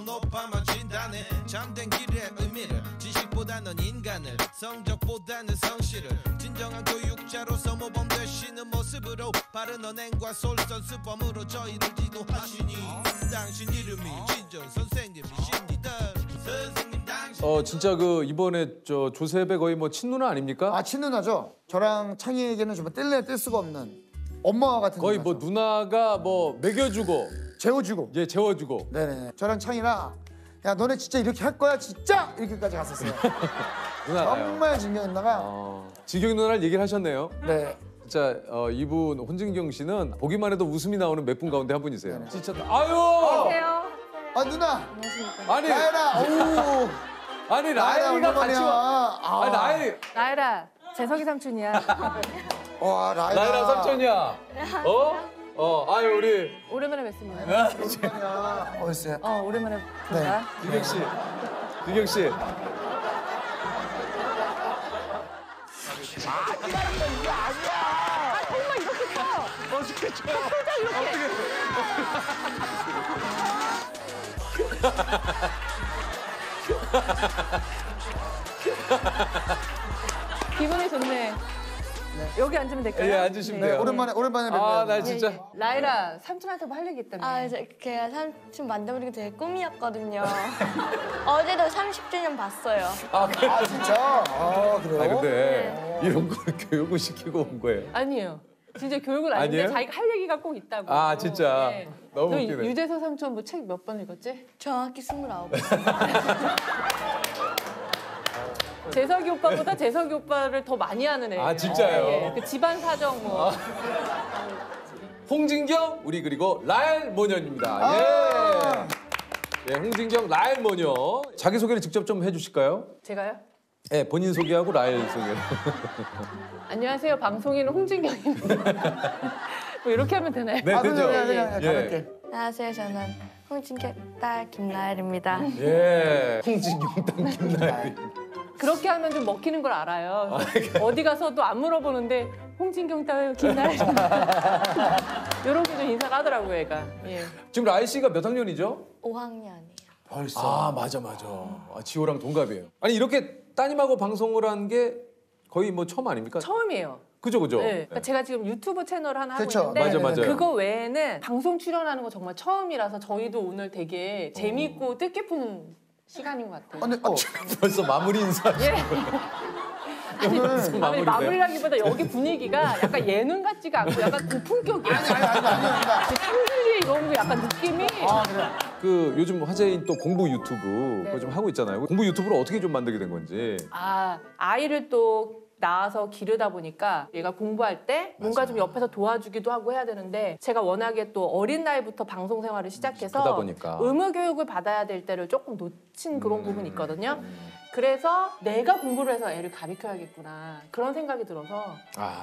점점 높아져진다네. 잠든 길의 의미를 지식보다는 인간을, 성적보다는 성실을, 진정한 교육자로서 모범 되시는 모습으로 바른 언행과 솔선수범으로 저희를 지도하시니 당신 이름이 진정 선생님이십니다. 선생님 당신. 진짜 그 이번에 저 조셉의 거의 뭐 친누나 아닙니까? 아, 친누나죠. 저랑 창희에게는 정말 뗄래야 뗄 수가 없는 엄마와 같은 거의 누나죠. 뭐 누나가 뭐 먹여주고 재워주고. 예, 재워주고. 네네. 저랑 창희랑 야 너네 진짜 이렇게 할 거야 진짜 이렇게까지 갔었어요. 누나가요. 정말 진경 누나가. 지경 누나를 얘기를 하셨네요. 네. 진짜 이분 혼진경 씨는 보기만 해도 웃음이 나오는 몇 분 가운데 한 분이세요. 네네. 진짜 아유. 안녕하세요. 아 누나. 안녕하십니까. 아니 라이라. 오. 아니 라이라 라이가 같이 얼마만이야. 와. 아. 아니 라이 나이라, 재석이 삼촌이야. 와 라이라. 라이라 삼촌이야. 아유 우리 오랜만에 뵙습니다. 얼마만이야. 어딨어요? 오랜만에 뵙다. 지경 씨. 지경 씨. 기분이 좋네. 여기 앉으면 될까요? 예, 앉으시면 네, 돼요. 오랜만에 뵙네요. 아, 나 예, 진짜. 예. 라이라 삼촌한테 뭐 할 얘기 있다며. 아, 제가 삼촌 만나보는 게 되게 꿈이었거든요. 어제도 30주년 봤어요. 아, 그래. 아 진짜? 아 그래요? 아 근데 이런 걸 교육을 시키고 온 거예요. 아니에요. 진짜 교육을 아닌데 아니에요? 자기가 할 얘기가 꼭 있다고. 아, 진짜? 너무 너 웃기네. 유재석 삼촌 뭐 책 몇 번 읽었지? 정확히 29. 재석이 오빠보다 재석이 오빠를 더 많이 하는 애예요. 아, 진짜요? 예, 그 집안 사정 뭐. 홍진경 우리 그리고 라엘 모녀입니다. 예. 예, 홍진경 라엘 모녀. 자기 소개를 직접 좀 해주실까요? 제가요? 예, 본인 소개하고 라엘 소개. 안녕하세요. 방송인은 홍진경입니다. 뭐 이렇게 하면 되나요? 네, 되죠. 그냥 예. 가볍게. 안녕하세요. 저는 홍진경 딸 김라엘입니다. 예, 홍진경 땅 김라엘. 그렇게 하면 좀 먹히는 걸 알아요. 어디 가서도 안 물어보는데 홍진경 딸 김나일입니다. 이렇게 좀 인사를 하더라고요, 얘가. 예. 지금 라엘 씨가 몇 학년이죠? 5학년이에요. 벌써. 아, 맞아. 지호랑 동갑이에요. 아니 이렇게 따님하고 방송을 한 게 거의 뭐 처음 아닙니까? 처음이에요. 그죠. 네. 그러니까 제가 지금 유튜브 채널을 하나 하고 그쵸. 있는데 맞아요. 그거 외에는 방송 출연하는 거 정말 처음이라서 저희도 오늘 되게 재밌고 뜻깊은 시간인 것 같아요. 근데 벌써 마무리 인사. 예. 무슨 아니, 마무리인데요? 마무리라기보다 여기 분위기가 약간 예능 같지가 않고 약간 고품격이에요. 아닙니다. 탕들리 이런 거 약간 느낌이 아 그래. 그 요즘 화제인 또 공부 유튜브 네. 그거 좀 하고 있잖아요. 공부 유튜브를 어떻게 좀 만들게 된 건지. 아이를 또 낳아서 기르다 보니까 얘가 공부할 때 뭔가 좀 옆에서 도와주기도 하고 해야 되는데 제가 워낙에 또 어린 나이부터 방송 생활을 시작해서 그러다 보니까. 의무 교육을 받아야 될 때를 조금 놓친 그런 부분이 있거든요. 그래서 내가 공부를 해서 애를 가르쳐야겠구나 그런 생각이 들어서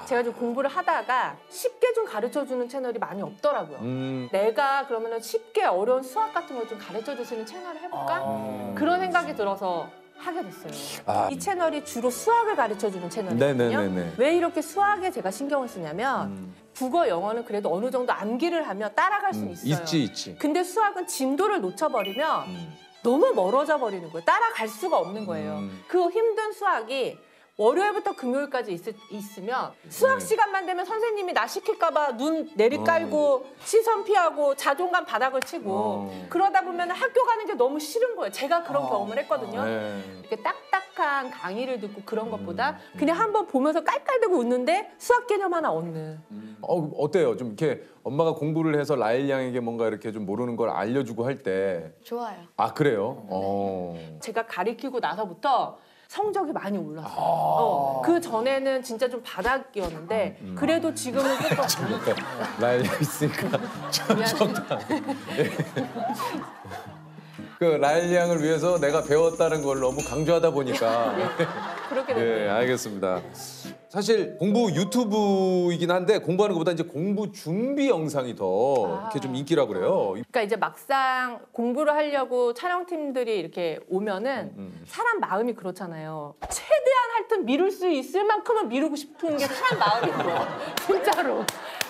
제가 좀 공부를 하다가 쉽게 좀 가르쳐주는 채널이 많이 없더라고요. 내가 그러면은 쉽게 어려운 수학 같은 걸 좀 가르쳐줄 수 있는 채널을 해볼까? 그런 생각이 들어서 하게 됐어요. 이 채널이 주로 수학을 가르쳐주는 채널이거든요. 네네네네. 왜 이렇게 수학에 제가 신경을 쓰냐면 국어, 영어는 그래도 어느 정도 암기를 하면 따라갈 수는 있어요. 있지. 근데 수학은 진도를 놓쳐버리면 너무 멀어져 버리는 거예요. 따라갈 수가 없는 거예요. 그 힘든 수학이 월요일부터 금요일까지 있으면 수학 시간만 되면 선생님이 나 시킬까 봐 눈 내리깔고 시선 피하고 자존감 바닥을 치고 그러다 보면 학교 가는 게 너무 싫은 거예요. 제가 그런 경험을 했거든요. 이렇게 딱딱한 강의를 듣고 그런 것보다 그냥 한번 보면서 깔깔대고 웃는데 수학 개념 하나 얻는. 어때요? 좀 이렇게 엄마가 공부를 해서 라엘 양에게 뭔가 이렇게 좀 모르는 걸 알려주고 할 때. 좋아요. 아, 그래요? 제가 가리키고 나서부터 성적이 많이 올랐어요. 그 전에는 진짜 좀 바닥이었는데 그래도 지금은 조금 라엘 양 있으니까 좋다. 그 라엘 양을 위해서 내가 배웠다는 걸 너무 강조하다 보니까 그렇게 됐어요. 예, 알겠습니다. 사실 공부 유튜브이긴 한데 공부하는 것보다 이제 공부 준비 영상이 더 이렇게 좀 인기라고 그래요. 그러니까 이제 막상 공부를 하려고 촬영팀들이 이렇게 오면은 사람 마음이 그렇잖아요. 최대한 하여튼 미룰 수 있을 만큼은 미루고 싶은 게 사람 마음인 거예요. 진짜로.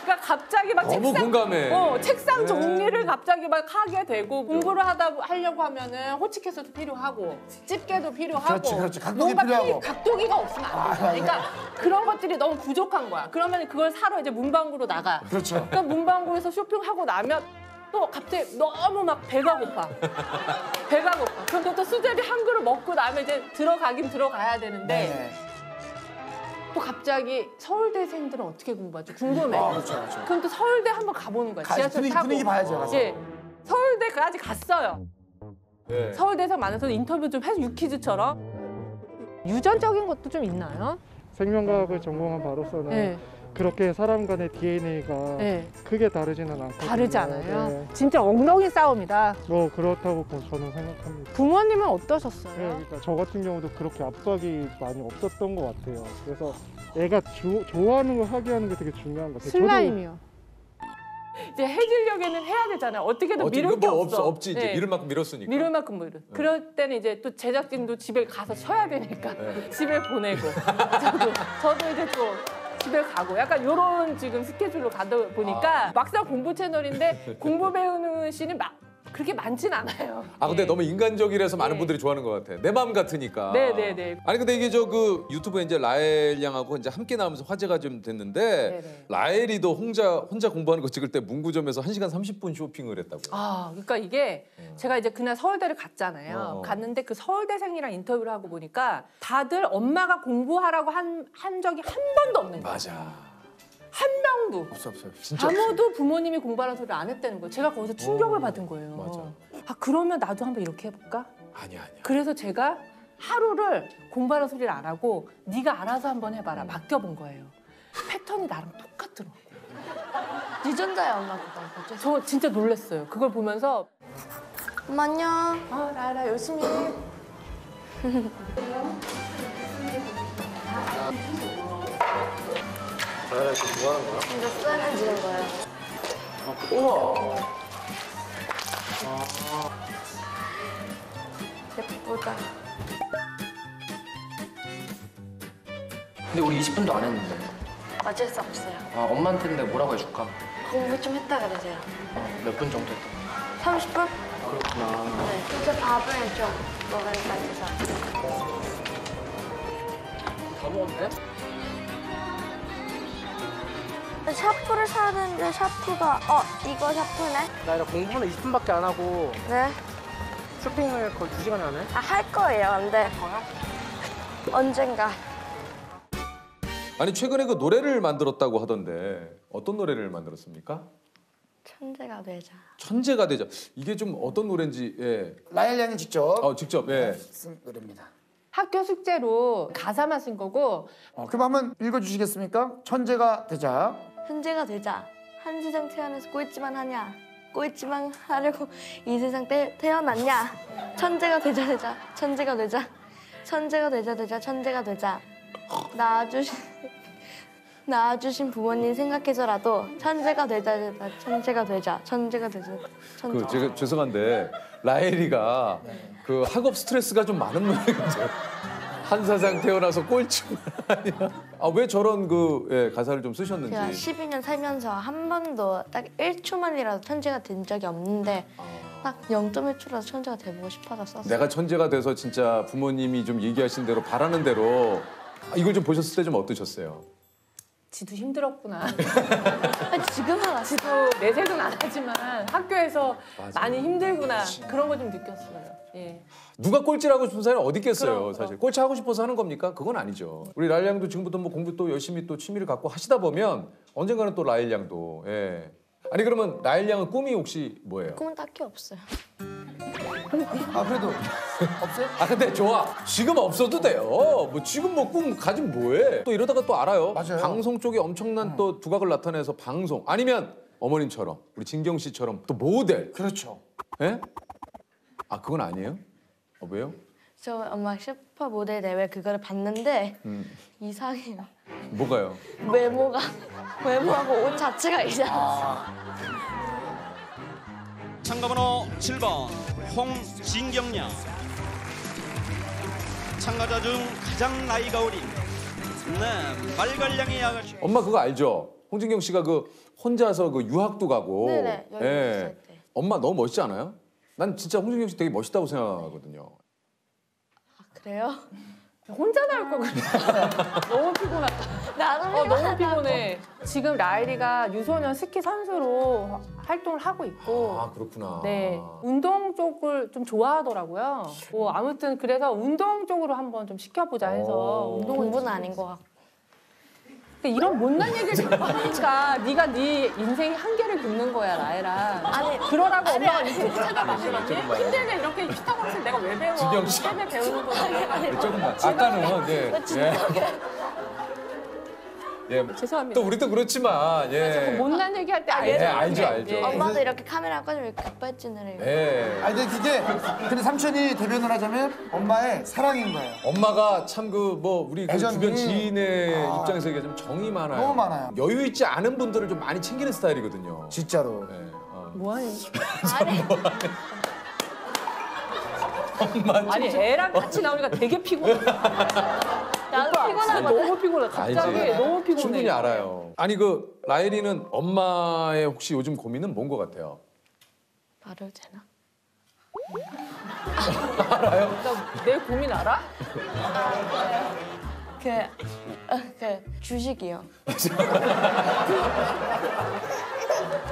그러니까 갑자기 막 너무 공감해. 책상 네. 정리를 갑자기 막 하게 되고 공부를 하려고 하면은 호치키스도 필요하고 집게도 필요하고 그렇지. 각도기 뭔가 필요하고. 각도기가 없으면 안 돼. 그러니까 그런 것들이 너무 부족한 거야. 그러면 그걸 사러 이제 문방구로 나가. 그렇죠. 그러니까 문방구에서 쇼핑하고 나면 또 갑자기 너무 막 배가 고파. 그럼 또 수제비 한 그릇 먹고 나면 이제 들어가긴 들어가야 되는데 네. 또 갑자기 서울대생들은 어떻게 공부하지? 궁금해. 그렇죠. 그럼 또 서울대 한번 가보는 거야. 지하철 타고. 분위기 봐야죠. 가서. 예. 서울대까지 갔어요. 네. 서울대생 만나서 인터뷰 좀 해서 유퀴즈처럼. 유전적인 것도 좀 있나요? 생명과학을 전공한 바로서는 네. 그렇게 사람 간의 DNA가 네. 크게 다르지는 않거든요. 다르지 않아요? 네. 진짜 엉덩이 싸움이다. 뭐 그렇다고 저는 생각합니다. 부모님은 어떠셨어요? 네, 그러니까 저 같은 경우도 그렇게 압박이 많이 없었던 것 같아요. 그래서 애가 좋아하는 걸 하게 하는 게 되게 중요한 것 같아요. 슬라임이요. 이제 해지려기는 해야 되잖아요. 어떻게든 미룰 게 뭐 없어. 없지 이제 네. 미룰 만큼 밀었으니까. 미룰 만큼 미룰. 그럴 때는 이제 또 제작진도 집에 가서 쉬어야 되니까 집에 보내고 저도 이제 또 집에 가고 약간 이런 지금 스케줄로 가다 보니까 막상 공부 채널인데 공부 배우는 씬이 막 그렇게 많진 않아요. 아 근데 예. 너무 인간적이라서 많은 네. 분들이 좋아하는 것 같아. 내 마음 같으니까. 네네네. 아니 근데 이게 저 그 유튜브에 이제 라엘 양하고 이제 함께 나오면서 화제가 좀 됐는데 네네. 라엘이도 혼자 공부하는 거 찍을 때 문구점에서 1시간 30분 쇼핑을 했다고요. 아, 그러니까 이게 제가 이제 그날 서울대를 갔잖아요. 어. 갔는데 그 서울대생이랑 인터뷰를 하고 보니까 다들 엄마가 공부하라고 한 적이 한 번도 없는 거예요. 맞아. 한 명도. 없어. 진짜. 아무도 부모님이 공부하라는 소리를 안 했다는 거예요. 제가 거기서 충격을 받은 거예요. 맞아. 아, 그러면 나도 한번 이렇게 해볼까? 아니야. 그래서 제가 하루를 공부하라는 소리를 안 하고 네가 알아서 한번 해봐라. 맡겨본 거예요. 패턴이 나랑 똑같더라고. 유전자야 엄마 그거. 저 진짜 놀랐어요. 그걸 보면서 엄마 안녕. 아, 라라 열심히 해. 이제 썰을 주는 거예요. 예쁘다. 근데 우리 20분도 안 했는데. 어쩔 수 없어요. 아, 엄마한테 근데 뭐라고 해줄까? 공부 좀 했다 그러세요. 몇 분 정도 했던 30분? 그렇구나. 네. 진짜 밥을 좀 먹으니까 해서. 다 먹었네? 샤프를 사야 되는데 샤프가 이거 샤프네? 나 공부는 20분밖에 안 하고 네. 쇼핑을 거의 2시간을 하네? 할 거예요. 근데 언젠가. 아니 최근에 그 노래를 만들었다고 하던데 어떤 노래를 만들었습니까? 천재가 되자. 천재가 되자. 이게 좀 어떤 노래인지 예. 라엘 양이 직접 직접 예. 쓴 노래입니다. 학교 숙제로 가사만 쓴 거고 그럼 한번 읽어주시겠습니까? 천재가 되자. 천재가 되자. 한 세상 태어나서 꼴찌만 하냐? 꼴찌만 하려고 이 세상 태어났냐? 천재가 되자. 천재가 되자. 천재가 되자. 천재가 되자. 낳아주신 부모님 생각해서라도 천재가 되자. 천재가 되자. 천재가 되자. 천재. 그 제가 죄송한데 라엘이가 그 학업 스트레스가 좀 많은 모양이죠. 한 세상 태어나서 꼴찌만 아니야. 왜 저런 그 가사를 좀 쓰셨는지. 제가 12년 살면서 한 번도 딱 1초만이라도 천재가 된 적이 없는데 딱 0.1초라도 천재가 돼보고 싶어서 썼어요. 내가 천재가 돼서 진짜 부모님이 좀 얘기하신 대로 바라는 대로 이걸 좀 보셨을 때 좀 어떠셨어요? 지도 힘들었구나. 지금은 지도 내색은 안 하지만 학교에서 맞아. 많이 힘들구나. 그런 거 좀 느꼈어요. 예. 누가 꼴찌를 하고 싶은 사람이 어디 있겠어요, 그럼. 사실. 꼴찌 하고 싶어서 하는 겁니까? 그건 아니죠. 우리 라엘 양도 지금부터 뭐 공부 또 열심히 또 취미를 갖고 하시다 보면 언젠가는 또 라엘 양도. 예. 아니 그러면 라엘 양은 꿈이 혹시 뭐예요? 꿈은 딱히 없어요. 그래도 없어요? 근데 좋아. 지금 없어도 돼요. 뭐 지금 뭐 꿈 가지면 뭐해? 또 이러다가 또 알아요. 맞아요. 방송 쪽에 엄청난 또 두각을 나타내서 방송 아니면 어머님처럼 우리 진경 씨처럼 또 모델. 그렇죠. 예? 그건 아니에요? 왜요? 저 엄마 슈퍼 모델 대회 그거를 봤는데 이상해요. 뭐가요? 외모하고 옷 자체가 이상해요. 참가번호 7번 홍진경양. 참가자 중 가장 나이가 어린 말갈량의 아가씨. 엄마 그거 알죠? 홍진경 씨가 그 혼자서 그 유학도 가고. 네네, 여기 있을 때. 엄마 너무 멋있지 않아요? 난 진짜 홍진경 씨 되게 멋있다고 생각하거든요. 아, 그래요? 혼자 나올 거 그랬어요. 너무 피곤하다. 나도 너무 피곤해. 지금 라일이가 유소년 스키 선수로 활동을 하고 있고. 아 그렇구나. 네, 운동 쪽을 좀 좋아하더라고요. 뭐 아무튼 그래서 운동 쪽으로 한번 좀 시켜보자 해서 운동을 공부는 아닌 것 같고. 그러니까 이런 못난 얘기를 자꾸 하니까 네가 네 인생의 한계를 긋는 거야, 라엘아. 아니, 그러라고 엄마가 유튜브 채널 만들었니? 힘들게 이렇게 피타고라스를 내가 왜 배워? 진경 씨. 때문에 배우는 거지. 조금만. 아까는 예. 죄송합니다. 또 우리도 그렇지만 예. 못난 얘기할 때 예, 알죠, 알죠. 예. 엄마도 이렇게 카메라 꺼지면 급발진을 해요. 예. 아니 근데 삼촌이 대변을 하자면 엄마의 사랑인 거예요. 엄마가 참 그 뭐 우리 그 애정이- 주변 지인의 입장에서 얘기하자면 정이 많아요. 너무 많아요. 여유 있지 않은 분들을 좀 많이 챙기는 스타일이거든요. 진짜로. 예. 뭐하니? 아니, 아니 애랑 같이 나오니까 되게 피곤해. 나도 오빠, 피곤하거든. 너무 피곤해. 갑자기 알지. 너무 피곤해. 충분히 알아요. 아니 그 라일이는 엄마의 혹시 요즘 고민은 뭔 것 같아요? 말해도 되나? 내 고민 알아? 그 주식이요.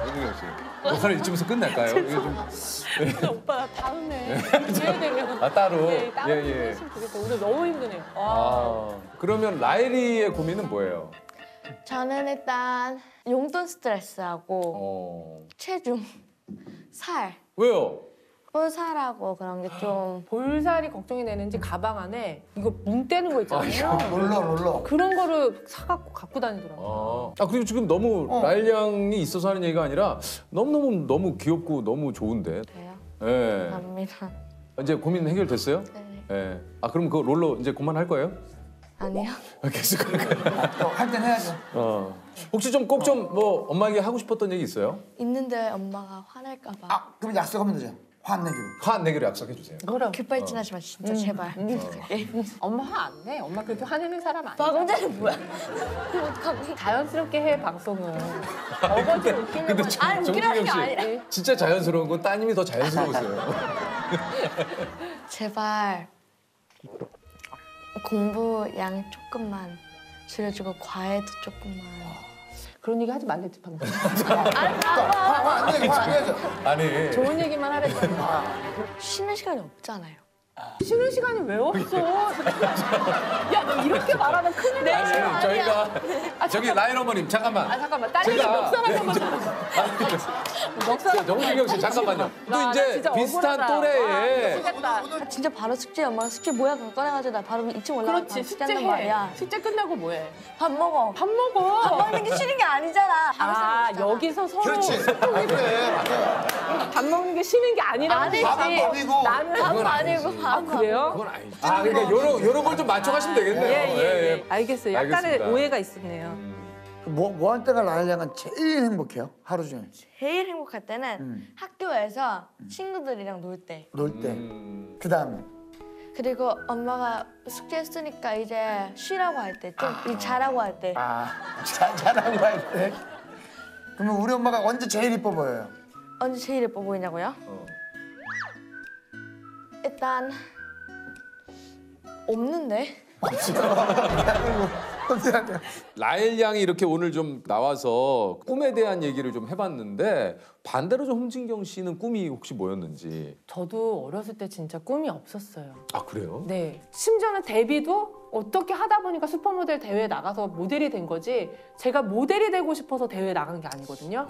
홍진경 씨. 녹화를 이쯤에서 끝날까요? 이게 좀... 오빠 나 다음에 기회 되면 따로. 네, 따로 예, 예. 했으면 좋겠어요. 오늘 너무 힘드네요. 그러면 라일이의 고민은 뭐예요? 저는 일단 용돈 스트레스하고 어. 체중, 살, 왜요? 볼살하고 그런 게 좀 볼살이 걱정이 되는지 가방 안에 이거 뭉 떼는 거 있잖아요. 롤러. 그런 거를 사갖고 갖고 다니더라고요. 그리고 지금 너무 라일 양이 있어서 하는 얘기가 아니라 너무 귀엽고 너무 좋은데. 돼요. 예. 감사합니다. 이제 고민 해결됐어요? 네. 예. 아 그럼 그 롤러 이제 그만할 거예요? 아니요. 계속 그럴까요? 할 땐 해야죠. 혹시 좀 꼭 좀 뭐 엄마에게 하고 싶었던 얘기 있어요? 있는데 엄마가 화낼까 봐. 아 그럼 약속하면 되죠. 화 안 내기로. 화 안 내기로 약속해 주세요. 그럼 급발진하지 마 진짜 제발. 엄마 화 안 내. 엄마 그렇게 화내는 사람 아니야. 방금전에 뭐야? 자연스럽게 해 방송은. 어거지 웃기려고. 근데 아니, 웃기라는 게 정진경 씨 아니라. 진짜 자연스러운 건 따님이 더 자연스러웠어요. 제발 공부 양 조금만 줄여주고 과외도 조금만. 그런 얘기 하지 말랬지 방금. 화 안 내기, 화 안 내야죠. 아니 좋은 얘기만 하랬잖아. 쉬는 시간이 없잖아요. 쉬는 시간이 왜 없어? 야, 너 이렇게 말하면 큰일 나. 아니, 저희가 저기 라일 어머님 잠깐만. 잠깐만. 딸이 제가- 멱살 한 번만. 멱살. 정진경 씨 잠깐만요. 또 나 이제 진짜 비슷한 억울하다. 또래에 미치겠다. 아, 진짜 바로 숙제 엄마가 숙제 뭐야 그거 꺼내가지고 나 바로 2층 올라가서 그렇지. 숙제한단 숙제해. 말이야. 숙제 끝나고 뭐해? 밥 먹어. 밥 먹어. 밥 먹는 게 쉬는 게 아니잖아. 아, 여기서 서로 그렇지. 그래, 맞아. 밥 먹는 게 쉬는 게 아니라는 아니지. 거지. 밥은 밥이고. 나는 밥 아니고 밥. 아, 그래요? 그건 아니지. 아 그러니까 요런 걸 좀 맞춰가시면 되겠네요. 예. 알겠어요. 약간의 알겠습니다. 오해가 있었네요. 뭐 할 때가 라일 양은 제일 행복해요? 하루 중에. 제일 행복할 때는 학교에서 친구들이랑 놀 때. 놀 때. 그다음에. 그리고 엄마가 숙제했으니까 이제 쉬라고 할 때, 좀 잘하고 할 때. 잘하고 할 때. 그러면 우리 엄마가 언제 제일 이뻐 보여요? 언제 제일 예뻐 보이냐고요? 일단 없는데. 라일 양이 이렇게 오늘 좀 나와서 꿈에 대한 얘기를 좀 해봤는데 반대로 좀 홍진경 씨는 꿈이 혹시 뭐였는지. 저도 어렸을 때 진짜 꿈이 없었어요. 아 그래요? 네. 심지어는 데뷔도 어떻게 하다 보니까 슈퍼모델 대회에 나가서 모델이 된 거지 제가 모델이 되고 싶어서 대회에 나간 게 아니거든요.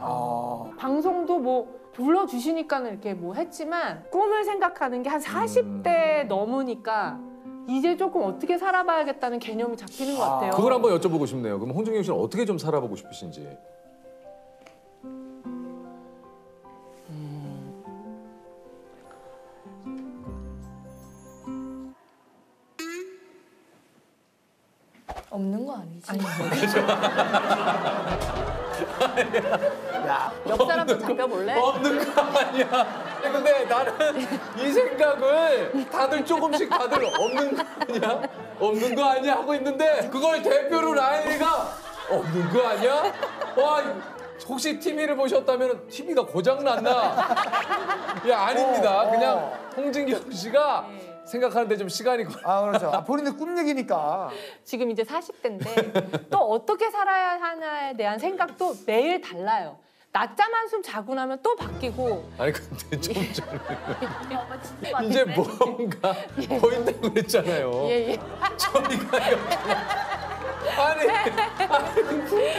방송도 뭐 불러주시니까는 이렇게 뭐 했지만 꿈을 생각하는 게 한 40대 넘으니까 이제 조금 어떻게 살아봐야겠다는 개념이 잡히는 것 같아요. 그걸 한번 여쭤보고 싶네요. 그럼 홍진경 씨는 어떻게 좀 살아보고 싶으신지. 없는 거 아니지? 멱살 한번 잡혀볼래? 없는 거 아니야. 근데 나는 이 생각을 다들 조금씩 다들 없는 거 아니야? 없는 거 아니야 하고 있는데 그걸 대표로 라일이가 없는 거 아니야? 와, 혹시 TV를 보셨다면 TV가 고장났나? 야, 아닙니다. 그냥 홍진경 씨가 생각하는데 좀 시간이 걸려. 아 그렇죠. 아, 본인의 꿈 얘기니까. 지금 이제 40대인데 또 어떻게 살아야 하나에 대한 생각도 매일 달라요. 낮잠 한숨 자고 나면 또 바뀌고. 아니 근데 좀 이제 뭔가 보인다고 그랬잖아요. 예. 저희가 이렇게 아니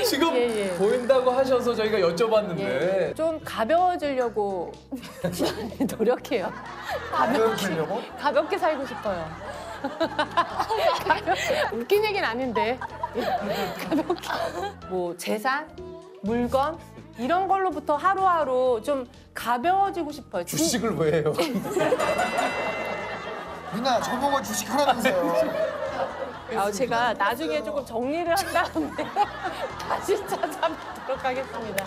지금 보인다고 하셔서 저희가 여쭤봤는데 좀 가벼워지려고 노력해요. 가벼워지려고? 가볍게 살고 싶어요. 웃긴 얘기는 아닌데 가볍게. 뭐 재산, 물건 이런 걸로부터 하루하루 좀 가벼워지고 싶어요. 주식을 왜 해요? 누나 저보고 주식 하라면서요. 제가 나중에 조금 정리를 한 다음에 다시 찾아뵙도록 하겠습니다.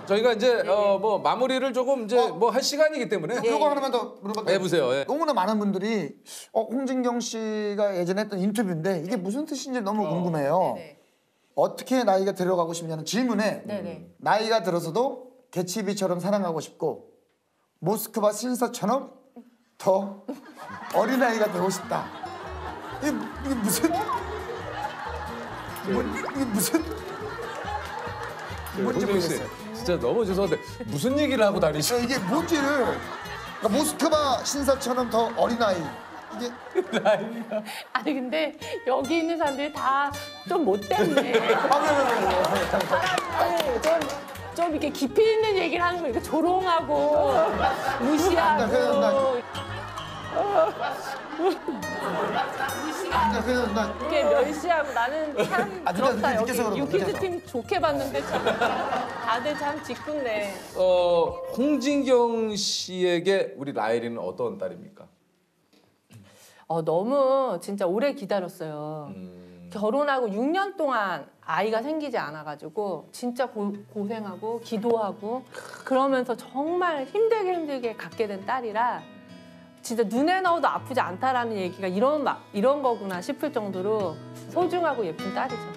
저희가 이제 뭐 마무리를 조금 이제 뭐 할 시간이기 때문에 요거 하나만 더 물어봐도 해보세요. 예. 너무나 많은 분들이 홍진경 씨가 예전에 했던 인터뷰인데 이게 무슨 뜻인지 너무 궁금해요. 네네. 어떻게 나이가 들어가고 싶냐는 질문에 네네. 나이가 들어서도 개츠비처럼 사랑하고 싶고 모스크바 신사처럼 더 어린아이가 되고 싶다. 이게 무슨 이게 무슨 뭔지 홍진경 씨 모르겠어요. 진짜 너무 죄송한데 무슨 얘기를 하고 다니셔? 이게 뭔지를 그러니까 모스크바 신사처럼 더 어린아이 이게 아니 근데 여기 있는 사람들이 다 좀 못됐네. 좀 이렇게 깊이 있는 얘기를 하는 거 이렇게 조롱하고 무시하고. 그래서 나 이렇게 멸시하고 나는 참 부럽다. 늦게 느껴서 여기 그런 유키즈 거죠. 팀 좋게 봤는데 참 다들 참 짓궂네. 홍진경 씨에게 우리 라일이는 어떤 딸입니까? 너무 진짜 오래 기다렸어요. 결혼하고 6년 동안 아이가 생기지 않아가지고 진짜 고생하고 기도하고 그러면서 정말 힘들게 갖게 된 딸이라 진짜 눈에 넣어도 아프지 않다라는 얘기가 이런 거구나 싶을 정도로 소중하고 예쁜 딸이죠.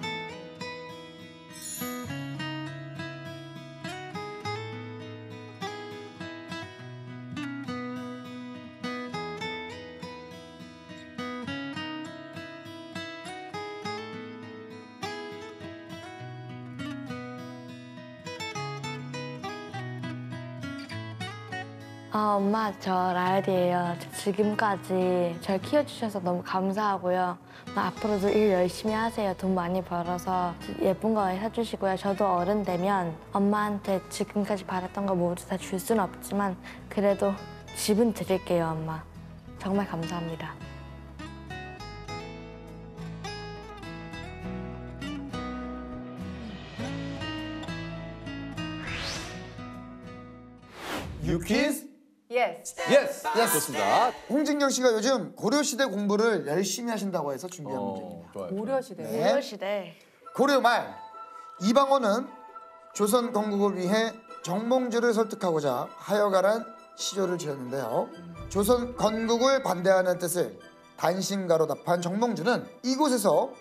엄마, 저 라엘이에요. 지금까지 절 키워주셔서 너무 감사하고요. 앞으로도 일 열심히 하세요. 돈 많이 벌어서 예쁜 거 사주시고요. 저도 어른 되면 엄마한테 지금까지 바랬던 거 모두 다 줄 수는 없지만 그래도 집은 드릴게요, 엄마. 정말 감사합니다. 유키즈? Yes. 예스! 좋습니다. 홍진경 씨가 요즘 고려시대 공부를 열심히 하신다고 해서 준비한 문제입니다. 좋아요. 고려시대. 네. 고려시대. 고려 말 이방원은 조선 건국을 위해 정몽주를 설득하고자 하여가란 시조를 지었는데요. 조선 건국을 반대하는 뜻을 단신가로 답한 정몽주는 이곳에서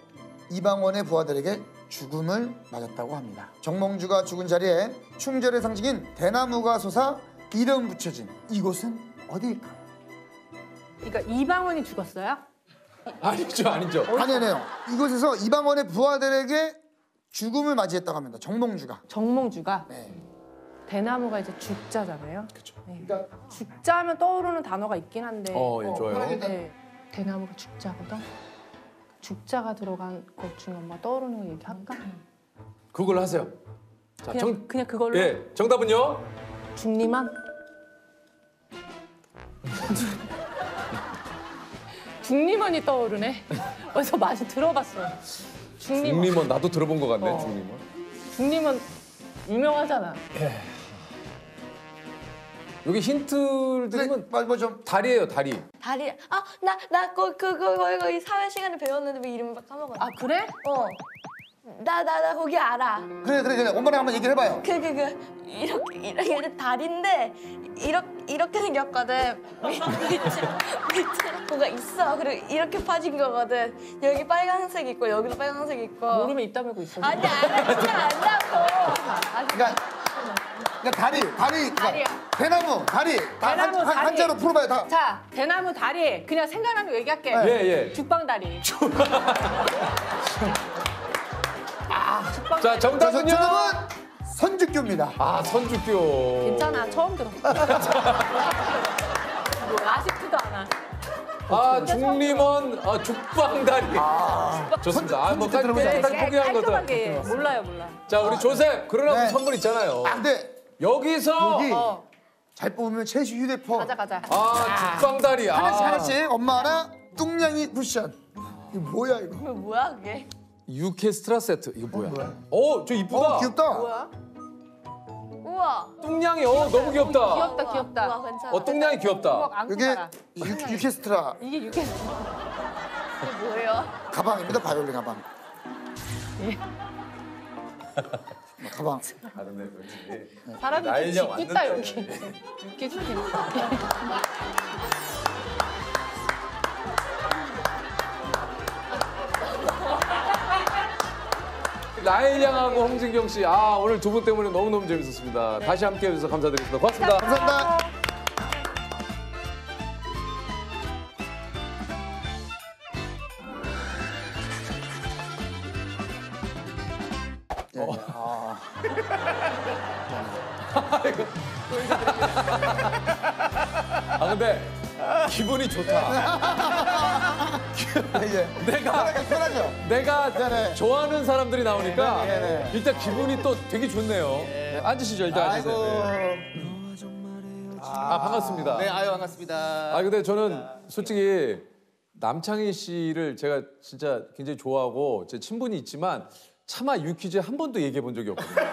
이방원의 부하들에게 죽음을 맞았다고 합니다. 정몽주가 죽은 자리에 충절의 상징인 대나무가 솟아 이름 붙여진 이곳은 어디일까요? 그러니까 이방원이 죽었어요? 아니죠. 아니에요. 이곳에서 이방원의 부하들에게 죽음을 맞이했다고 합니다. 정몽주가. 정몽주가 네. 대나무가 이제 죽자잖아요. 그렇죠. 네. 그러니까 죽자 하면 떠오르는 단어가 있긴 한데 예, 좋아요. 네. 대나무가 죽자거든? 죽자가 들어간 것 중에 엄마 떠오르는 거 얘기할까? 그걸 하세요. 자, 그냥 그걸로 예, 정답은요? 중리만? 중리만이 떠오르네. 어디서 많이 들어봤어. 중리만. 중림원 나도 들어본 것 같네. 어. 중림원. 중리만 유명하잖아. 여기 힌트를 드리면 뭐 좀 다리예요, 다리. 다리. 나 그거 이 사회 시간에 배웠는데 왜 이름을 까먹었어? 아 그래? 나 거기 알아. 그래. 엄마랑 한번 얘기를 해봐요. 이렇게 다리인데 이렇게 생겼거든. 밑으로 뭐가 있어. 그리고 이렇게 빠진 거거든. 여기 빨간색 있고 여기도 빨간색 있고. 모르면 입 다물고 있어. 아니 안다고. 그러니까 다리, 다리야. 대나무, 다리. 대나무, 다리. 한자로 풀어봐요, 다. 자, 대나무 다리. 그냥 생각나는 거 얘기할게. 예. 죽방 다리. 자, 정답은요? 정답은 선주교입니다. 아, 선주교. 괜찮아. 처음 들어. 아쉽지도 않아. 아, 중림원 죽방다리. 좋습니다. 아, 뭐 깨끗하게 포기한 것들. 깔끔하게. 몰라. 자, 우리 조셉. 그러나 네. 선물 있잖아요. 아, 근데 여기서 여기 잘 뽑으면 최시 휴대폰. 가자. 아, 죽방다리. 하나씩 엄마 하나, 뚱냥이 쿠션. 이거 뭐야 이거? 이거 뭐야 그게? 유케스트라 세트. 이거 뭐야? 저 이쁘다. 귀엽다. 뭐야? 우와. 뚱냥이 너무 귀엽다. 귀엽다. 우와 괜찮아. 뚱냥이 귀엽다. 안고 이게 가라. 유케스트라 이게 유캐스. 이게 뭐예요? 가방입니다. 바이올린 가방. 가방. 사람이 나이가 좀 짓궂다 왔는데. 여기. 이렇게 좀 재밌다. 라일 양하고 홍진경 씨, 오늘 두 분 때문에 너무너무 재밌었습니다. 다시 함께 해주셔서 감사드리겠습니다. 고맙습니다. 감사합니다. 근데 기분이 좋다. 이제 편하죠. 내가 네네. 좋아하는 사람들이 나오니까 네네. 일단 기분이 또 되게 좋네요. 앉으시죠, 일단 앉으세요. 네. 반갑습니다. 네, 반갑습니다. 근데 저는 솔직히 남창희 씨를 제가 진짜 굉장히 좋아하고 제 친분이 있지만 차마 유퀴즈에 한 번도 얘기해 본 적이 없거든요.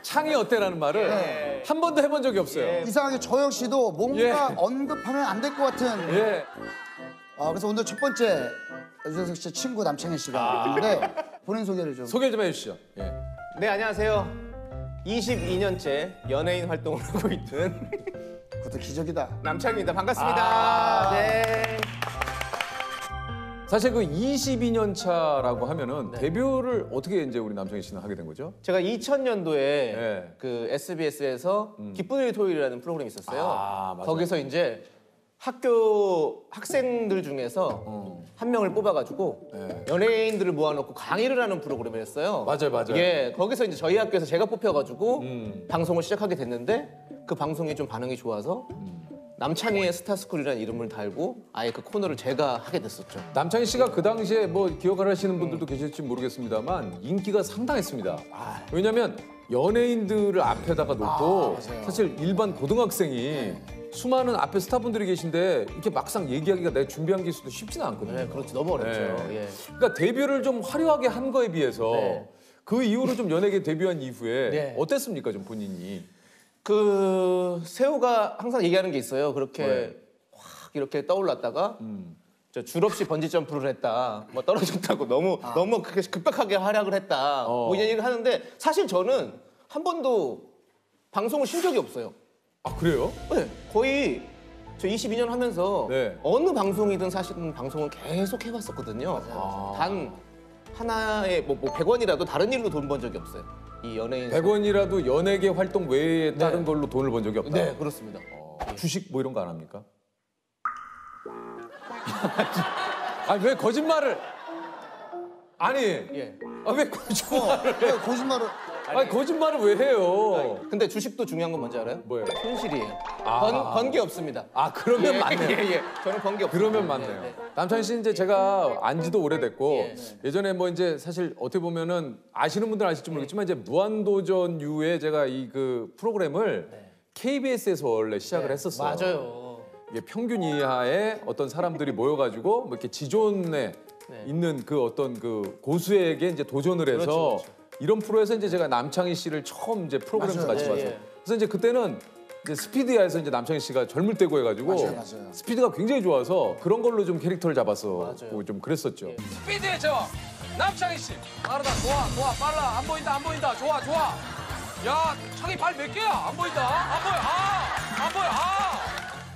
창이 어때라는 말을 한 번도 해본 적이 없어요. 이상하게 저 역시도 뭔가 언급하면 안 될 것 같은. 예. 그래서 오늘 첫 번째 유재석 씨 친구 남창희 씨가 왔는데 본인 소개를 좀. 소개 좀 해주시죠. 예. 네, 안녕하세요. 22년째 연예인 활동을 하고 있는 그것도 기적이다. 남창입니다. 반갑습니다. 네. 사실 그 22년 차라고 하면은 데뷔를 어떻게 이제 우리 남창희 씨는 하게 된 거죠? 제가 2000년도에 네. 그 SBS에서 기쁜 일 토요일이라는 프로그램이 있었어요. 맞아요. 거기서 이제 학교 학생들 중에서 한 명을 뽑아가지고 네. 연예인들을 모아놓고 강의를 하는 프로그램이었어요. 맞아요. 예, 거기서 이제 저희 학교에서 제가 뽑혀가지고 방송을 시작하게 됐는데 그 방송이 좀 반응이 좋아서 남창희의 스타스쿨이라는 이름을 달고 아예 그 코너를 제가 하게 됐었죠. 남창희 씨가 그 당시에 뭐 기억을 하시는 분들도 계실지 모르겠습니다만 인기가 상당했습니다. 왜냐하면 연예인들을 앞에다가 놓고 사실 일반 고등학생이 수많은 앞에 스타분들이 계신데 이렇게 막상 얘기하기가 내가 준비한 게 있어도 쉽지는 않거든요. 네, 그렇지. 너무 어렵죠. 예. 그러니까 데뷔를 좀 화려하게 한 거에 비해서 그 이후로 좀 연예계 데뷔한 이후에 어땠습니까, 좀 본인이? 그 세호가 항상 얘기하는 게 있어요. 그렇게 확 이렇게 떠올랐다가 저 줄없이 번지 점프를 했다. 뭐 떨어졌다고 너무 그렇게 급박하게 활약을 했다. 뭐 이런 얘기를 하는데 사실 저는 한 번도 방송을 쉰 적이 없어요. 아, 그래요? 네, 거의 저 22년 하면서 네. 어느 방송이든 사실은 방송을 계속 해봤었거든요. 단 하나에 뭐 100원이라도 다른 일로 돈 번 적이 없어요. 이 연예인 100원이라도 연예계 활동 외에 다른 걸로 돈을 번 적이 없다? 네, 그렇습니다. 주식 뭐 이런 거 안 합니까? 아니, 왜 거짓말을? 아니, 예. 왜 거짓말을 해? 거짓말을. 아니, 거짓말을 왜 해요? 근데 주식도 중요한 건 뭔지 알아요? 뭐예요? 손실이에요. 번 게 없습니다. 그러면 맞네요. 예. 저는 번 게 없어요. 그러면 맞네요. 남창희 씨는 이제 제가 안지도 오래됐고 예전에 뭐 이제 사실 어떻게 보면은 아시는 분들은 아실지 모르겠지만 이제 무한도전 이후에 제가 이 그 프로그램을 KBS에서 원래 시작을 했었어요. 맞아요. 이게 평균 이하의 어떤 사람들이 모여가지고 뭐 이렇게 지존에 있는 그 어떤 그 고수에게 이제 도전을 해서 그렇죠. 이런 프로에서 이제 제가 남창희 씨를 처음 이제 프로그램에서 같이 봤어요. 그래서 이제 그때는 이제 스피드야에서 이제 남창희 씨가 젊을 때고 해가지고 맞아요. 스피드가 굉장히 좋아서 그런 걸로 좀 캐릭터를 잡아서 좀 그랬었죠. 스피드의 제왕 남창희 씨 빠르다 좋아 빨라 안 보인다 좋아 야 창희 발 몇 개야 안 보인다 안 보여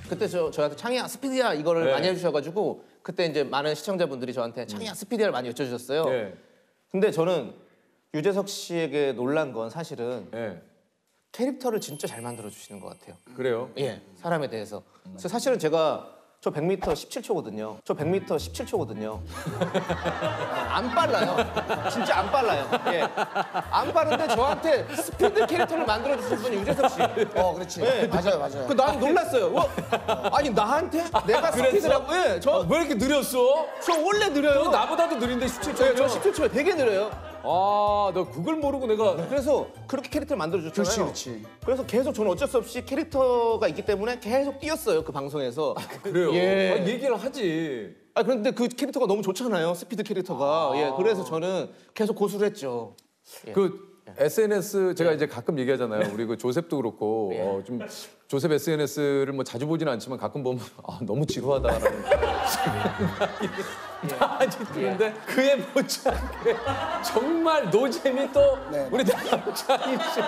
그때 저한테 창희야 스피디야 이거를 네. 많이 해주셔가지고 그때 이제 많은 시청자분들이 저한테 창희야 스피디야를 많이 여쭤주셨어요. 네. 근데 저는 유재석 씨에게 놀란 건 사실은 네. 캐릭터를 진짜 잘 만들어 주시는 것 같아요. 그래요? 예, 사람에 대해서. 그래서 사실은 제가 저 100m 17초거든요. 저 100m 17초거든요. 안 빨라요. 진짜 안 빨라요. 예. 안 빠른데 저한테 스피드 캐릭터를 만들어 주신 분이 유재석 씨. 그렇지. 네. 맞아요, 맞아요. 난 놀랐어요. 아니 나한테 내가 스피드라고? 예, 왜 이렇게 느렸어? 저 원래 느려요. 나보다도 느린데 17초요? 네, 저 17초에 되게 느려요. 아, 너 그걸 모르고 내가 그래서 그렇게 캐릭터를 만들어줬잖아요. 그렇지. 그래서 계속 저는 어쩔 수 없이 캐릭터가 있기 때문에 계속 뛰었어요. 그 방송에서. 그래요. 예. 아, 얘기를 하지. 그런데 그 캐릭터가 너무 좋잖아요. 스피드 캐릭터가. 예, 그래서 저는 계속 고수를 했죠. 그 SNS 제가 이제 가끔 얘기하잖아요. 우리 그 조셉도 그렇고 좀 조셉 SNS를 뭐 자주 보지는 않지만 가끔 보면 너무 지루하다라는 생각이 많이 드는데 그에 못지않게 정말 노잼이 또 우리 남창희 씨.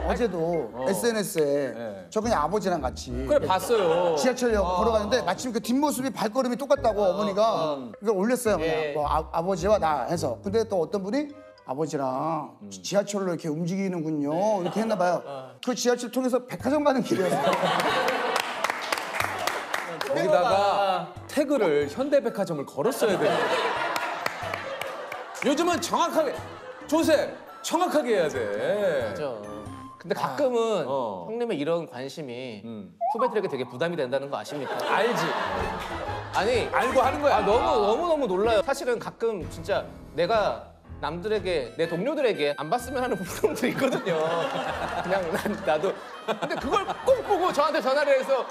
어제도 SNS에 저 그냥 아버지랑 같이 그래 봤어요. 지하철역 걸어가는데 마침 그 뒷모습이 발걸음이 똑같다고 어머니가 이걸 올렸어요. 그냥 뭐 아버지와 나 해서. 근데 또 어떤 분이 아버지랑 지하철로 이렇게 움직이는군요. 이렇게 했나 봐요. 그 지하철 통해서 백화점 가는 길이었어요. 거기다가 태그를 현대백화점을 걸었어야 돼요. 요즘은 정확하게 조셉 정확하게 해야 돼. 맞아. 근데 가끔은 형님의 이런 관심이 후배들에게 되게 부담이 된다는 거 아십니까? 알지. 아니 알고 하는 거야. 너무 놀라요. 사실은 가끔 진짜 내가 남들에게 내 동료들에게 안 봤으면 하는 프로그램들이 있거든요. 그냥 나도. 근데 그걸 꼭 보고 저한테 전화를 해서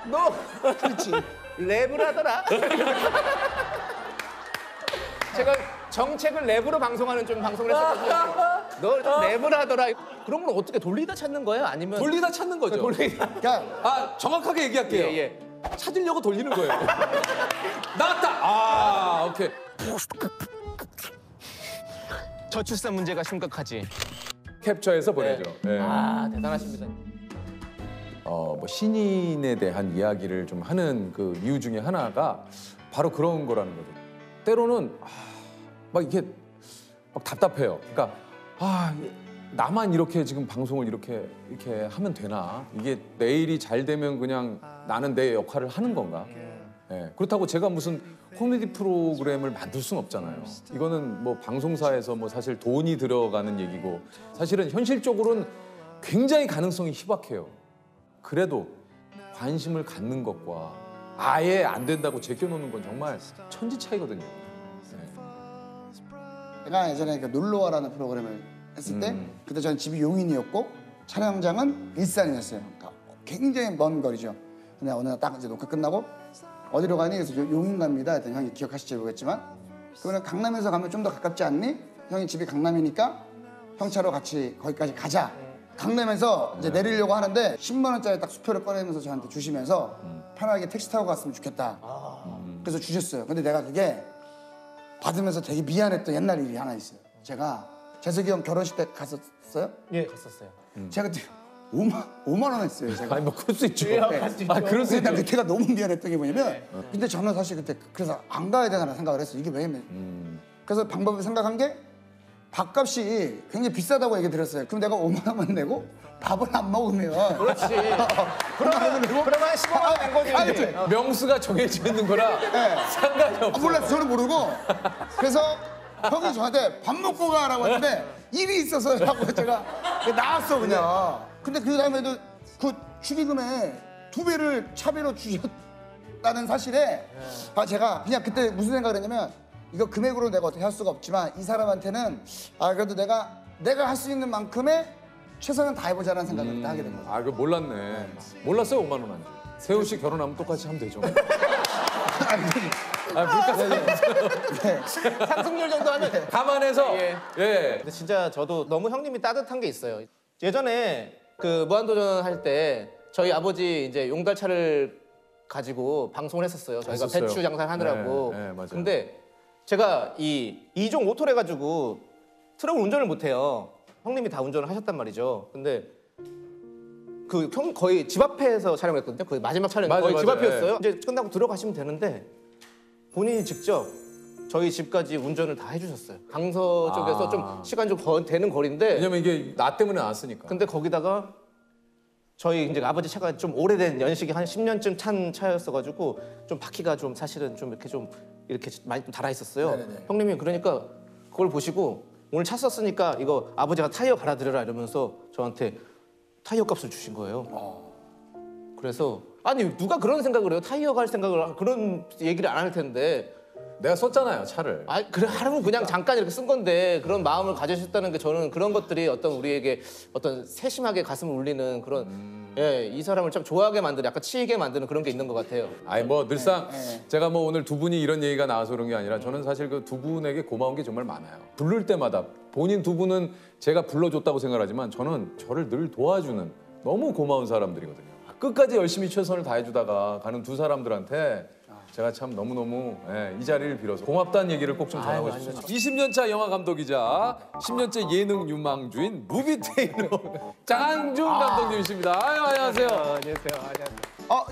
너 그렇지 랩을 하더라. 제가 정책을 랩으로 방송하는 좀 방송을 했었거든요. 너 랩을 하더라. 그런 건 어떻게 돌리다 찾는 거예요? 아니면 돌리다 찾는 거죠. 돌리다. 그러니까 정확하게 얘기할게요. 예. 찾으려고 돌리는 거예요. 나왔다. 오케이. 저출산 문제가 심각하지. 캡처해서 보내죠. 네. 대단하십니다. 뭐 신인에 대한 이야기를 좀 하는 그 이유 중에 하나가 바로 그런 거라는 거죠. 때로는 막 이게 막 답답해요. 그러니까 나만 이렇게 지금 방송을 이렇게 하면 되나? 이게 내일이 잘 되면 그냥 나는 내 역할을 하는 건가? 네. 그렇다고 제가 무슨 코미디 프로그램을 만들 수는 없잖아요. 이거는 뭐 방송사에서 뭐 사실 돈이 들어가는 얘기고 사실은 현실적으로는 굉장히 가능성이 희박해요. 그래도 관심을 갖는 것과 아예 안 된다고 제껴놓는 건 정말 천지 차이거든요. 제가 예전에 그 놀러와라는 프로그램을 했을 때 그때 저는 집이 용인이었고 촬영장은 일산이었어요. 그러니까 굉장히 먼 거리죠. 근데 어느 날 딱 이제 녹화 끝나고 어디로 가니? 그래서 용인 갑니다. 했더니 형이 기억하실지 모르겠지만 그러면 강남에서 가면 좀 더 가깝지 않니? 형이 집이 강남이니까 형 차로 같이 거기까지 가자. 강남에서 이제 내리려고 하는데 10만 원짜리 딱 수표를 꺼내면서 저한테 주시면서 편하게 택시 타고 갔으면 좋겠다. 그래서 주셨어요. 근데 내가 그게 받으면서 되게 미안했던 옛날 일이 하나 있어요. 제가 재석이 형 결혼식 때 갔었어요? 예, 갔었어요. 제가 그때 5만 원 했어요. 제가. 아니 뭐 그럴 수 있죠. 그럴 수 있죠. 그때가 너무 미안했던 게 뭐냐면 근데 저는 사실 그때 그래서 안 가야 되나 생각을 했어요. 이게 왜냐면 그래서 방법을 생각한 게 밥값이 굉장히 비싸다고 얘기 들었어요. 그럼 내가 5만 원만 내고 밥을 안 먹으면 그렇지. 그러면 15만 원 낸 거지. 명수가 정해져 있는 거라 상관이 없어. 몰랐어요. 저는 모르고 그래서 형이 저한테 밥 먹고 가라고 했는데 일이 있어서라고 제가 나왔어 그냥. 근데 그 다음에도 그 축의금에 2배를 차비로 주셨다는 사실에 제가 그냥 그때 무슨 생각을 했냐면 이거 금액으로 내가 어떻게 할 수가 없지만 이 사람한테는 그래도 내가 할 수 있는 만큼의 최선을 다해보자라는 생각을 하게 된 거죠. 그거 몰랐네. 몰랐어요 5만 원 한지. 세훈 씨 결혼하면 똑같이 하면 되죠. 물가 상승률 정도 하면 돼. 감안해서. 예. 근데 진짜 저도 너무 형님이 따뜻한 게 있어요. 예전에 그 무한도전 할 때 저희 아버지 이제 용달차를 가지고 방송을 했었어요. 저희가 했었어요. 배추 장사를 하느라고. 맞아요. 근데 제가 이 2종 오토를 해가지고 트럭을 운전을 못해요. 형님이 다 운전을 하셨단 말이죠. 근데 그 거의 집 앞에서 촬영했거든요. 거의 마지막 촬영 맞아, 거의 집 맞아, 앞이었어요. 이제 끝나고 들어가시면 되는데 본인이 직접 저희 집까지 운전을 다 해주셨어요. 강서 쪽에서 좀 시간 좀 되는 거리인데. 왜냐면 이게 나 때문에 나왔으니까. 근데 거기다가 저희 이제 아버지 차가 좀 오래된 연식이 한 10년쯤 찬 차였어가지고 좀 바퀴가 좀 사실은 좀 이렇게 많이 좀 달아 있었어요. 네네네. 형님이 그러니까 그걸 보시고 오늘 차 썼으니까 이거 아버지가 타이어 갈아드려라 이러면서 저한테 타이어 값을 주신 거예요. 그래서 아니 누가 그런 생각을 해요? 타이어 갈 생각을 그런 얘기를 안 할 텐데. 내가 썼잖아요 차를. 아 그래 하루는 그냥 잠깐 이렇게 쓴 건데 그런 마음을 가지셨다는 게 저는 그런 것들이 어떤 우리에게 어떤 세심하게 가슴을 울리는 그런 예, 이 사람을 참 좋아하게 만드는 약간 치이게 만드는 그런 게 있는 것 같아요. 아니 뭐 늘상 제가 뭐 오늘 두 분이 이런 얘기가 나와서 그런 게 아니라 저는 사실 그 두 분에게 고마운 게 정말 많아요. 부를 때마다 본인 두 분은 제가 불러줬다고 생각하지만 저는 저를 늘 도와주는 너무 고마운 사람들이거든요. 끝까지 열심히 최선을 다해주다가 가는 두 사람들한테 제가 참 너무너무 이 자리를 빌어서 고맙다는 얘기를 꼭 좀 전하고 싶습니다. 20년차 영화 감독이자 10년째 예능 유망주인 무비테이너 장항준 감독님이십니다. 아유, 안녕하세요.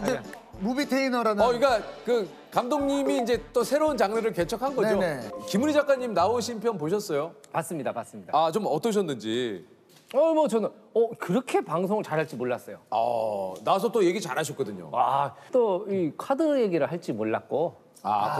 이제 무비 테이너라는. 그러니까 그 감독님이 이제 또 새로운 장르를 개척한 거죠. 네네. 김은희 작가님 나오신 편 보셨어요? 봤습니다. 아, 좀 어떠셨는지. 뭐 저는 그렇게 방송을 잘할지 몰랐어요. 나와서 또 얘기 잘하셨거든요. 또 이 카드 얘기를 할지 몰랐고.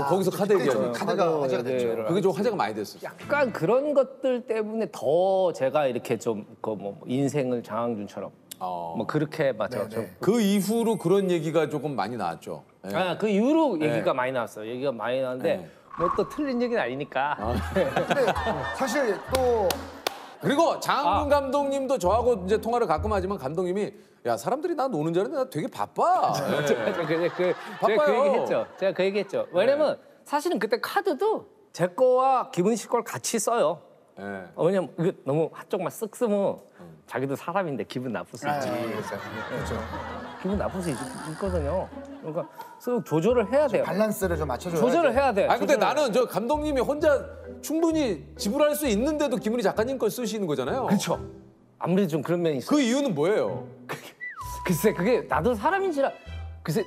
거기서 카드 얘기하죠. 카드가 화제가 됐죠. 그게 좀 화제가 많이 됐었어요. 약간 그런 것들 때문에 더 제가 이렇게 좀 뭐 인생을 장항준처럼 뭐 그렇게 맞죠. 그 이후로 그런 얘기가 조금 많이 나왔죠. 네. 그 이후로 얘기가 많이 나왔어요. 얘기가 많이 나왔는데 뭐 또 틀린 얘기는 아니니까. 근데 사실 또 그리고 장항준 감독님도 저하고 이제 통화를 가끔 하지만 감독님이 야 사람들이 나 노는 줄 알았는데 나 되게 바빠. 제가 그 바빠요. 얘기했죠. 제가 그 얘기했죠. 왜냐면 사실은 그때 카드도 제 거와 기분 씨 걸 같이 써요. 왜냐면 이거 너무 한쪽만 쓱 쓰면 자기도 사람인데 기분 나쁠 수 있지. 그렇죠. 기분 나쁠 수 있거든요. 그러니까 조절을 해야 돼요. 밸런스를 좀 맞춰줘야 조절을 해야 돼. 근데 나는 저 감독님이 혼자 충분히 지불할 수 있는데도 김은희 작가님 걸 쓰시는 거잖아요. 그렇죠. 아무래도 좀 그런 면이 있어요. 그 이유는 뭐예요? 글쎄 그게 나도 사람인지라 글쎄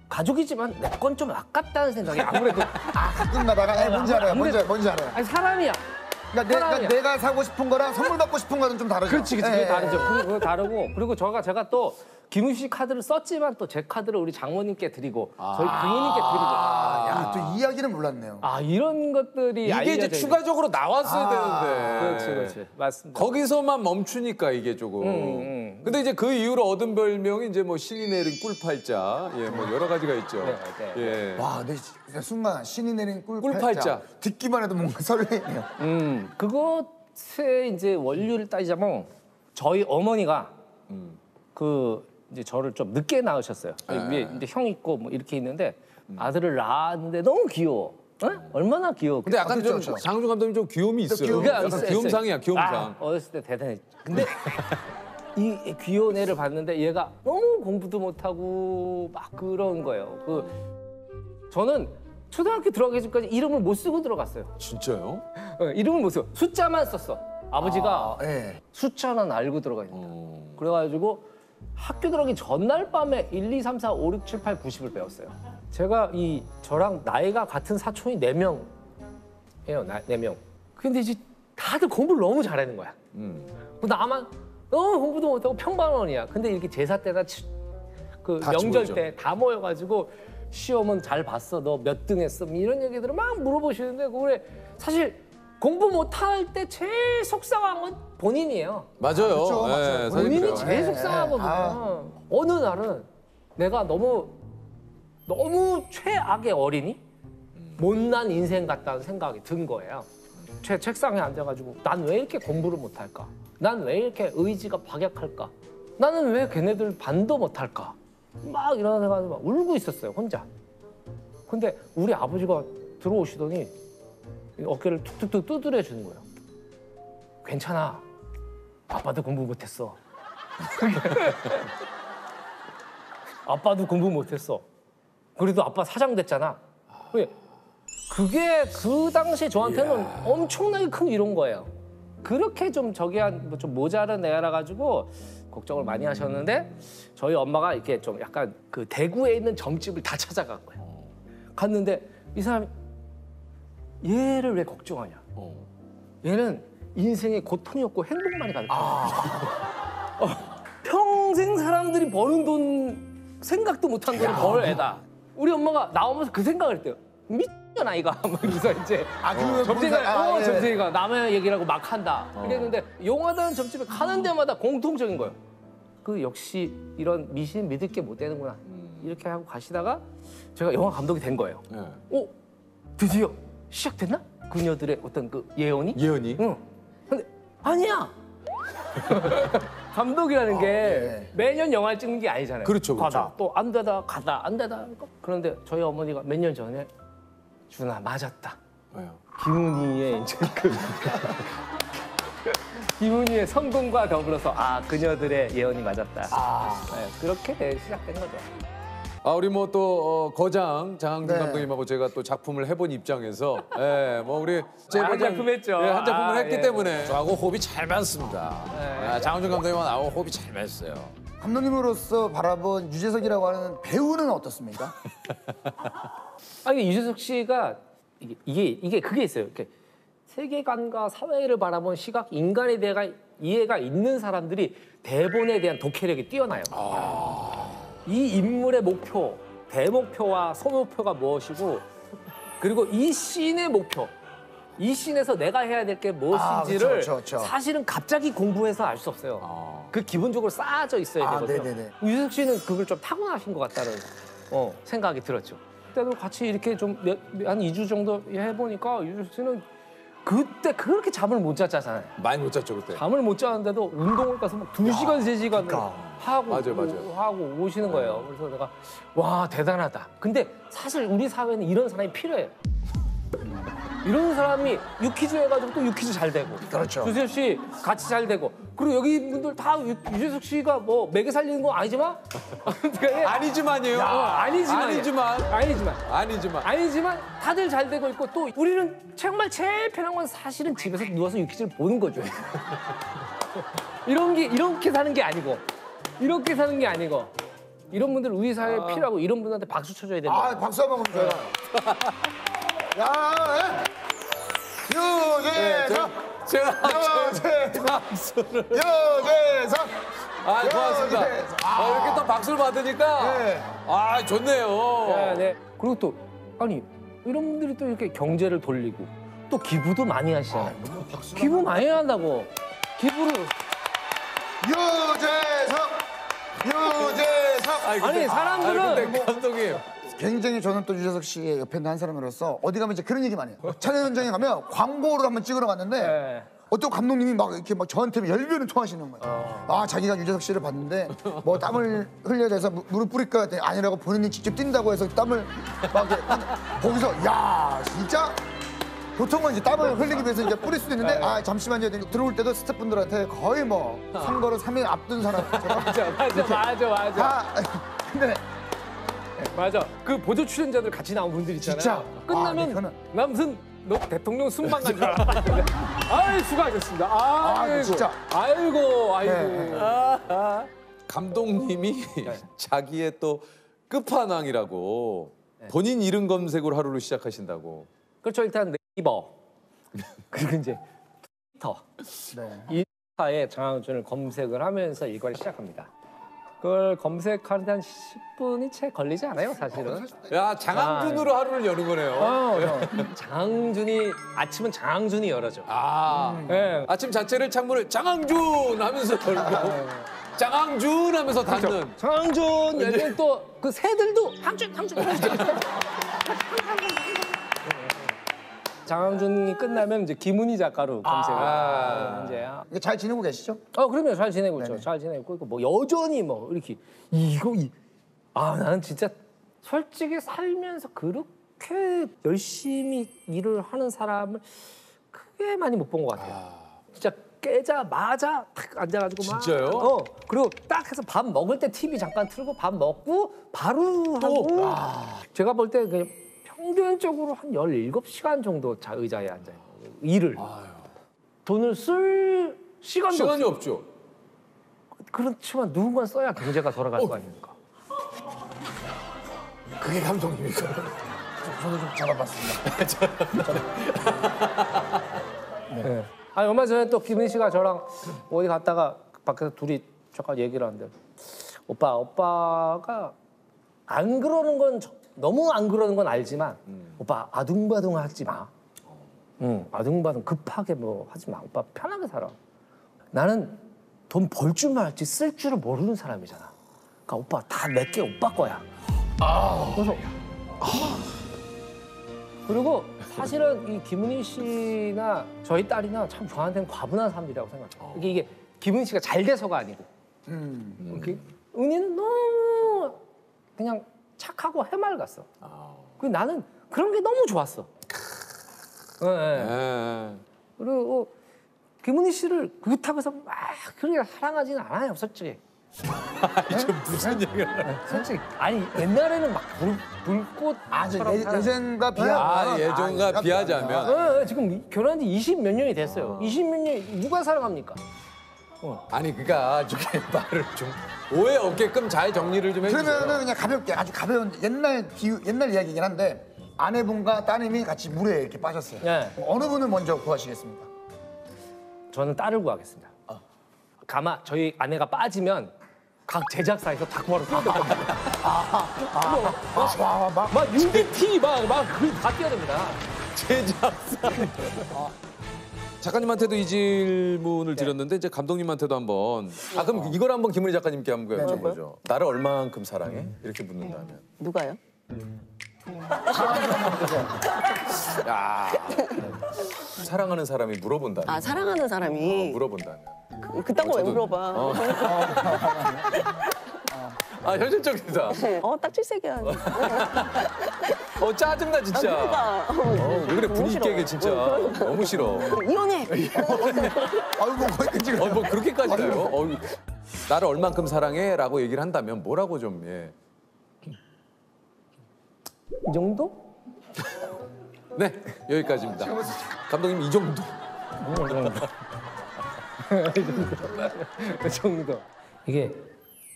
가족이지만 내 건 좀 아깝다는 생각이 아무래도 가끔가다가 뭔지 알아요. 뭔지 알아요. 아니 사람이야. 그러니까 내가 사고 싶은 거랑 선물 받고 싶은 거는 좀 다르죠. 그렇지. 그게 다르죠. 그거 다르고 그리고 제가 또 김은희 씨 카드를 썼지만 또 제 카드를 우리 장모님께 드리고 저희 부모님께 드리고. 또 이야기는 몰랐네요. 이런 것들이 이게 이제 추가적으로 나왔어야 되는데. 그렇지. 맞습니다. 거기서만 멈추니까 이게 조금. 근데 이제 그 이후로 얻은 별명이 이제 뭐 신이 내린 꿀팔자, 뭐 여러 가지가 있죠. 예. 와, 근데 순간 신이 내린 꿀팔자. 꿀팔자. 듣기만 해도 뭔가 설레네요. 그것의 이제 원료를 따지자면 저희 어머니가 이제 저를 좀 늦게 낳으셨어요. 위에 이제 형 있고 뭐 이렇게 있는데 아들을 낳았는데 너무 귀여워. 얼마나 귀여워. 근데 약간 좀 장항준 감독님 좀 귀여움이 있어요. 약간 귀염상이야, 귀염상. 어렸을 때 대단해. 근데 이 귀여운 애를 봤는데 얘가 너무 공부도 못하고 막 그런 거예요. 저는 초등학교 들어가기 전까지 이름을 못 쓰고 들어갔어요. 진짜요? 이름을 못 써. 숫자만 썼어. 아버지가 숫자는 알고 들어가 있다. 그래가지고 학교 들어가기 전날 밤에 1, 2, 3, 4, 5, 6, 7, 8, 90을 배웠어요. 제가 저랑 나이가 같은 사촌이 4명이에요. 4명. 근데 이제 다들 공부를 너무 잘하는 거야. 나만 너무 공부도 못하고 평범원이야. 근데 이렇게 제사 때나 명절 때 다 모여가지고 시험은 잘 봤어. 너 몇 등 했어? 이런 얘기들을 막 물어보시는데 그래 사실 공부 못할 때 제일 속상한 건 본인이에요. 맞아요. 맞아요. 본인이 제일 속상하거든요. 어느 날은 내가 너무 최악의 어린이? 못난 인생 같다는 생각이 든 거예요. 제 책상에 앉아가지고 난 왜 이렇게 공부를 못할까? 난 왜 이렇게 의지가 박약할까? 나는 왜 걔네들 반도 못할까? 막 이런 생각을 막 울고 있었어요, 혼자. 근데 우리 아버지가 들어오시더니 어깨를 툭툭툭 두드려 주는 거예요. 괜찮아. 아빠도 공부 못했어. 아빠도 공부 못했어. 그래도 아빠 사장 됐잖아. 그게 그 당시 저한테는 엄청나게 큰 위로인 거예요. 그렇게 좀 좀 모자란 애라 가지고 걱정을 많이 하셨는데 저희 엄마가 이렇게 좀 약간 그 대구에 있는 점집을 다 찾아간 거예요. 갔는데 이 사람이 얘를 왜 걱정하냐? 얘는 인생의 고통이 없고 행복만이 가득해. 평생 사람들이 버는 돈 생각도 못한 돈을 벌 애다. 우리 엄마가 나오면서 그 생각을 했대요. 미쳤나 이가 그래서 이제 점쟁이가 남의 얘기라고 막 한다. 그랬는데 용하다는 점집에 가는 데마다 공통적인 거예요. 그 역시 이런 미신 믿을 게 못 되는구나. 이렇게 하고 가시다가 제가 영화 감독이 된 거예요. 드디어 시작됐나? 그녀들의 어떤 그 예언이? 예언이? 응. 근데 아니야. 감독이라는 게 매년 영화를 찍는 게 아니잖아요. 그렇죠, 그렇죠. 가다 또 안 되다 가다 안 되다. 그런데 저희 어머니가 몇 년 전에 준아 맞았다. 왜요? 김은희의 이제 김은희의 성공과 더불어서 그녀들의 예언이 맞았다. 네, 그렇게 시작된 거죠. 우리 뭐 또 거장 장항준 감독님하고 제가 또 작품을 해본 입장에서 뭐 우리 한 작품 했죠. 한 작품을 했기 때문에 저하고 호흡이 잘 맞습니다. 장항준 감독님하고 나하고 호흡이 잘 맞았어요. 감독님으로서 바라본 유재석이라고 하는 배우는 어떻습니까? 유재석 씨가 이게 그게 있어요. 이렇게 세계관과 사회를 바라본 시각, 인간에 대한 이해가 있는 사람들이 대본에 대한 독해력이 뛰어나요. 이 인물의 목표, 대목표와 소목표가 무엇이고 그리고 이 씬의 목표, 이 씬에서 내가 해야 될 게 무엇인지를 그쵸. 사실은 갑자기 공부해서 알 수 없어요. 그 기본적으로 쌓아져 있어야 되거든요. 유재석 씨는 그걸 좀 타고나신 것 같다는 생각이 들었죠. 그때도 같이 이렇게 좀 한 2주 정도 해보니까 유재석 씨는 그때 그렇게 잠을 못 잤잖아요. 많이 못 잤죠 그때. 잠을 못 자는데도 운동을 가서 막 2시간, 3시간 하고 하고 오시는 거예요. 그래서 내가 와 대단하다. 근데 사실 우리 사회는 이런 사람이 필요해요. 이런 사람이 유퀴즈 해가지고 또 유퀴즈 잘 되고, 그렇죠. 조세호 씨 같이 잘 되고, 그리고 여기 분들 다 유재석 씨가 뭐 매개 살리는 거 아니지만 아니지만이에요. 아니지만 다들 잘 되고 있고 또 우리는 정말 제일 편한 건 사실은 집에서 누워서 유퀴즈를 보는 거죠. 이렇게 사는 게 아니고 이렇게 사는 게 아니고 이런 분들 우리 사회에 필요하고 이런 분들한테 박수 쳐줘야 된다. 박수 한번 줘요. 유재석! 유재석! 고맙습니다. 이렇게 또 박수를 받으니까 좋네요. 네. 그리고 또 아니 이런 분들이 또 이렇게 경제를 돌리고 또 기부도 많이 하시잖아요. 기부 많이 한다고. 기부를 유재석! 아니 사람들은 근데 감독님 굉장히 저는 또 유재석 씨의 옆에 있는 한 사람으로서 어디 가면 이제 그런 얘기 많이 해요. 촬영 현장에 가면 광고를 한번 찍으러 갔는데 어떤 감독님이 막 이렇게 막 저한테 열변을 토하시는 거예요. 자기가 유재석 씨를 봤는데 뭐 땀을 흘려야 돼서 물을 뿌릴까 했더니 아니라고 본인이 직접 뛴다고 해서 땀을 막 이렇게 거기서 야 진짜 보통은 이제 땀을 흘리기 위해서 이제 뿌릴 수도 있는데 잠시만요. 들어올 때도 스태프분들한테 거의 뭐 선거를 3일 앞둔 사람처럼 맞아. 근데 맞아. 그 보조 출연자들 같이 나온 분들 있잖아요. 진짜? 끝나면 나 무슨 너 대통령 순방 간 줄 알았는데. 아이 수고하셨습니다. 진짜. 아이고. 감독님이 자기의 또 끝판왕이라고 본인 이름 검색으로 하루를 시작하신다고. 그렇죠. 일단 네이버 그리고 이제 트위터 인스타에 장항준을 검색을 하면서 일과를 시작합니다. 그걸 검색하는데 한 10분이 채 걸리지 않아요, 사실은. 야, 장항준으로 하루를 여는 거네요. 장항준이 아침은 장항준이 열어줘. 아침 자체를 창문을 장항준 하면서 열고 장항준 하면서 닫는. 그렇죠. 장항준 열면 또 그 새들도 항준. 장항준이 끝나면 이제 김은희 작가로 검색을 이제야. 잘 지내고 계시죠? 그럼요. 잘 지내고 있죠. 잘 지내고 있고 뭐 여전히 뭐 이렇게 나는 진짜 솔직히 살면서 그렇게 열심히 일을 하는 사람을 크게 많이 못 본 것 같아요. 진짜 깨자마자 탁 앉아가지고 진짜요? 그리고 딱 해서 밥 먹을 때 TV 잠깐 틀고 밥 먹고 바로 하고 제가 볼 때 그냥 평균적으로 한 17시간 정도 의자에 앉아요. 일을. 돈을 쓸 시간이 없죠. 그렇지만 누군가 써야 경제가 돌아갈 거 아닙니까? 그게 감독님이고. 저도 좀 잡아봤습니다. 네. 아니 얼마 전에 또 김민 씨가 저랑 어디 갔다가 밖에서 둘이 잠깐 얘기를 하는데 오빠가 안 그러는 건 너무 안 그러는 건 알지만 오빠 아둥바둥 하지 마. 아둥바둥 급하게 뭐 하지 마. 오빠 편하게 살아. 나는 돈 벌 줄만 알지 쓸 줄을 모르는 사람이잖아. 그러니까 오빠 다 내게 오빠 거야. 그래서 그리고 사실은 이 김은희 씨나 저희 딸이나 참 저한테는 과분한 사람들이라고 생각해요. 이게 김은희 씨가 잘 돼서가 아니고 은희는 너무 그냥 착하고 해맑았어. 그리고 나는 그런 게 너무 좋았어. 네. 그리고 김은희 씨를 그렇다고 해서 막 그렇게 사랑하지는 않아요, 솔직히. 좀 무슨 얘기를 솔직히 아니 옛날에는 막 불꽃처럼 예전과 비하면 예전과 비하자면 지금 결혼한 지 20몇 년이 됐어요. 20몇 년이 누가 사랑합니까? 아니 그러니까 저게 말을 좀 오해 없게끔 잘 정리를 좀 해주세요. 그러면은 그냥 가볍게 아주 가벼운 옛날 이야기긴 한데 아내분과 따님이 같이 물에 이렇게 빠졌어요. 네. 어느 분을 먼저 구하시겠습니까? 저는 딸을 구하겠습니다. 가마 저희 아내가 빠지면 각 제작사에서 다 구하러 뛰어들 겁니다. 막 UDT 막 그걸 다 뛰어듭니다. 제작사. 작가님한테도 이 질문을 드렸는데 이제 감독님한테도 한번 그럼 이걸 한번 김은희 작가님께 한번 여쭤보죠. 나를 얼마만큼 사랑해? 이렇게 묻는다면 누가요? 야 사랑하는 사람이 물어본다면 아 사랑하는 사람이 물어본다면 그딴 거 왜 물어봐? 현실적이다. 딱질색이야. 짜증나 진짜. 왜 그래 분위기 있게 진짜 너무 싫어. 이혼해. 아이고 거기까지. 뭐 그렇게까지 가요? 나를 얼만큼 사랑해?라고 얘기를 한다면 뭐라고 좀 예. 이 정도? 네 여기까지입니다. 감독님 이 정도. 이 정도. 이게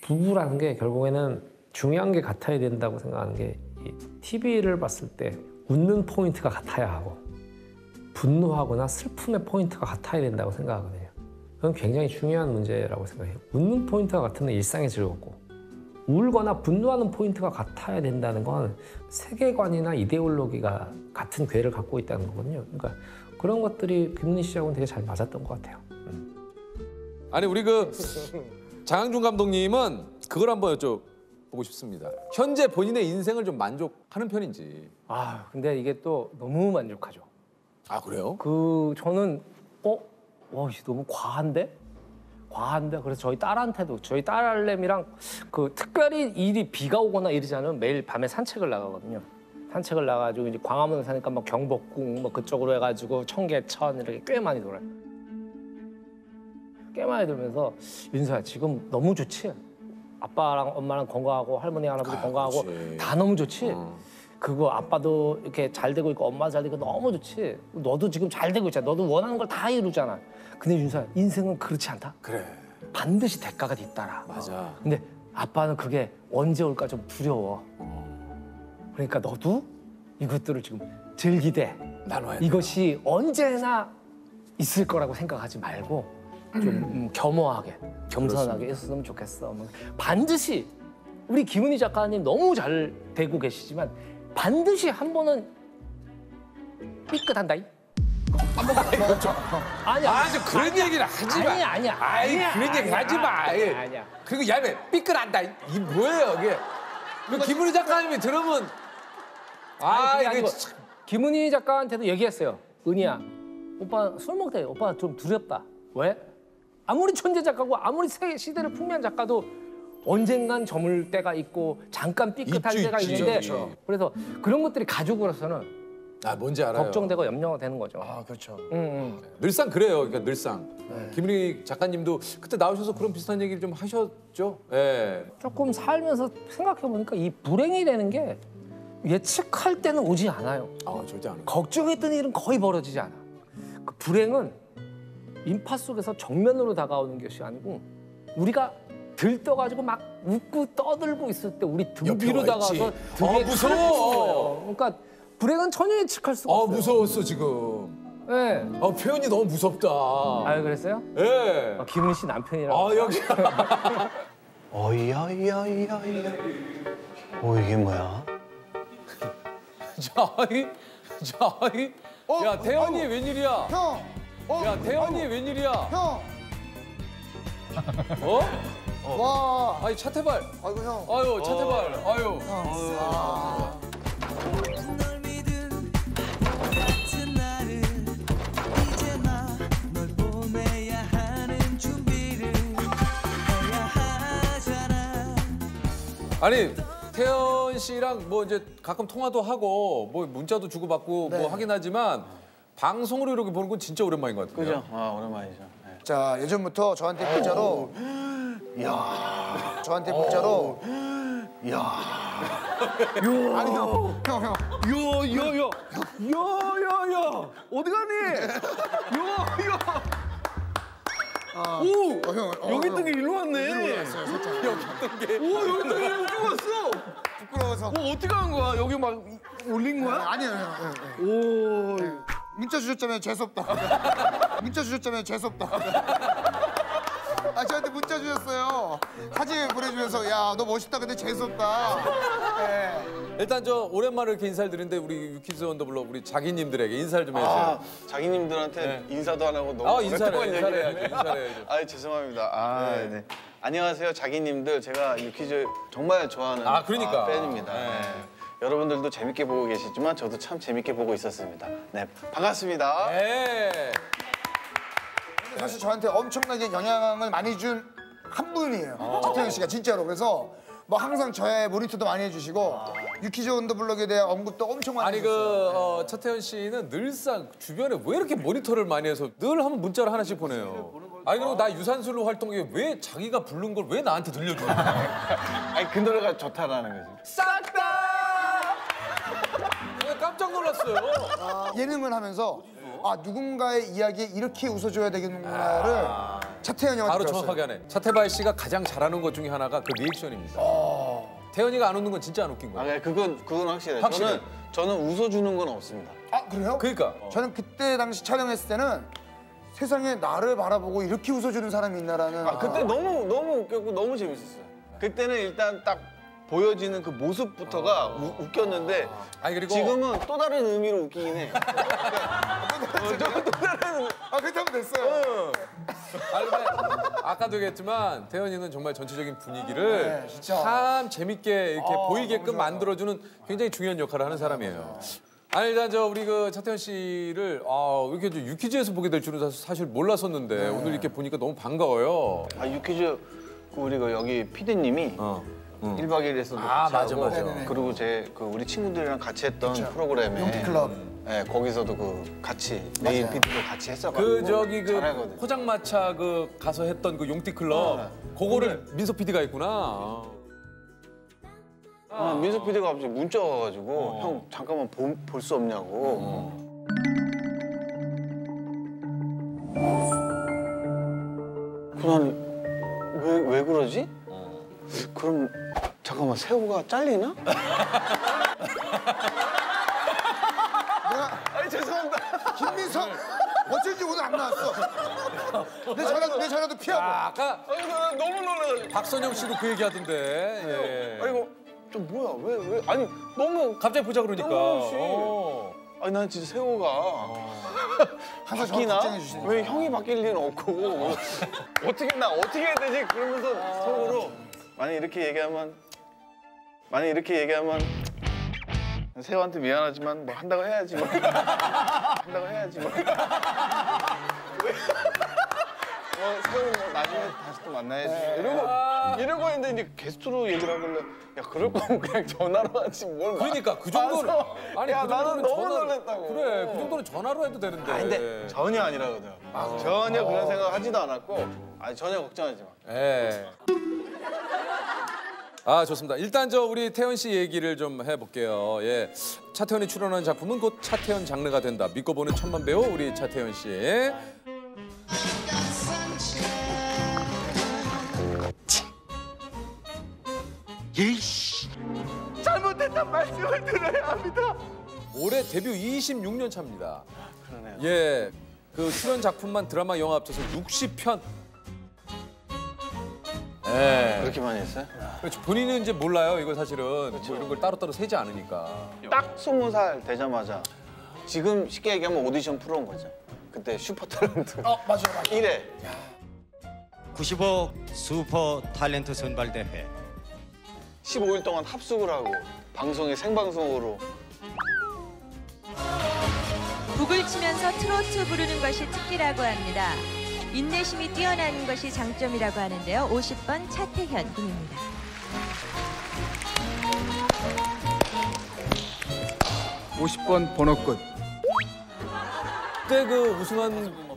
부부라는 게 결국에는 중요한 게 같아야 된다고 생각하는 게 TV를 봤을 때 웃는 포인트가 같아야 하고 분노하거나 슬픔의 포인트가 같아야 된다고 생각하거든요. 그건 굉장히 중요한 문제라고 생각해요. 웃는 포인트가 같으면 일상이 즐겁고 울거나 분노하는 포인트가 같아야 된다는 건 세계관이나 이데올로기가 같은 궤를 갖고 있다는 거거든요. 그러니까 그런 것들이 김은희 씨하고는 되게 잘 맞았던 것 같아요. 아니 우리 장항준 감독님은 그걸 한번 여쭤보고 싶습니다. 현재 본인의 인생을 좀 만족하는 편인지. 근데 이게 또 너무 만족하죠. 그래요? 저는 너무 과한데? 그래서 저희 딸한테도 저희 딸내미랑 특별히 일이 비가 오거나 이러지 않으면 매일 밤에 산책을 나가거든요. 산책을 나가지고 이제 광화문에 사니까 막 경복궁 뭐 그쪽으로 해가지고 청계천 이렇게 꽤 많이 돌아요. 꽤 많이 돌면서 윤서야 지금 너무 좋지? 아빠랑 엄마랑 건강하고 할머니 할아버지 건강하고 그렇지. 다 너무 좋지? 그거 아빠도 이렇게 잘 되고 있고 엄마 잘 되고 너무 좋지? 너도 지금 잘 되고 있잖아. 너도 원하는 걸 다 이루잖아. 근데 윤서야 인생은 그렇지 않다? 그래. 반드시 대가가 뒤따라. 맞아. 근데 아빠는 그게 언제 올까 좀 두려워. 그러니까 너도 이것들을 지금 즐기되 나눠야 돼. 이것이 언제나 있을 거라고 생각하지 말고 좀 겸허하게 겸손하게 있었으면 좋겠어. 반드시 우리 김은희 작가님 너무 잘 되고 계시지만 반드시 한 번은 삐끗한다이. 아니야. 그런 얘기를 하지 마. 아니야. 그런 얘기 하지 마. 아니야. 그리고 야매 삐끗한다. 이 뭐예요 이게? 김은희 작가님이 들으면 그게 이게 아니고 김은희 작가한테도 얘기했어요. 은희야, 오빠 술 먹을 때 오빠 좀 두렵다. 왜? 아무리 천재 작가고 아무리 시대를 풍미한 작가도 언젠간 저물 때가 있고 잠깐 삐끗할 때가 있는데 그래서 그런 것들이 가족으로서는 뭔지 알아요. 걱정되고 염려가 되는 거죠. 그렇죠. 늘상 그래요. 그러니까 늘상. 김은희 작가님도 그때 나오셔서 그런 비슷한 얘기를 좀 하셨죠. 예. 조금 살면서 생각해 보니까 이 불행이라는 게 예측할 때는 오지 않아요. 절대 안 해요. 걱정했던 일은 거의 벌어지지 않아. 그 불행은 인파 속에서 정면으로 다가오는 것이 아니고 우리가 들떠가지고 막 웃고 떠들고 있을 때 우리 등 옆에 뒤로 와 다가서 있지. 등에 무서워. 칼을 거예요. 그러니까 불행은 전혀 예측할 수가 없어요. 무서웠어 지금. 네. 표현이 너무 무섭다. 그랬어요? 예. 김은 씨 남편이라고. 여기. 어이야야야야. 이게 뭐야? 야 태연이 웬일이야? 형. 야 태연이 웬일이야? 형. 와. 아니 차태발. 아이고 형. 아유 차태발. 아유. 아니 태연 씨랑 뭐 이제 가끔 통화도 하고 뭐 문자도 주고받고 뭐 하긴 하지만 방송으로 이렇게 보는 건 진짜 오랜만인 것 같아요. 그죠? 오랜만이죠. 네. 자 예전부터 저한테 문자로 저한테 문자로 아니 형. 야야야 어디 가니? 여기 있던 게 일로 왔네. 여기 있던 게. 여기 있던 게 여기 왔어. 부끄러워서. 어떻게 한 거야? 여기 막 올린 거야? 아니에요 형. 오. 문자 주셨잖아요 재수없다. 문자 주셨잖아요 재수없다. 저한테 문자 주셨어요. 사진 보내주면서 야 너 멋있다 근데 재수없다. 일단 저 오랜만에 이렇게 인사를 드리는데 우리 유키즈 언더블럭 우리 자기님들에게 인사를 좀 해주세요. 자기님들한테 인사도 안 하고 너무 인사해야죠. 죄송합니다. 네. 안녕하세요 자기님들. 제가 유퀴즈 정말 좋아하는 그러니까. 팬입니다. 네. 여러분들도 재밌게 보고 계시지만 저도 참 재밌게 보고 있었습니다. 네, 반갑습니다. 사실 저한테 엄청나게 영향을 많이 준 한 분이에요. 차태현 씨가 진짜로. 그래서 뭐 항상 저의 모니터도 많이 해주시고 유퀴즈 언더블럭에 대한 언급도 엄청 많이 해주셨어요. 차태현 씨는 늘상 주변에 왜 이렇게 모니터를 많이 해서 늘 하면 문자를 하나씩 보내요. 그리고 나 유산슬로 활동에 왜 자기가 부른 걸 왜 나한테 들려주는 거야? 그 노래가 좋다라는 거지. 싹 다! 깜짝 놀랐어요. 예능을 하면서 누군가의 이야기에 이렇게 웃어줘야 되겠구나를 차태현이 형한테 바로 배웠어요. 정확하게 하네. 차태발 씨가 가장 잘하는 것 중에 하나가 그 리액션입니다. 태연이가 안 웃는 건 진짜 안 웃긴 거예요. 그건 확실해요. 확실해. 저는 웃어주는 건 없습니다. 그래요? 그러니까. 저는 그때 당시 촬영했을 때는 세상에 나를 바라보고 이렇게 웃어주는 사람이 있나라는. 그때 너무 웃겼고 너무 재밌었어요. 그때는 일단 딱 보여지는 그 모습부터가 웃겼는데 그리고 지금은 또 다른 의미로 웃기긴 해. 또 다른 그렇게 하면 됐어요. 근데 아까도 얘기했지만 태연이는 정말 전체적인 분위기를 참 재밌게 이렇게 보이게끔 만들어주는 굉장히 중요한 역할을 하는 사람이에요. 일단 우리 그 차태현 씨를 이렇게 유퀴즈에서 보게 될 줄은 사실 몰랐었는데 오늘 이렇게 보니까 너무 반가워요. 유퀴즈 우리 여기 PD님이 1박 2일에서도 같이 하고 그리고 우리 친구들이랑 같이 했던 프로그램에 용티클럽. 네, 거기서도 같이 메인 PD도 같이 했어가지고 잘하거든. 포장마차 가서 했던 그 용띠클럽 그거를 민석 PD가 했구나. 민석 PD가 갑자기 문자 와가지고 형 잠깐만 볼 수 없냐고. 그난 왜 그러지? 그럼 잠깐만 새우가 잘리나? 죄송합니다. 김민석 어쩐지 오늘 안 나왔어. 내 전화도 피하고. 아까 너무 놀라서. 박선영 씨도 그 얘기하던데. 이거 좀 뭐야 왜 아니 너무 갑자기 보자 그러니까. 아니 난 진짜 새우가 항상 바뀌나? 걱정해 주시니까. 왜 형이 바뀔 리는 없고 어떻게 해야 되지? 그러면서 속으로 만약 이렇게 얘기하면 새우한테 미안하지만 뭐 한다고 해야지 뭐. 새우 나중에 다시 또 만나야지. 이러고 했는데 이제 게스트로 얘기를 하길래 야 그럴 거면 그냥 전화로 하지 뭘. 그러니까 그 정도는 나는 너무 놀랐다고. 그래 그 정도는 전화로 해도 되는데. 근데 전혀 아니라거든. 전혀 그런 생각 하지도 않았고 전혀 걱정하지 마. 좋습니다. 일단 우리 태연 씨 얘기를 좀 해볼게요. 차태현이 출연하는 작품은 곧 차태현 장르가 된다. 믿고 보는 천만 배우 우리 차태현 씨. 진짜 말씀을 드려야 합니다. 올해 데뷔 26년 차입니다. 그러네요. 예, 그 출연 작품만 드라마, 영화 합쳐서 60편. 예. 그렇게 많이 했어요? 그렇죠. 본인은 이제 몰라요. 이걸 사실은 뭐 이런 걸 따로따로 세지 않으니까. 딱 20살 되자마자 지금 쉽게 얘기하면 오디션 프로인 거죠. 그때 슈퍼탤런트. 맞아. 1회. 95 슈퍼 탤런트 선발대회. 15일 동안 합숙을 하고 방송에 생방송으로. 북을 치면서 트로트 부르는 것이 특기라고 합니다. 인내심이 뛰어난 것이 장점이라고 하는데요. 50번 차태현 군입니다. (50번) 번호끝. 그때 그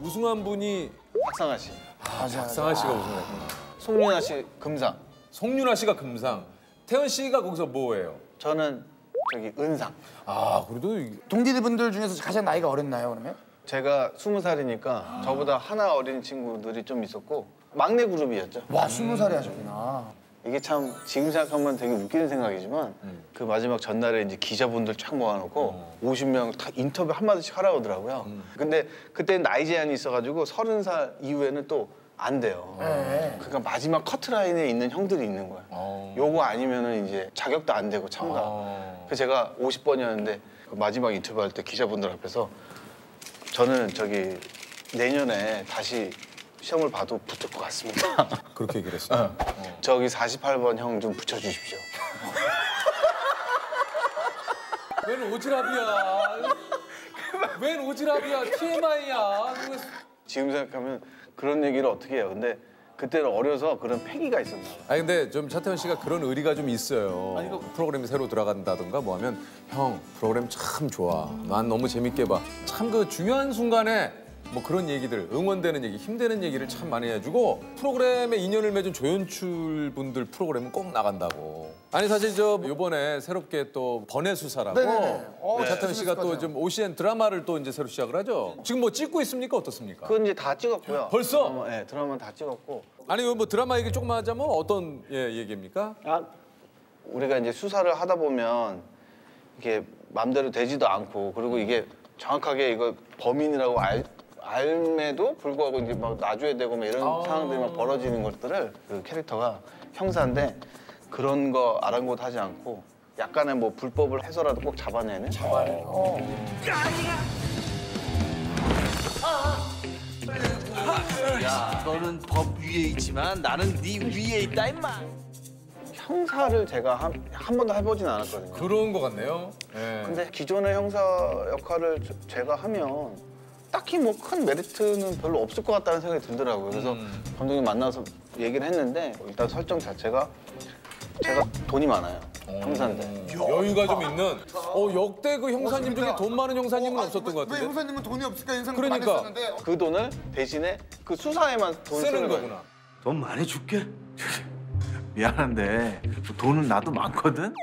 우승한 분이 박상아 씨. 박상아 씨가 우승했구나. 송윤아 씨 금상. 송윤아 씨가 금상. 태연 씨가 거기서 뭐예요? 저는 저기 은상. 아, 그래도 동기들분들 중에서 가장 나이가 어렸나요, 그러면? 제가 20살이니까 저보다 하나 어린 친구들이 좀 있었고 막내 그룹이었죠. 와, 20살에 하셨구나. 이게 참 지금 생각하면 되게 웃기는 생각이지만 그 마지막 전날에 이제 기자분들 쫙 모아놓고 50명 다 인터뷰 한마디씩 하라고 하더라고요. 근데 그때 나이 제한이 있어가지고 30살 이후에는 또 안 돼요. 그러니까 마지막 커트라인에 있는 형들이 있는 거야. 요거 아니면은 이제 자격도 안 되고 참가. 그래서 제가 50번이었는데 그 마지막 인터뷰할 때 기자분들 앞에서 저는 저기 내년에 다시 시험을 봐도 붙을 것 같습니다. 그렇게 얘기를 했어요. 저기 48번 형 좀 붙여주십시오. 웬 오지랖이야. 웬 오지랖이야. TMI야. 지금 생각하면 그런 얘기를 어떻게 해요. 근데 그때는 어려서 그런 패기가 있었나 봐요. 아니 근데 좀 차태현 씨가 그런 의리가 좀 있어요. 아니, 프로그램이 새로 들어간다든가 뭐 하면 형 프로그램 참 좋아. 난 너무 재밌게 봐. 참 그 중요한 순간에 뭐 그런 얘기들, 응원되는 얘기, 힘되는 얘기를 참 많이 해주고 프로그램에 인연을 맺은 조연출 분들 프로그램은 꼭 나간다고. 아니 사실 저 이번에 새롭게 또 번외 수사라고 차태현 씨가 또 좀 OCN 드라마를 또 이제 새로 시작을 하죠. 지금 뭐 찍고 있습니까? 어떻습니까? 그건 이제 다 찍었고요. 벌써? 네, 드라마는 다 찍었고. 아니 뭐 드라마 얘기 조금만 하자면 어떤 얘기입니까? 우리가 이제 수사를 하다 보면 이게 마음대로 되지도 않고 그리고 이게 정확하게 이거 범인이라고 알매도 불구하고 이제 막 놔줘야 되고 막 이런 상황들이 막 벌어지는 것들을 그 캐릭터가 형사인데 그런 거 아랑곳하지 않고 약간의 뭐 불법을 해서라도 꼭 잡아내는. 야, 너는 법 위에 있지만 나는 네 위에 있다 임마. 형사를 제가 한 번도 해보진 않았거든요. 그런 거 같네요. 근데 기존의 형사 역할을 제가 하면 딱히 뭐 큰 메리트는 별로 없을 것 같다는 생각이 들더라고요. 그래서 감독님 만나서 얘기를 했는데 일단 설정 자체가 제가 돈이 많아요. 형사인데. 여유가 좀 있는. 역대 그 형사님 중에 돈 많은 형사님은 없었던 것 같은데. 왜 형사님은 돈이 없을까 이런 생각 그러니까. 많이 했었는데 그 돈을 대신에 그 수사에만 돈을 쓰는 거구나. 돈 많이 줄게. 미안한데 돈은 나도 많거든.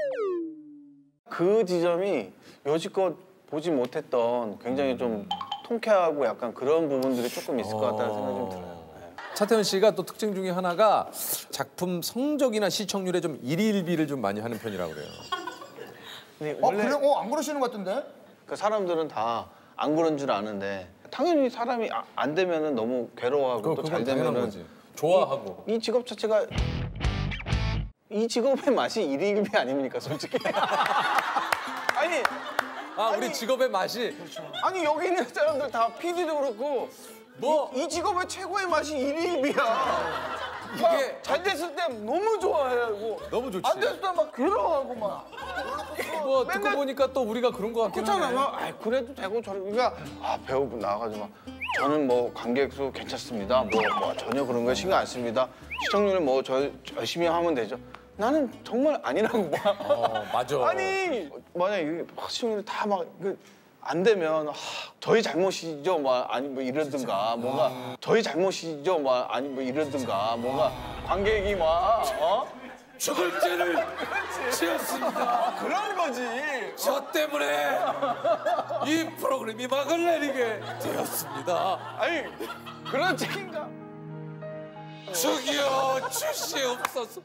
그 지점이 여지껏 보지 못했던 굉장히 좀 통쾌하고 약간 그런 부분들이 조금 있을 것 같다는 생각이 좀 들어요. 차태현 씨가 또 특징 중에 하나가 작품 성적이나 시청률에 좀 일희일비를 좀 많이 하는 편이라고 그래요. 근데 원래 안 그러시는 것 같은데? 그 사람들은 다 안 그런 줄 아는데 당연히 사람이 안 되면은 너무 괴로워하고 또 잘 되면은 좋아하고 이 직업 자체가 이 직업의 맛이 일희일비 아닙니까 솔직히. 아니 우리 직업의 맛이 아니 여기 있는 사람들 다 PD도 그렇고 이 직업의 최고의 맛이 일희일비야. 이게 잘 됐을 때 너무 좋아해하고 너무 좋지. 안 됐을 때 막 괴로워하고 막. 뭐 듣고 보니까 또 우리가 그런 거 같긴 하네. 그렇잖아. 그래도 되고 그러니까 배우분 나와가지고 막 저는 뭐 관객 수 괜찮습니다. 뭐 전혀 그런 거 신경 안 씁니다. 시청률은 뭐 저 열심히 하면 되죠. 나는 정말 아니라고 봐. 맞아. 아니 만약에 시청률이 다 막 안 되면 저희 잘못이죠, 아니 뭐 이러든가 뭔가 저희 잘못이죠, 아니 뭐 이러든가 뭔가 관객이 죽을 죄를 지었습니다. 그런 거지. 저 때문에 이 프로그램이 막을 내리게 되었습니다. 아니 그런 책임감. 죽여 주시옵소서.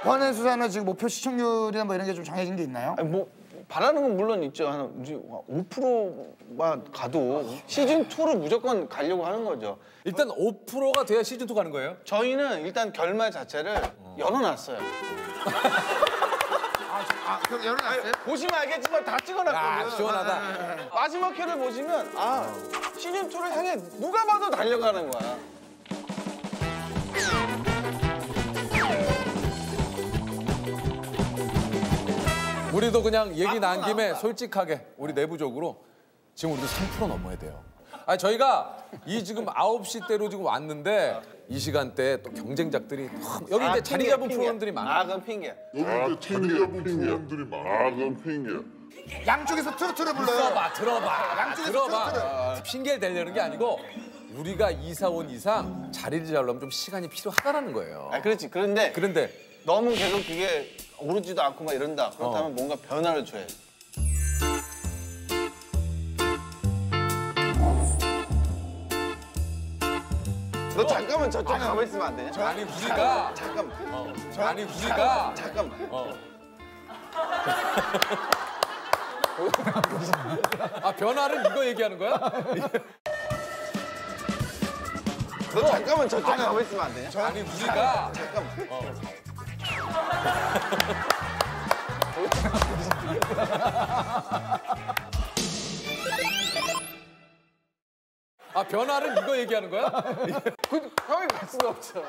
헌혜수사는 지금 목표 시청률이나 뭐 이런 게 좀 정해진 게 있나요? 아니, 뭐 바라는 건 물론 있죠. 한 5%만 가도 시즌 2로 무조건 가려고 하는 거죠. 일단 5%가 돼야 시즌 2 가는 거예요? 저희는 일단 결말 자체를 열어놨어요. 그럼 열어놨어요? 보시면 알겠지만 다 찍어놨거든요. 아, 시원하다. 마지막 회를 보시면 시즌 2를 향해 누가 봐도 달려가는 거야. 우리도 그냥 얘기 난 김에 솔직하게 우리 내부적으로 지금 우리도 3% 넘어야 돼요. 아니 저희가 이 지금 9시대로 지금 왔는데 이 시간대에 또 경쟁작들이 너무 여기 이제 자리 잡은 프로그램들이 많아. 그건 핑계. 여기 자리 잡은 프로그램들이 많아. 그건 핑계. 양쪽에서 트로트를 불러요. 들어봐. 핑계를 대려는 게 아니고 우리가 이사 온 이상 자리를 잡으려면 좀 시간이 필요하다라는 거예요. 그렇지. 그런데 너무 계속 그게 오르지도 않고 막 이런다. 그렇다면 뭔가 변화를 줘야 돼. 너 잠깐만 저쪽 가만 있으면 안 되냐? 아니 우리가 잠깐만. 아니 우리가 잠깐만. 변화를 이거 얘기하는 거야? 너 잠깐만 저쪽 가만 있으면 안 되냐? 아니 우리가 잠깐만. 변화를 이거 얘기하는 거야? 형이 갈 수가 없죠.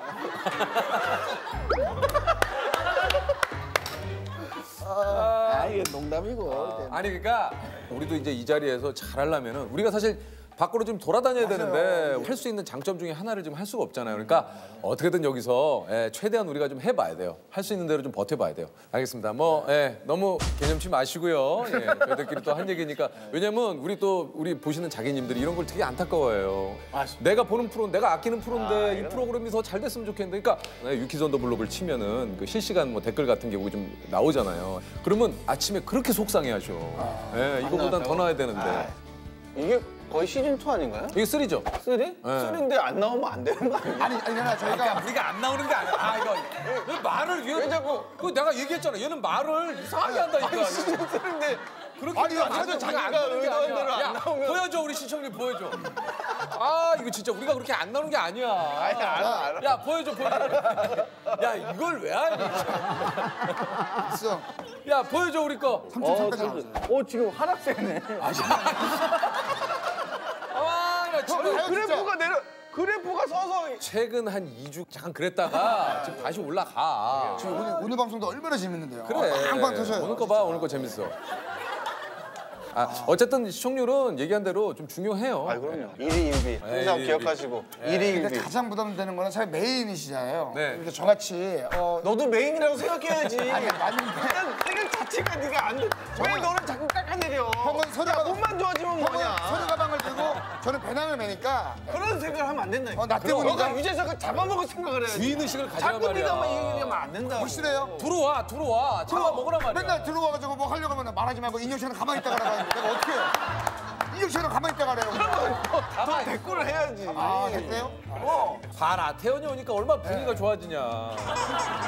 이게 농담이고. 아니 그러니까 우리도 이제 이 자리에서 잘하려면은 우리가 사실 밖으로 좀 돌아다녀야 되는데 할 수 있는 장점 중에 하나를 지금 할 수가 없잖아요. 그러니까 어떻게든 여기서 최대한 우리가 좀 해봐야 돼요. 할 수 있는 대로 좀 버텨봐야 돼요. 알겠습니다. 너무 개념치 마시고요. 저희들끼리 또 한 얘기니까 왜냐면 우리 보시는 자기님들이 이런 걸 되게 안타까워해요. 내가 보는 프로, 내가 아끼는 프로인데 이 프로그램이 더 잘 됐으면 좋겠는데, 그러니까 유키즈 언더 블록을 치면은 그 실시간 댓글 같은 게 좀 나오잖아요. 그러면 아침에 그렇게 속상해하셔. 이거보단 더 나와야 되는데. 이게 거의 시즌 2 아닌가요? 이게 3죠. 3? 3인데 안 나오면 안 되는 거 아니에요? 아니 저희가 우리가 안 나오는 게 아니야. 이거 왜 말을 왜 자꾸 내가 얘기했잖아. 얘는 말을 이상하게 한다니까. 시즌 3인데 그렇게 아니 자기가 의도한 대로 안 나오면 보여줘 우리 시청률 보여줘. 이거 진짜 우리가 그렇게 안 나오는 게 아니야. 아니 알아. 야 보여줘. 야 이걸 왜 하니? 있어. 야 보여줘 우리 거. 3.3까지 나왔어요. 지금 하락세네. 그래프가 서서 최근 한 2주 잠깐 그랬다가 지금 다시 올라가. 지금 오늘 방송도 얼마나 재밌는데요. 그래. 빵빵 터져요. 오늘 거 봐. 오늘 거 재밌어. 어쨌든 시청률은 얘기한 대로 좀 중요해요. 그럼요. 1위 1비 항상 기억하시고 1위 1비. 가장 부담되는 거는 사실 메인이시잖아요. 네. 그러니까 저같이 너도 메인이라고 생각해야지. 아니 맞는데 생각 자체가 네가 안 돼. 왜 너는 자꾸 깎아내려? 형은 서류 몸만 좋아지면 뭐냐? 서류 가방을 들고 저는 배낭을 매니까 그런 생각을 하면 안 된다니까. 나 때문에 너가 유재석을 잡아먹을 생각을 해야지. 주인의식을 가져란 자꾸 말이야. 네가 막 얘기하면 안 된다고. 확실해요? 들어와. 잡아먹으란 말이야. 맨날 들어와가지고 뭐 하려고 하면 말하지 말고 인혁씨는 가만히 있다가 하라고 내가 어떻게 해요? 인혁씨는 가만히 있다가 하래요. 너 댓글을 해야지. 됐어요? 봐라. 태연이 오니까 얼마나 분위기가 좋아지냐.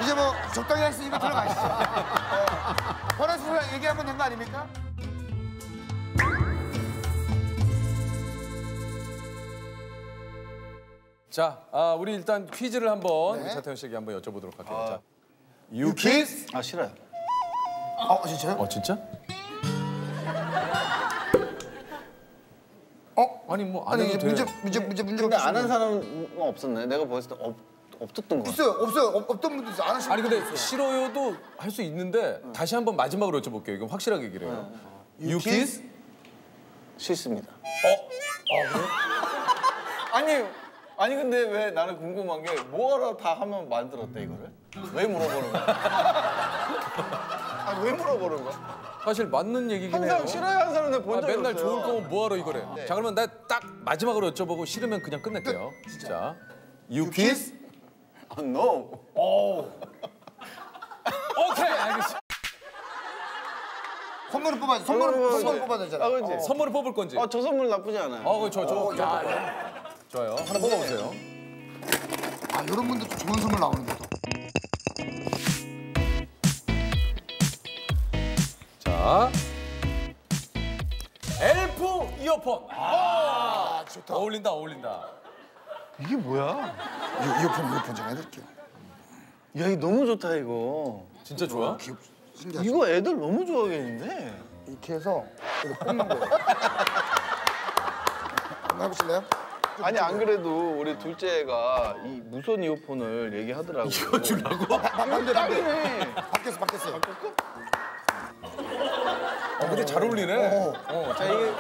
이제 뭐 적당히 했으니까 들어가시죠. 헌혜수사 얘기하면 된 거 아닙니까? 자, 우리 일단 퀴즈를 한번 차태현 씨에게 한번 여쭤보도록 할게요. 자, 유키즈? 싫어요. 진짜요? 진짜? 아니 뭐 안 해도 돼. 문제 근데 안 한 사람은 없었나요? 내가 봤을 때 없었던 거. 없어요. 없던 분도 있어요. 안 하시는 아니 근데 싫어요도 할 수 있는데 다시 한번 마지막으로 여쭤볼게요. 이건 확실하게 얘기를 해요. 유키즈? 싫습니다. 그래? 아니 근데 왜 나는 궁금한 게 뭐하러 다 하면 만들었대 이거를? 왜 물어보는 거야? 왜 물어보는 거야? 사실 맞는 얘기긴 해요. 항상 싫어하는 사람들 본 적이 맨날 없어요. 좋을 거면 뭐하러 이거래. 네. 자 그러면 나 딱 마지막으로 여쭤보고 싫으면 그냥 끝낼게요. 자, 유키즈? No. 오케이 알겠어. 선물을 뽑아야 돼. 선물을 뽑아야 되잖아. 그렇지. 선물을 뽑을 건지. 저 선물 나쁘지 않아요. 좋아요. 하나 뽑아보세요. 이런 분들 좀 좋은 선물 나오는데 또. 자, 엘프 이어폰. 아, 좋다. 어울린다, 어울린다. 이게 뭐야? 이어폰 좀 해드릴게요. 야, 이거 너무 좋다 이거. 진짜 좋아? 신기하죠? 이거 애들 너무 좋아하겠는데? 이렇게 해서 이거 꽂는 거예요. 한번 해보실래요? 아니 안 그래도 우리 둘째가 이 무선 이어폰을 얘기하더라고. 이거 주려고? 딱이네. 바뀌었어. 바꿨어? 근데 잘 어울리네. 자 이게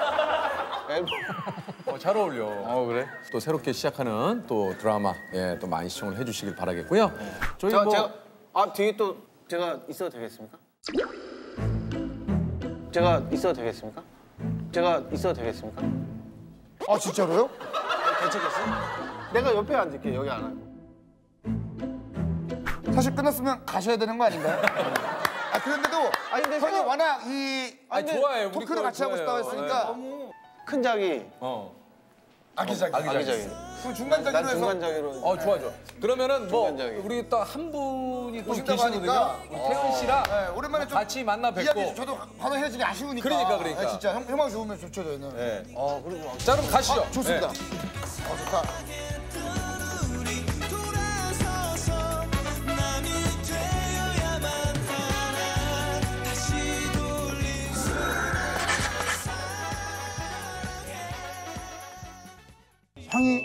잘 어울려. 그래? 또 새롭게 시작하는 또 드라마 또 많이 시청을 해주시길 바라겠고요. 저희 제가 뒤에 또 제가 있어도 되겠습니까? 제가 있어도 되겠습니까? 제가 있어도 되겠습니까? 아 진짜로요? 괜찮겠어? 내가 옆에 앉을게. 여기 안 앉고. 사실 끝났으면 가셔야 되는 거 아닌가요? 아 그런데도 근데 형이 워낙 좋아해. 우리 토크를 거 같이 하고 싶다고 좋아해요. 했으니까 큰 자기. 아기자기. 그럼 중간자기로 난 해서 중간자기로. 좋아. 그러면은 뭐 중간자기. 우리 또 한 분이 또 오신다고 계시거든요. 하니까 태연 씨랑 오랜만에 좀 같이 만나 뵙고. 이야기 저도 바로 헤어지기 아쉬우니까. 그러니까. 네, 진짜 형만 좋으면 좋죠 저희는. 네. 그리고 자 그럼 가시죠. 좋습니다. 네. 좋다. 형이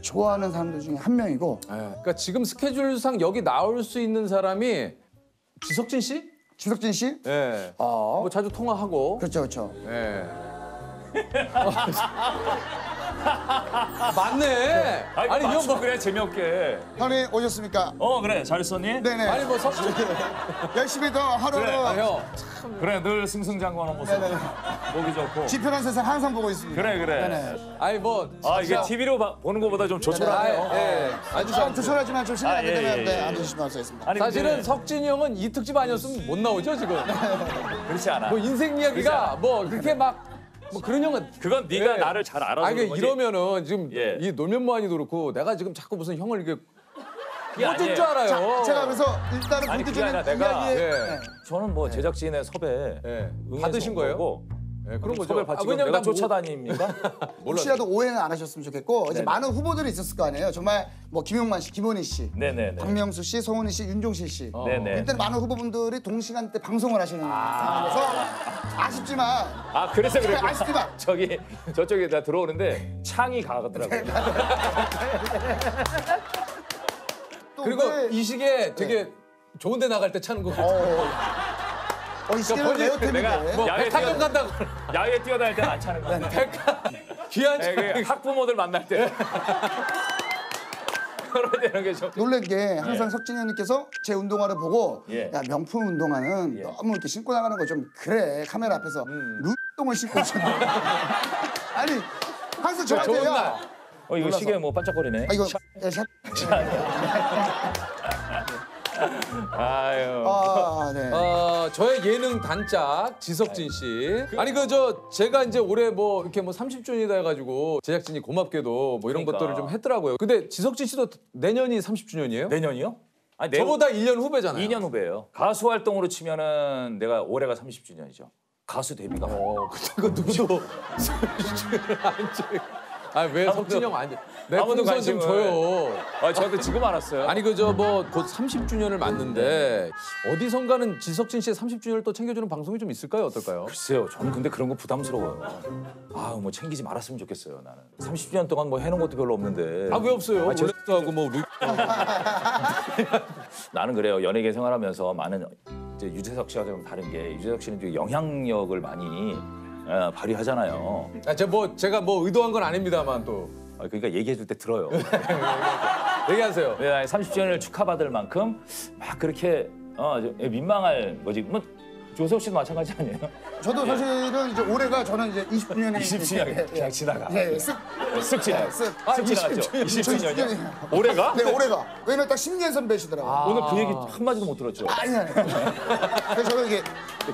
좋아하는 사람들 중에 한 명이고. 그러니까 지금 스케줄상 여기 나올 수 있는 사람이 지석진 씨? 지석진 씨? 네. 뭐 자주 통화하고. 그렇죠. 네. 맞네. 아니 이형 뭐 그래 재미없게. 형님 오셨습니까? 그래 잘 있었니? 네네. 아니 뭐 석진 열심히 더 하루하루. 형. 그래 늘 승승장구하는 모습 보기 좋고. 지편한 세상 항상 보고 있습니다. 그래. 네네. 아니 뭐. 이게 TV로 보는 것보다 좀 조촐하네요. 아주 조촐하지만 좀 실례가 예, 되면 예. 앉으시면 하겠습니다. 아니, 사실은 근데 석진이 형은 이 특집 아니었으면 못 나오죠 지금. 그렇지 않아. 뭐 인생 이야기가 뭐 그렇게 막 뭐 그런 형은. 그건 네가 나를 잘 알아서 아니 그런 거지. 이러면은 지금 이 놀면 뭐하니도 그렇고 내가 지금 자꾸 무슨 형을 이렇게 그게 어쩐 줄 아니에요. 알아요. 제가 그래서 일단은 아니 그게 본격적인 아니라 내가 이야기에 저는 뭐 제작진의 섭외 받으신 거예요? 거고, 그런 거죠. 섭외를 받지 왜냐면 내가 난 뭐- 쫓아다닙니까? 혹시라도 오해는 안 하셨으면 좋겠고 이제 네네. 많은 후보들이 있었을 거 아니에요. 정말 뭐 김용만 씨, 김원희 씨, 네네네. 박명수 씨, 송은희 씨, 윤종신 씨. 네네. 일단 많은 후보분들이 동시간대 방송을 하시는 상황에서 아쉽지만 그래서 그래. 아쉽지만 저쪽에 나 들어오는데 창이 가더라고요. 또 그리고 왜- 이 시기에 되게 좋은데 나갈 때 차는 거 같아. 이 시기는 레어템인데. 뭐 백화점 간다고. 야외에 뛰어다닐 때는 안 차는 거야. 귀한 그 학부모들 만날 때. 그럴 때는 게 좀. 놀란 게 항상 석진이 형님께서 제 운동화를 보고 야 명품 운동화는 너무 이렇게 신고 나가는 거 좀 그래 카메라 앞에서 루똥을 신고 오셨네. 아니 항상 저한테 야 이거 몰라서. 시계 뭐 반짝거리네. 이거 샵. 아유. 네. 저의 예능 단짝 지석진 씨. 아니 제가 이제 올해 뭐 이렇게 뭐 30주년이다 해가지고 제작진이 고맙게도 뭐 이런 그러니까. 것들을 좀 했더라고요. 근데 지석진 씨도 내년이 30주년이에요? 내년이요? 아니, 저보다 1년 후배잖아요. 2년 후배예요. 가수 활동으로 치면은 내가 올해가 30주년이죠. 가수 데뷔가. 그거 누구도 왜 석진이 형 안? 내 아무도 풍선 좀 관심을. 줘요. 저도 지금 알았어요. 아니 뭐 곧 30주년을 맞는데 어디선가는 지석진 씨의 30주년을 또 챙겨주는 방송이 좀 있을까요? 어떨까요? 글쎄요. 저는 근데 그런 거 부담스러워요. 뭐 챙기지 말았으면 좋겠어요. 나는 30년 동안 뭐 해놓은 것도 별로 없는데. 왜 없어요? 아, 제작도 하고 뭐 나는 그래요. 연예계 생활하면서 많은 이제 유재석 씨와 좀 다른 게 유재석 씨는 좀 영향력을 많이 발휘하잖아요. 제가 뭐 의도한 건 아닙니다만 또. 그러니까 얘기해줄 때 들어요. 얘기하세요. 30주년을 축하받을 만큼 막 그렇게 민망할 거지. 뭐 조세호 씨도 마찬가지 아니에요? 저도 사실은 이제 올해가 저는 이제 20주년이 20주년 그냥 지나가. 쓱 지나가. 쓱. 쓱 지나갔죠. 20주년이요? 올해가? 네, 올해가. 왜냐면 딱 10년 선배시더라고요. 오늘 그 얘기 한마디도 못 들었죠? 아니. 그래서 저는 이게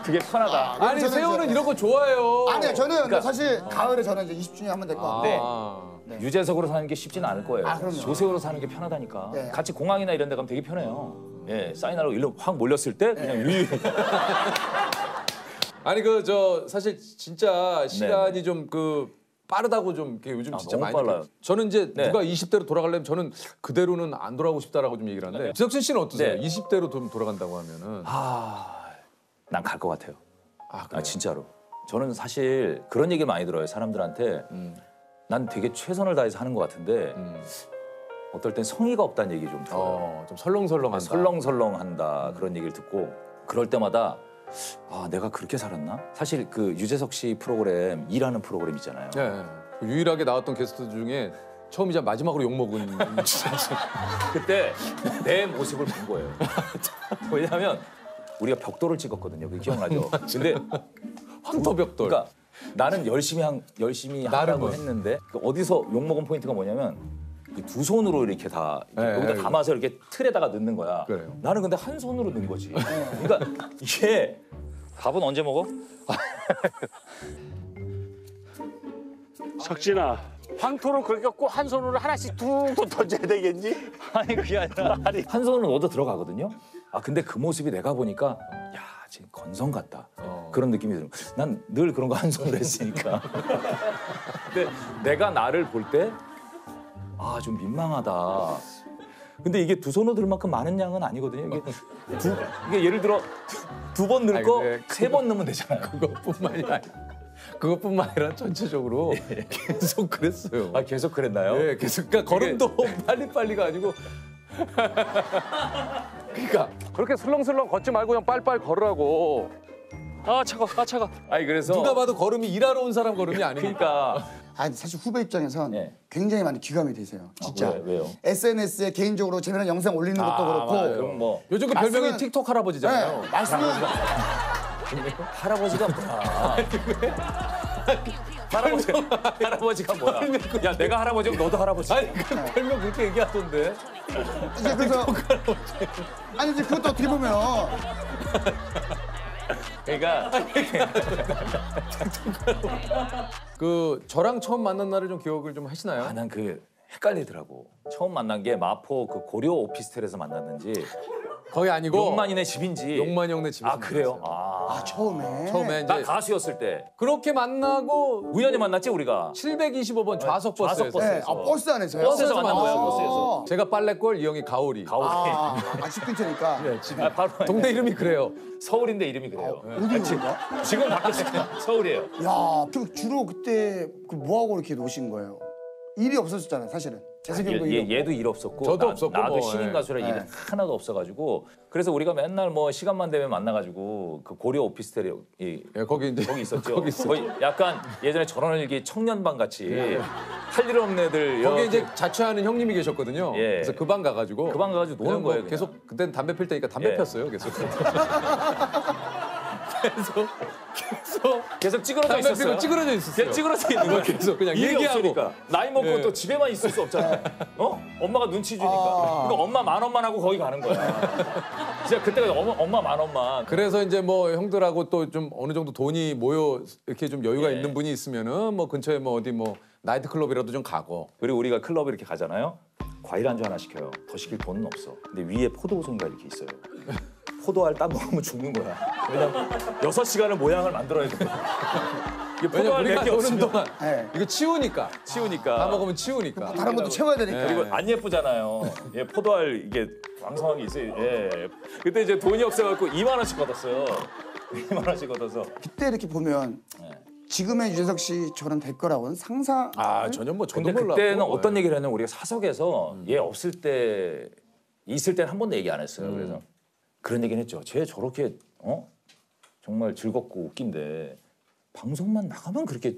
그게 편하다. 아니 세호는 이런 거 좋아해요. 아니요, 저는 그러니까, 사실 가을에 저는 이제 20주년 하면 될 것 같고. 네. 유재석으로 사는 게 쉽지는 않을 거예요. 그럼요. 조세호로 사는 게 편하다니까. 네. 같이 공항이나 이런 데 가면 되게 편해요. 사인하러 일로 확 몰렸을 때 그냥 유유. 아니 그 저 사실 진짜 시간이 좀 그 빠르다고 좀 이렇게 요즘 진짜 너무 많이 빨라요. 느껴요. 저는 이제 네. 누가 20대로 돌아가려면 저는 그대로는 안 돌아가고 싶다라고 좀 얘기를 하는데 지석진 씨는 어떠세요? 네. 20대로 좀 돌아간다고 하면은 난 갈 것 같아요. 그래요? 진짜로. 저는 사실 그런 얘기를 많이 들어요. 사람들한테 난 되게 최선을 다해서 하는 것 같은데 어떨 땐 성의가 없다는 얘기 좀 들어요. 좀 설렁설렁한다. 설렁설렁한다 그런 얘기를 듣고 그럴 때마다 내가 그렇게 살았나? 사실 그 유재석 씨 프로그램 일하는 프로그램 있잖아요. 네. 유일하게 나왔던 게스트 중에 처음이자 마지막으로 욕먹은 그때 내 모습을 본 거예요. 왜냐하면 우리가 벽돌을 찍었거든요. 그게 기억나죠? 근데 황토벽돌. 그러니까 나는 열심히 하라고 했는데 어디서 욕먹은 포인트가 뭐냐면 두 손으로 이렇게 다 여기다 감아서 이렇게 틀에다가 넣는 거야. 그래요. 나는 근데 한 손으로 넣은 거지. 그러니까 이게 밥은 언제 먹어? 석진아, 황토로 그렇게 꼭 한 손으로 하나씩 툭툭 던져야 되겠니? 아니 그게 아니라 한 손으로 얻어 들어가거든요. 근데 그 모습이 내가 보니까 야 지금 건성 같다 그런 느낌이 들어요. 난 늘 그런 거 한 손으로 했으니까. 근데 내가 나를 볼 때 좀 민망하다. 근데 이게 두 손으로 들 만큼 많은 양은 아니거든요. 이게 예를 들어 두 번 넣을 거 세 번 넣으면 되잖아요. 그것뿐만 아니라 전체적으로 계속 그랬어요. 계속 그랬나요? 네, 계속. 그러니까 걸음도 빨리빨리가 아니고. 그러니까 그렇게 슬렁슬렁 걷지 말고 그냥 빨리빨리 걸으라고. 차가. 그래서 누가 봐도 걸음이 일하러 온 사람 걸음이 아니니까. 사실 후배 입장에선 굉장히 많이 귀감이 되세요. 진짜. 왜요? SNS에 개인적으로 재미난 영상 올리는 것도 그렇고. 그럼 뭐 요즘 그 별명이 틱톡 할아버지잖아요. 네, 말씀은 할아버지가 뭐야? 할아버지가 뭐야? 야 내가 할아버지면 너도 할아버지. 아니 그 별명 그렇게 얘기하던데. 이제 그래서 아니 이제 그것도 어떻게 보면 그러니까 그 저랑 처음 만난 날을 좀 기억을 좀 하시나요? 난 그 헷갈리더라고. 처음 만난 게 마포 그 고려 오피스텔에서 만났는지 거기 아니고 용만이네 집인지. 용만이 형네 집에서. 그래요? 처음에 나 가수였을 때 그렇게 만나고 우연히 만났지 우리가. 725번 좌석 버스에서. 네, 버스 안에서요? 버스에서 만난 거야. 버스에서. 제가 빨래꼴, 이 형이 가오리. 집 근처니까. 네, 바로 동네 이름이 그래요. 서울인데 이름이 그래요. 어디인가? 지금 바뀌었어요. 서울이에요. 야, 그럼 주로 그때 뭐 하고 이렇게 노신 거예요? 일이 없었잖아요, 사실은. 재석이 형도 일 얘도 일 없었고 저도 없었고 나도 뭐, 신인 가수라 일이 하나도 없어가지고 그래서 우리가 맨날 뭐 시간만 되면 만나가지고 그 고려 오피스텔에 거기 있었죠. 거기 있었죠. 거기 약간 예전에 전원일기 청년방 같이 할 일 없는 애들 거기 이제 자취하는 형님이 계셨거든요. 예. 그래서 그 방 가가지고 노는 거예요. 그냥. 계속 그때는 담배 필 때니까 담배 폈어요. 계속 찌그러져 담배 있었어요. 피고 찌그러져 있었어요. 찌그러져 있는 거야. 계속 그냥 일이 얘기하고. 없으니까. 나이 먹고 또 집에만 있을 수 없잖아. 엄마가 눈치 주니까. 그러니까 엄마 만 원만 하고 거기 가는 거야. 진짜 그때가 엄마 만 원만. 그래서 이제 뭐 형들하고 또 좀 어느 정도 돈이 모여 이렇게 좀 여유가 있는 분이 있으면은 뭐 근처에 뭐 어디 뭐 나이트 클럽이라도 좀 가고. 그리고 우리가 클럽에 이렇게 가잖아요. 과일 안주 하나 시켜요. 더 시킬 돈은 없어. 근데 위에 포도송이가 이렇게 있어요. 포도알 딱 먹으면 죽는 거야. 왜냐면 6시간을 모양을 만들어야 돼. 이게 포도알 우리가 몇개 노는 없으면 동안 이거 치우니까. 다 먹으면 치우니까. 다른 것도 채워야 되니까. 그리고 안 예쁘잖아요. 포도알 이게 왕성하게 있어요. 그때 이제 돈이 없어갖고 2만 원씩 걷었어요. 2만 원씩 걷어서. 그때 이렇게 보면 지금의 유재석 씨처럼 될 거라고는 상상. 전혀 뭐 저도 근데 몰랐고. 그때는 어떤 얘기를 했냐면 우리가 사석에서 얘 없을 때 있을 때는 한 번도 얘기 안 했어요. 그래서 그런 얘기는 했죠. 쟤 저렇게 정말 즐겁고 웃긴데 방송만 나가면 그렇게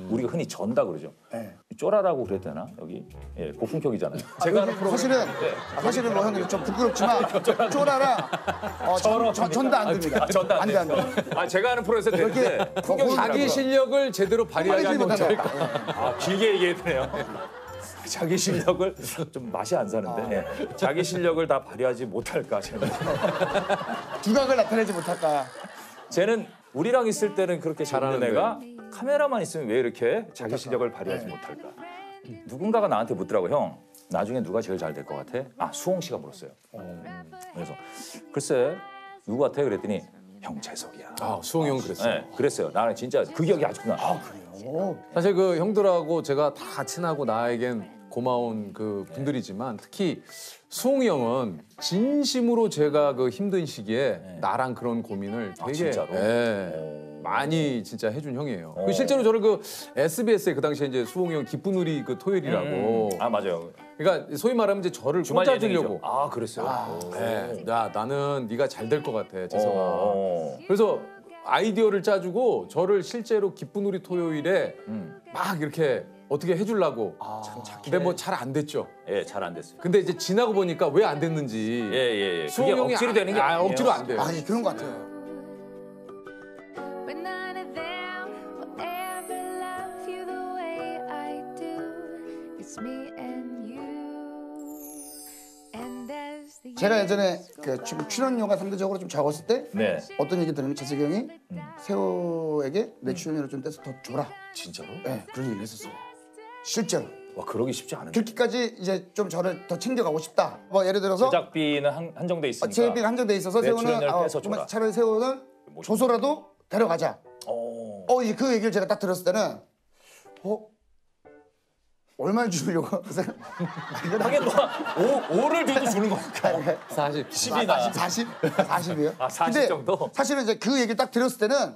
우리가 흔히 전다 그러죠. 쫄아라고 그랬대나 여기 고품격이잖아요. 제가 하는 프로그램 사실은 뭐 형님 좀 부끄럽지만 쫄아라. 전다 안 됩니다. 전다 안 돼. 제가 하는 프로에서 되는데 자기 실력을 제대로 발휘하지 못할 길게 얘기해도 돼요. 자기 실력을 좀 맛이 안 사는데 자기 실력을 다 발휘하지 못할까 쟤는. 두각을 나타내지 못할까. 쟤는 우리랑 있을 때는 그렇게 잘하는 애가 카메라만 있으면 왜 이렇게 자기 실력을 발휘하지 못할까. 누군가가 나한테 묻더라고. 형 나중에 누가 제일 잘 될 것 같아? 수홍 씨가 물었어요. 그래서 글쎄 누구 같아? 그랬더니 형 재석이야. 아, 수홍이 형 그랬어요. 네, 그랬어요. 나는 진짜 그 기억이 아직도 나. 아, 그래요? 사실 그 형들하고 제가 다 친하고 나에겐 고마운 그 분들이지만 특히 수홍이 형은 진심으로 제가 그 힘든 시기에 나랑 그런 고민을 되게 진짜로? 많이 진짜 해준 형이에요. 그 실제로 저를 그 SBS에 그 당시에 이제 수홍이 형 기쁜 우리 그 토요일이라고. 아 맞아요. 그러니까 소위 말하면 이제 저를 주말 꽂아주려고. 예능이죠. 아 그랬어요. 네. 야 나는 네가 잘 될 것 같아 재석아. 그래서 아이디어를 짜주고 저를 실제로 기쁜 우리 토요일에 막 이렇게 어떻게 해주려고. 참 착해. 근데 뭐 잘 안 됐죠. 예, 잘 안 됐어요. 근데 이제 지나고 보니까 왜 안 됐는지. 예. 수홍 그게 형이 억지로 되는 게 아니에요. 억지로 안 돼요. 아니 그런 것 같아요. But none of them will ever love you the way I do. It's me and you. And as the 제가 예전에 그 출연료가 상대적으로 좀 적었을 때 네. 어떤 얘기 들으면 재석이 형이 세호에게 내 출연료를 좀 떼서 더 줘라. 진짜로? 네, 그런 얘기를 했었어요. 실제로. 와 그러기 쉽지 않은데. 그렇게까지 이제 좀 저를 더 챙겨가고 싶다. 뭐 예를 들어서 제작비는 한정돼 있으니까. 제작비가 한정돼 있어서 내 세호는 출연료를 떼서 줘라. 차라리 세호는 조소라도 데려가자. 이제 그 얘기를 제가 딱 들었을 때는 얼마를 주려고? 하긴 뭐 5를 들도 주는 거니까. 40. 10이나. 40이요? 아 40 근데 정도? 사실은 이제 그 얘기를 딱 들었을 때는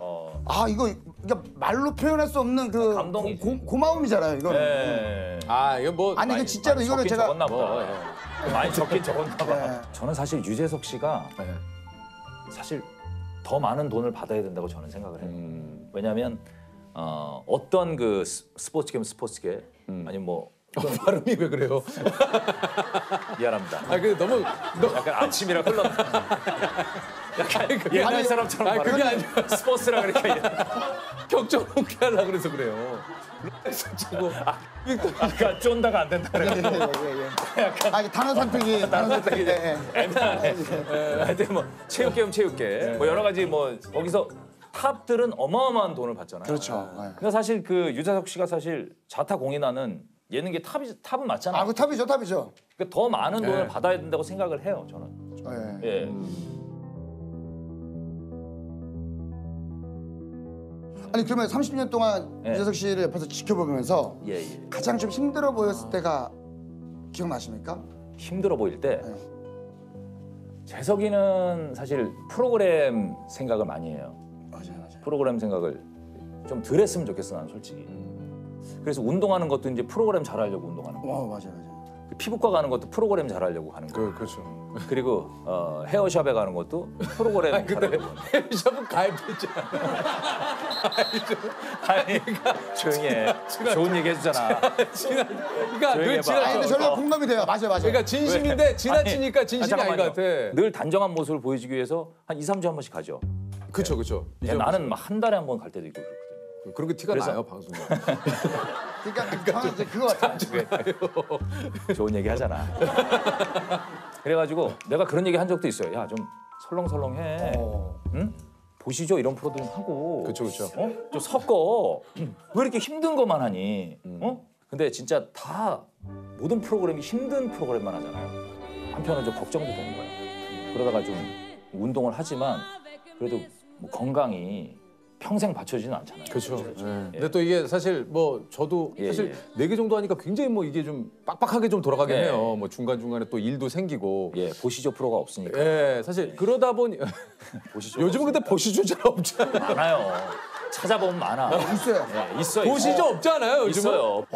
이거 그러니까 말로 표현할 수 없는 그 고마움이잖아요. 이거. 네. 이거 뭐 아니 그 진짜로 이거는 제가 적었나 보다. 많이 적긴 적었나 봐. 저는 사실 유재석 씨가 사실 더 많은 돈을 받아야 된다고 저는 생각을 해요. 왜냐하면 어떤 그 스포츠계면 스포츠계 아니면 뭐 발음이 왜 그래요? 미안합니다. 그 너무 약간 아침이라 흘렀나? 약간 옛날 사람처럼 그게 아니라 스포츠라 그러니까 격정 높게 하려고 그래서 그래요. 아까 쫀다가 안 된다 그래요. 아니 단어 선택이 애매하네. 하여튼 뭐 체육계면 체육계 뭐 여러 가지 뭐 거기서 탑들은 어마어마한 돈을 받잖아요. 그렇죠. 근데 사실 그 유재석 씨가 사실 자타 공인하는 예능계 탑은 맞잖아요. 그 탑이죠. 그러니까 더 많은 돈을 받아야 된다고 생각을 해요, 저는. 예. 아니 그러면 30년 동안 유재석 씨를 옆에서 지켜보면서 가장 좀 힘들어 보였을 때가 기억나십니까? 힘들어 보일 때 재석이는 사실 프로그램 생각을 많이 해요. 맞아요. 프로그램 생각을 좀 덜 했으면 좋겠어, 난 솔직히. 그래서 운동하는 것도 이제 프로그램 잘하려고 운동하는 거. 맞아요. 피부과 가는 것도 프로그램 잘하려고 하는 거. 그렇죠. 그리고 헤어샵에 가는 것도 프로그램 잘하려고. 헤어샵은 가입했잖아. 아니, 조용히 해. 좋은 얘기 해주잖아. 그러니까 늘 해봐. 지나쳐. 근데 저희가 공감이 돼요. 맞아요. 그러니까 진심인데 지나치니까 진심이 아닌 것 같아. 늘 단정한 모습을 보여주기 위해서 한 2, 3주에 한 번씩 가죠. 그렇죠. 나는 막 한 달에 한 번 갈 때도 있고 그렇거든요. 그런 게 티가 나요, 방송에. 그러니까 이제 그거 같아요. 좋은 얘기 하잖아. 그래가지고 내가 그런 얘기 한 적도 있어요. 야, 좀 설렁설렁해. 응? 보시죠, 이런 프로들 좀 하고. 그렇죠. 좀 섞어. 왜 이렇게 힘든 것만 하니? 근데 진짜 다 모든 프로그램이 힘든 프로그램만 하잖아요. 한편은 좀 걱정도 되는 거예요. 그러다가 좀 운동을 하지만 그래도 뭐 건강이 평생 받쳐지는 않잖아요. 그렇죠. 근데 또 이게 사실 뭐 저도 사실 4개 정도 하니까 굉장히 뭐 이게 좀 빡빡하게 좀 돌아가긴 해요. 뭐 중간중간에 또 일도 생기고. 보시죠 프로가 없으니까. 사실 그러다 보니 보시죠. 요즘은 근데 보시죠 잘 없잖아요. 많아요. 찾아보면 많아. 있어요. 있어요. 보시죠 없잖아요. 요즘은. 있어요.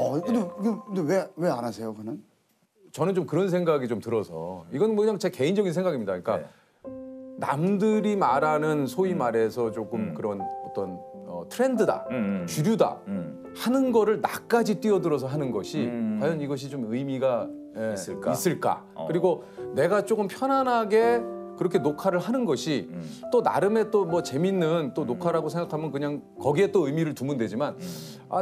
근데 왜 안 하세요, 그는? 저는 좀 그런 생각이 좀 들어서 이건 뭐 그냥 제 개인적인 생각입니다. 그러니까 남들이 말하는 소위 말해서 조금 그런 어떤 트렌드다, 주류다 하는 거를 나까지 뛰어들어서 하는 것이 과연 이것이 좀 의미가 있을까? 그리고 내가 조금 편안하게 그렇게 녹화를 하는 것이 또 나름의 또 뭐 재밌는 또 녹화라고 생각하면 그냥 거기에 또 의미를 두면 되지만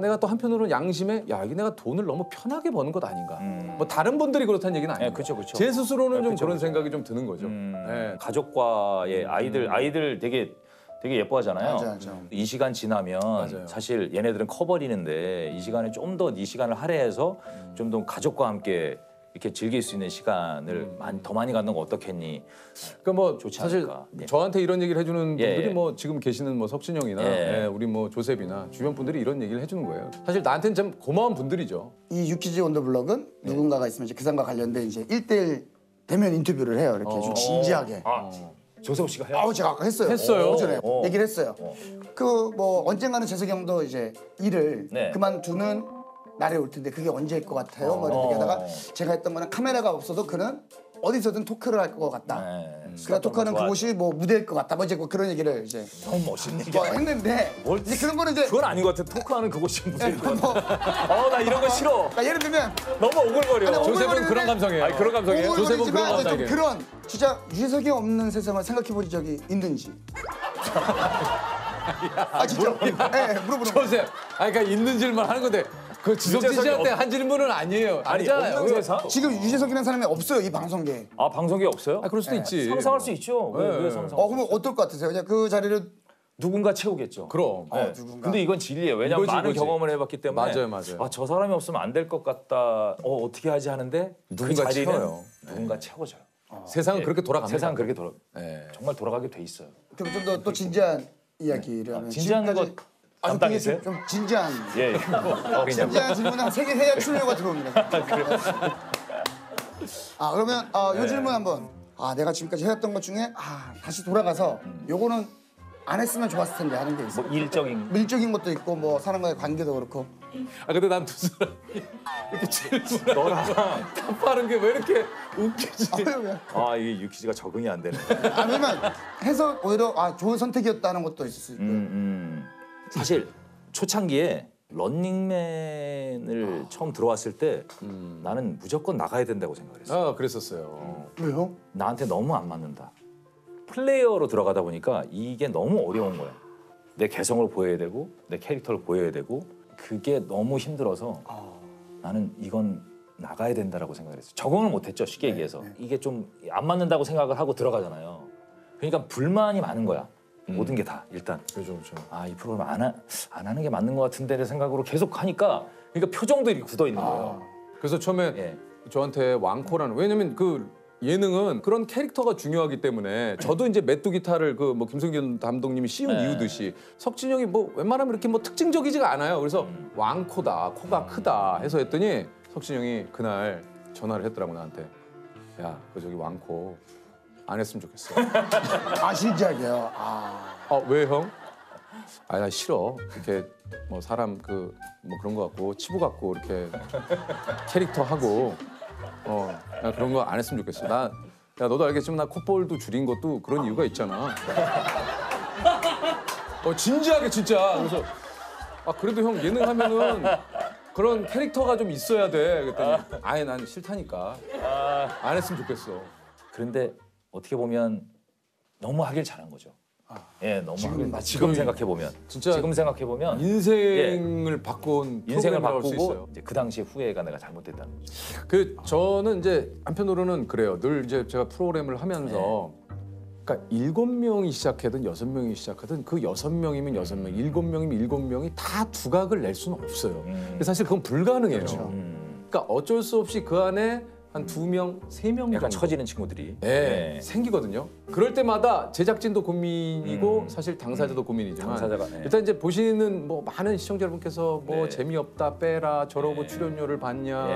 내가 또 한편으로는 양심에 이게 내가 돈을 너무 편하게 버는 것 아닌가. 뭐 다른 분들이 그렇다는 얘기는 아니에요. 그렇죠. 제 스스로는 좀 그런 생각이 좀 드는 거죠. 가족과의 아이들 되게 예뻐하잖아요. 맞아. 이 시간 지나면 사실 얘네들은 커버리는데 이 시간에 좀 더 이 시간을 할애해서 좀 더 가족과 함께 이렇게 즐길 수 있는 시간을 더 많이 갖는 거 어떻겠니? 그러니까 뭐 좋지 사실 않을까. 예. 저한테 이런 얘기를 해주는 예, 분들이 예. 뭐 지금 계시는 뭐 석진형이나 예. 예, 우리 뭐 조셉이나 주변 분들이 이런 얘기를 해주는 거예요. 사실 나한테는 참 고마운 분들이죠. 이 유키즈 온 더 블럭은 누군가가 있으면 이제 그 사람과 관련된 이제 1대1 대면 인터뷰를 해요. 이렇게 좀 진지하게. 조세호 씨가 해요? 아우 제가 아까 했어요. 했어요? 오전에 어. 얘기를 했어요. 그 뭐 언젠가는 재석이 형도 이제 일을 네. 그만두는 날이 올 텐데 그게 언제일 것 같아요? 뭐 이렇게 하다가 제가 했던 거는 카메라가 없어도 그는 어디서든 토크를 할 것 같다. 그가 토크하는 그곳이 뭐 무대일 것 같다. 뭐 이제 그런 얘기를 이제 너무 멋있는 얘기. 뭐 했는데 이제 그런 거는 이제 그건 아닌 것 같아. 토크하는 그곳이 무슨 나 이런 거 싫어. 그러니까 예를 들면 너무 오글거려. 아니, 조셉은 그런 감성이에요. 아니, 그런 감성이에요? 조셉은 그런 오글거리지만 이제 좀 감성이에요. 그런 진짜 유재석이 없는 세상을 생각해 본 적이 있는지. 아 진짜. 네, 물어보는 거. 조셉, 그러니까 있는 질문 하는 건데 그 지석진 유재석이 씨한테 한 질문은 아니에요. 아니, 아니잖아요. 없는 세상? 지금 유재석이라는 사람이 없어요 이 방송계에. 아 방송이 없어요? 아, 그럴 수도 있지. 상상할 수 있죠. 왜 상상? 그러면 어떨 것 같으세요? 그냥 그 자리를 누군가 채우겠죠. 그럼. 네. 누군가. 근데 이건 진리예요. 왜냐면 이거지, 많은 이거지. 경험을 해봤기 때문에. 맞아요. 저 사람이 없으면 안 될 것 같다. 어떻게 하지 하는데 누군가 그 자리는 채워요. 누군가 채워져요. 세상은 예. 그렇게 돌아갑니다. 세상은 그렇게 돌아. 네. 정말 돌아가게 돼 있어요. 그럼 좀 더 또 진지한 이야기를 하면 진지한 거 지금까지 담당이세요? 좀 진지한 예. 진지한 질문 한 3개 해야 출연료가 들어옵니다. 그러면 요 질문 한번. 내가 지금까지 해왔던 것 중에 다시 돌아가서 요거는 안 했으면 좋았을 텐데 하는 게 있어요. 뭐 일적인 밀적인 것도 있고 뭐 사람과의 관계도 그렇고. 근데 난 두 사람이 이렇게 질문을 너랑 답하는 게 왜 이렇게 웃기지? 이게 유키즈가 적응이 안 되네. 아니면 해서 오히려 좋은 선택이었다는 것도 있을 수 있고. 사실 초창기에 런닝맨을 처음 들어왔을 때 나는 무조건 나가야 된다고 생각했어. 그랬었어요. 왜요? 나한테 너무 안 맞는다. 플레이어로 들어가다 보니까 이게 너무 어려운 거야. 내 개성을 보여야 되고 내 캐릭터를 보여야 되고 그게 너무 힘들어서 나는 이건 나가야 된다라고 생각했어요. 적응을 못했죠, 쉽게 얘기해서. 이게 좀 안 맞는다고 생각을 하고 들어가잖아요. 그러니까 불만이 많은 거야. 모든 게 다 일단. 그렇죠. 이 프로그램 안 하는 게 맞는 것 같은데 생각으로 계속 하니까 그러니까 표정도 이렇게 굳어 있는 거예요. 그래서 처음에 저한테 왕코라는, 왜냐면 그 예능은 그런 캐릭터가 중요하기 때문에 저도 이제 메뚜기타를 그 뭐 김성균 감독님이 씌운 이유듯이 석진형이 뭐 웬만하면 이렇게 뭐 특징적이지가 않아요. 그래서 왕코다, 코가 크다 해서 했더니 석진형이 그날 전화를 했더라고 나한테. 야, 그 저기 왕코 안 했으면 좋겠어. 진지하게요. 왜 형? 나 싫어. 이렇게 뭐 사람 그 뭐 그런 거 같고 치부 같고 이렇게 캐릭터 하고 나 그런 거 안 했으면 좋겠어. 야, 너도 알겠지만 나 콧볼도 줄인 것도 그런 이유가 있잖아. 진지하게 진짜. 그래서 그래도 형 예능 하면은 그런 캐릭터가 좀 있어야 돼. 그랬더니 난 싫다니까. 안 했으면 좋겠어. 그런데 어떻게 보면 너무 하길 잘한 거죠. 너무 지금 생각해 보면 진짜 지금 생각해 보면 인생을 바꾼 인생을 프로그램이라고 할수 바꾸고 있어요. 이제 그 당시에 후회가 내가 잘못됐다는 거죠. 저는 이제 한편으로는 그래요. 늘 이제 제가 프로그램을 하면서 그러니까 7명이 시작하든 6명이 시작하든 그 6명이면 6명, 7명이면 7명이 다 두각을 낼 수는 없어요. 사실 그건 불가능해요. 그러니까 어쩔 수 없이 그 안에 한 2명, 3명 약간 정도 처지는 친구들이 생기거든요. 그럴 때마다 제작진도 고민이고 사실 당사자도 고민이지만 당사자가, 일단 이제 보시는 뭐 많은 시청자 여러분께서 뭐 재미없다 빼라 저러고 출연료를 받냐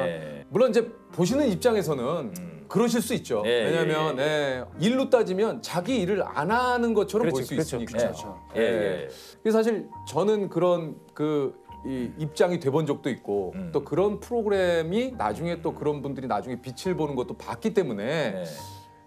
물론 이제 보시는 입장에서는 그러실 수 있죠. 왜냐하면 일로 따지면 자기 일을 안 하는 것처럼 볼 수 있으니까. 그래서 사실 저는 그런 이 입장이 돼본 적도 있고 또 그런 프로그램이 나중에 또 그런 분들이 나중에 빛을 보는 것도 봤기 때문에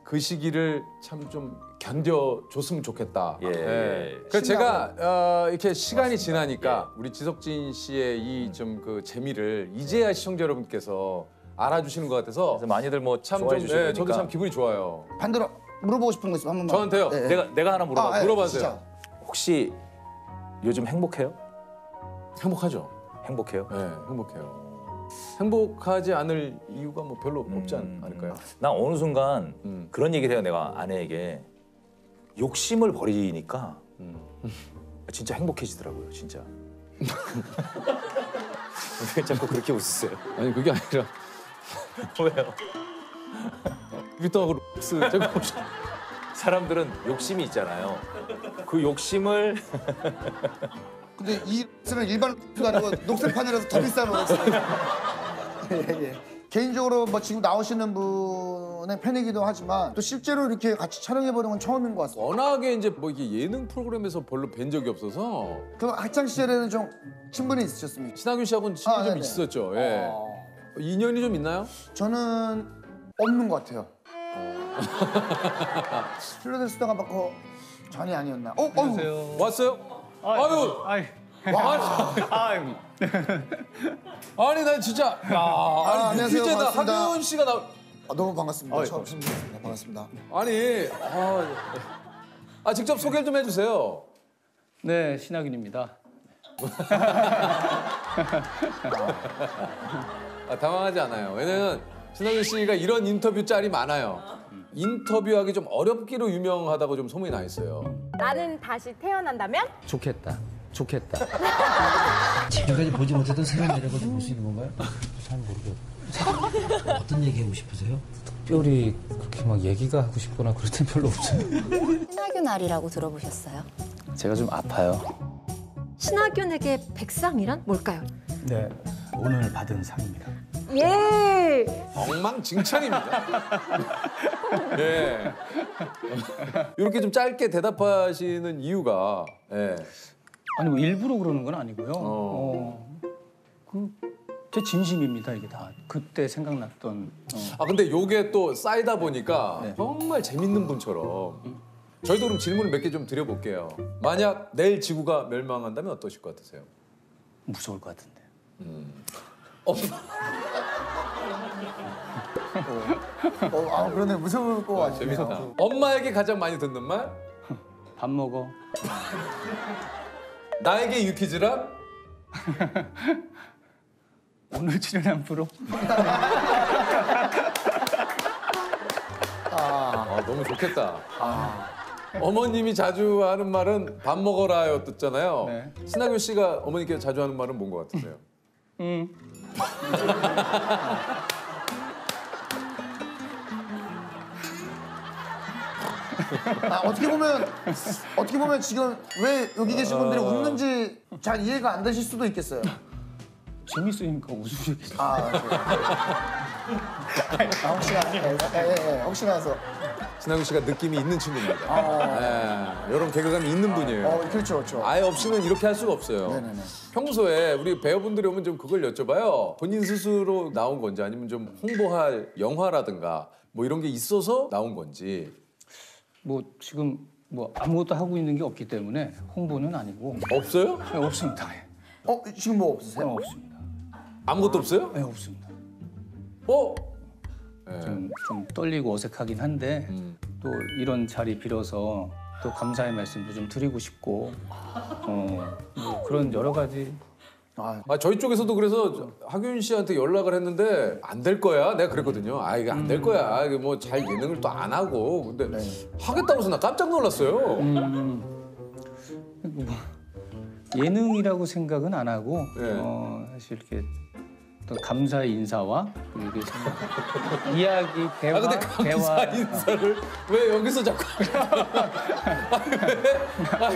그 시기를 참 좀 견뎌줬으면 좋겠다. 그래서 제가 이렇게 시간이 지나니까 우리 지석진 씨의 이 좀 그 재미를 이제야 시청자 여러분께서 알아주시는 것 같아서 그래서 많이들 뭐 참 좋아해 좀, 주시니까 저도 참 기분이 좋아요. 반대로 물어보고 싶은 거 있으면 한 번만. 저한테요? 내가 하나 물어봐세요. 진짜. 혹시 요즘 행복해요? 행복하죠. 행복해요? 네, 행복해요. 행복하지 않을 이유가 뭐 별로 없지 않을까요? 나 어느 순간 그런 얘기를 해요. 내가 아내에게 욕심을 버리니까 진짜 행복해지더라고요. 진짜. 왜 자꾸 그렇게 웃으세요? 아니 그게 아니라 왜요? 빅터하고 록스 제가 사람들은 욕심이 있잖아요. 그 욕심을 근데 이 X는 일반 X가 아니고 녹색판이라서 더 비싼 X. 예. 개인적으로 뭐 지금 나오시는 분의 팬이기도 하지만 또 실제로 이렇게 같이 촬영해보는 건 처음인 것 같습니다. 워낙에 이제 뭐 이게 예능 프로그램에서 별로 뵌 적이 없어서. 그럼 학창 시절에는 좀 친분이 있으셨습니까? 신하균 씨하고는 친분 좀 네네. 있었죠. 예. 인연이 좀 있나요? 저는 없는 것 같아요. 스튜어디스 수다가 받고 전이 아니었나? 안녕하세요. 왔어요? 아유. 아니 난 진짜 안녕하세요. 퀴즈다 반갑습니다. 하균 씨가 나 너무 반갑습니다. 처음 뵙습니다. 반갑습니다. 아니 직접 소개를 좀 해주세요. 네, 신하균입니다. 당황하지 않아요. 왜냐면 신하균 씨가 이런 인터뷰 짤이 많아요. 인터뷰하기 좀 어렵기로 유명하다고 좀 소문이 나 있어요. 나는 다시 태어난다면? 좋겠다. 좋겠다. 지금까지 보지 못했던 새로운 매력을 좀 볼 수 있는 건가요? 잘 모르겠어요. 어떤 얘기 하고 싶으세요? 특별히 그렇게 막 얘기가 하고 싶거나 그럴 땐 별로 없어요. 신하균 알이라고 들어보셨어요? 제가 좀 아파요. 신하균에게 백상이란 뭘까요? 네, 오늘 받은 상입니다. 예! 엉망진창입니다. 예. 이렇게 좀 짧게 대답하시는 이유가 아니 뭐 일부러 그러는 건 아니고요. 제 진심입니다 이게 다. 그때 생각났던. 근데 요게 또 쌓이다 보니까 정말 재밌는 분처럼 저희도 그럼 질문을 몇 개 좀 드려볼게요. 만약 내일 지구가 멸망한다면 어떠실 것 같으세요? 무서울 것 같은데. 그러네. 무서울 것 같아요. 재밌다. 엄마에게 가장 많이 듣는 말? 밥 먹어. 나에게 유퀴즈란? 오늘 출연한 프로. 너무 좋겠다. 어머님이 자주 하는 말은 밥 먹어라였잖아요. 네. 신하균 씨가 어머니께 자주 하는 말은 뭔 것 같으세요? 어떻게 보면 지금 왜 여기 계신 분들이 웃는지 잘 이해가 안 되실 수도 있겠어요. 재밌으니까 웃으시겠죠. 혹시나 해서. 신하균 씨가 느낌이 있는 친구입니다. 이런 개그감이 있는 분이에요. 그렇죠. 아예 없이는 이렇게 할 수가 없어요. 네네네. 평소에 우리 배우분들이 오면 좀 그걸 여쭤봐요. 본인 스스로 나온 건지 아니면 좀 홍보할 영화라든가 뭐 이런 게 있어서 나온 건지. 뭐 지금 뭐 아무것도 하고 있는 게 없기 때문에 홍보는 아니고. 없어요? 네, 없습니다. 지금 뭐 없으세요? 네, 없습니다. 아무것도 없어요? 네, 없습니다. 좀 떨리고 어색하긴 한데 또 이런 자리 빌어서 또 감사의 말씀도 좀 드리고 싶고 뭐 그런 여러 가지. 저희 쪽에서도 그래서 하균 씨한테 연락을 했는데 안 될 거야. 내가 그랬거든요. 이게 안 될 거야. 이게 뭐 잘 예능을 또 안 하고. 근데 하겠다고 해서 나 깜짝 놀랐어요. 뭐 예능이라고 생각은 안 하고 사실 이렇게 또 감사의 인사와 이게 이야기 대화 근데 감사 인사를 왜 여기서 자꾸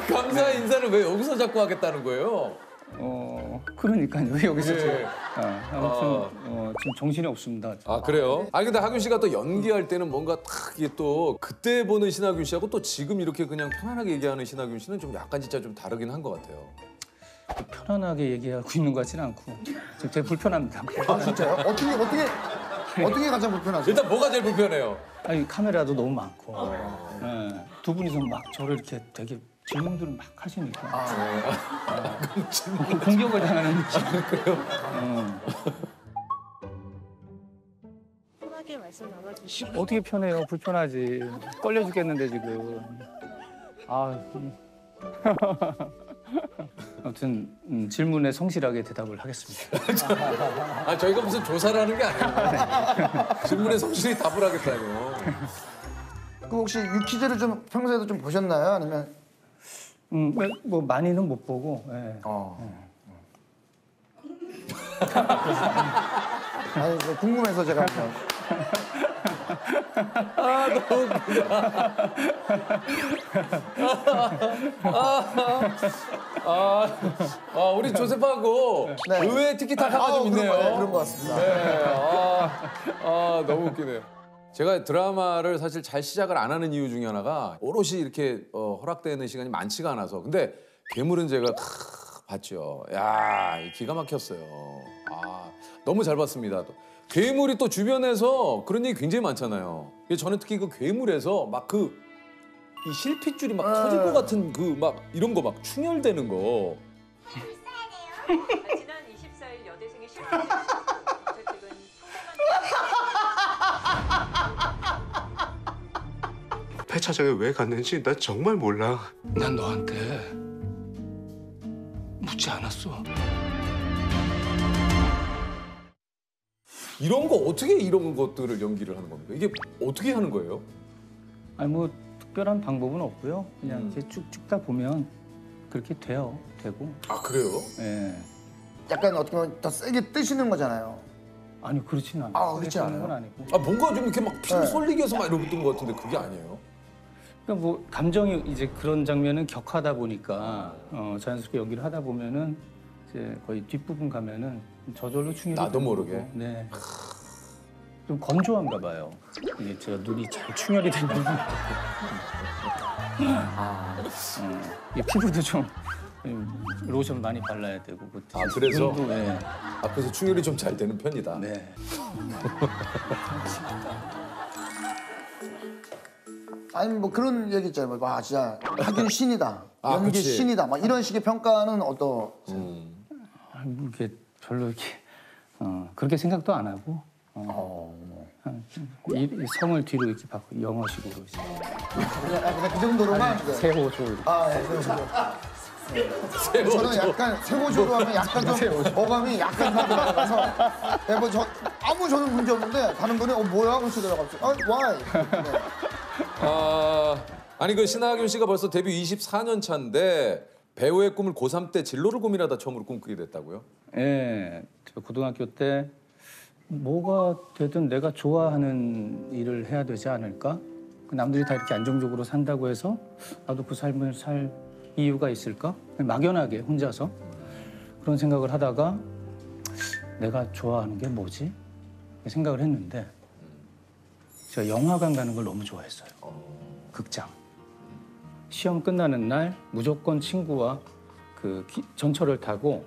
감사 인사를 왜 여기서 자꾸 하겠다는 거예요? 그러니까요. 왜 여기서 아무튼 지금 정신이 없습니다. 그래요? 근데 하균 씨가 또 연기할 때는 뭔가 탁 이게 또 그때 보는 신하균 씨하고 또 지금 이렇게 그냥 편안하게 얘기하는 신하균 씨는 좀 약간 진짜 좀 다르긴 한 것 같아요. 편안하게 얘기하고 있는 것 같지는 않고 지금 되게 불편합니다. 진짜요? 어떻게 가장 불편하세요? 일단 뭐가 제일 불편해요? 카메라도 너무 많고 두 분이서 막 저를 이렇게 되게 질문들을 막 하시니까 공격을 당하는 느낌. 그래요? 편하게 말씀 나눠주시고. 어떻게 편해요? 불편하지. 떨려 죽겠는데 지금. 아무튼 질문에 성실하게 대답을 하겠습니다. 저희가 무슨 조사를 하는 게 아니에요. 질문에 성실히 답을 하겠다고요. 그럼 혹시 유퀴즈를 좀 평소에도 좀 보셨나요? 아니면? 뭐 많이는 못 보고. 아니 궁금해서 제가 한번. 아 너무 웃기다. 우리 조셉하고 네. 의외의 티키타카가 좀 있네요. 그런 것 같습니다. 네, 너무 웃기네요. 제가 드라마를 사실 잘 시작을 안 하는 이유 중에 하나가 오롯이 이렇게 허락되는 시간이 많지가 않아서. 근데 괴물은 제가 봤죠. 야, 기가 막혔어요. 너무 잘 봤습니다. 또. 괴물이 또 주변에서 그런 얘기 굉장히 많잖아요. 저는 특히 그 괴물에서 막 이 실핏줄이 막 터질 것 같은 그 막 이런 거 막 충혈되는 거. 지난 24일 여대생의 실패. 폐차장에 왜 갔는지 나 정말 몰라. 난 너한테 묻지 않았어. 이런 거 어떻게 이런 것들을 연기를 하는 겁니까? 이게 어떻게 하는 거예요? 아니 뭐 특별한 방법은 없고요. 그냥 이렇게 쭉 찍다 보면 그렇게 되고. 아 그래요? 예. 약간 어떻게 보면 더 세게 뜨시는 거잖아요. 아니 그렇지는 않아요. 그렇지 그런 않아요? 건 아니고. 뭔가 좀 이렇게 막 피를 쏠리게 해서 막 이러던 것 같은데 그게 아니에요? 그러니까 뭐 감정이 이제 그런 장면은 격하다 보니까 자연스럽게 연기를 하다 보면은 이제 거의 뒷부분 가면은 저절로 충혈이 나도 되는 모르게. 거고. 네. 좀 건조한가 봐요. 이게 제가 눈이 잘 충혈이 되는 부분이 이 피부도 좀 로션 많이 발라야 되고. 그래서? 눈도, 네. 그래서 충혈이 좀 잘 되는 편이다. 네. 아니 뭐 그런 얘기 있잖아요. 와 진짜 하균 신이다. 연기 그치. 신이다. 막 이런 식의 평가는 어떠세요? 뭐 이게 별로 이렇게 그렇게 생각도 안 하고 이 성을 뒤로 이렇게 바꾸고 영어식으로 이제. 그냥 그 정도로만. 세호조. 저는 약간 세호조로 하면 약간 좀 어감이 약간 나가서 저는 문제 없는데 다른 분이 뭐야? 그러시 들어갑시다. why? 아니 그 신하균 씨가 벌써 데뷔 24년 차인데 배우의 꿈을 고3 때 진로를 고민하다 처음으로 꿈꾸게 됐다고요? 예, 고등학교 때 뭐가 되든 내가 좋아하는 일을 해야 되지 않을까? 남들이 다 이렇게 안정적으로 산다고 해서 나도 그 삶을 살 이유가 있을까? 막연하게 혼자서 그런 생각을 하다가 내가 좋아하는 게 뭐지? 생각을 했는데 제가 영화관 가는 걸 너무 좋아했어요. 극장. 시험 끝나는 날 무조건 친구와 그 전철을 타고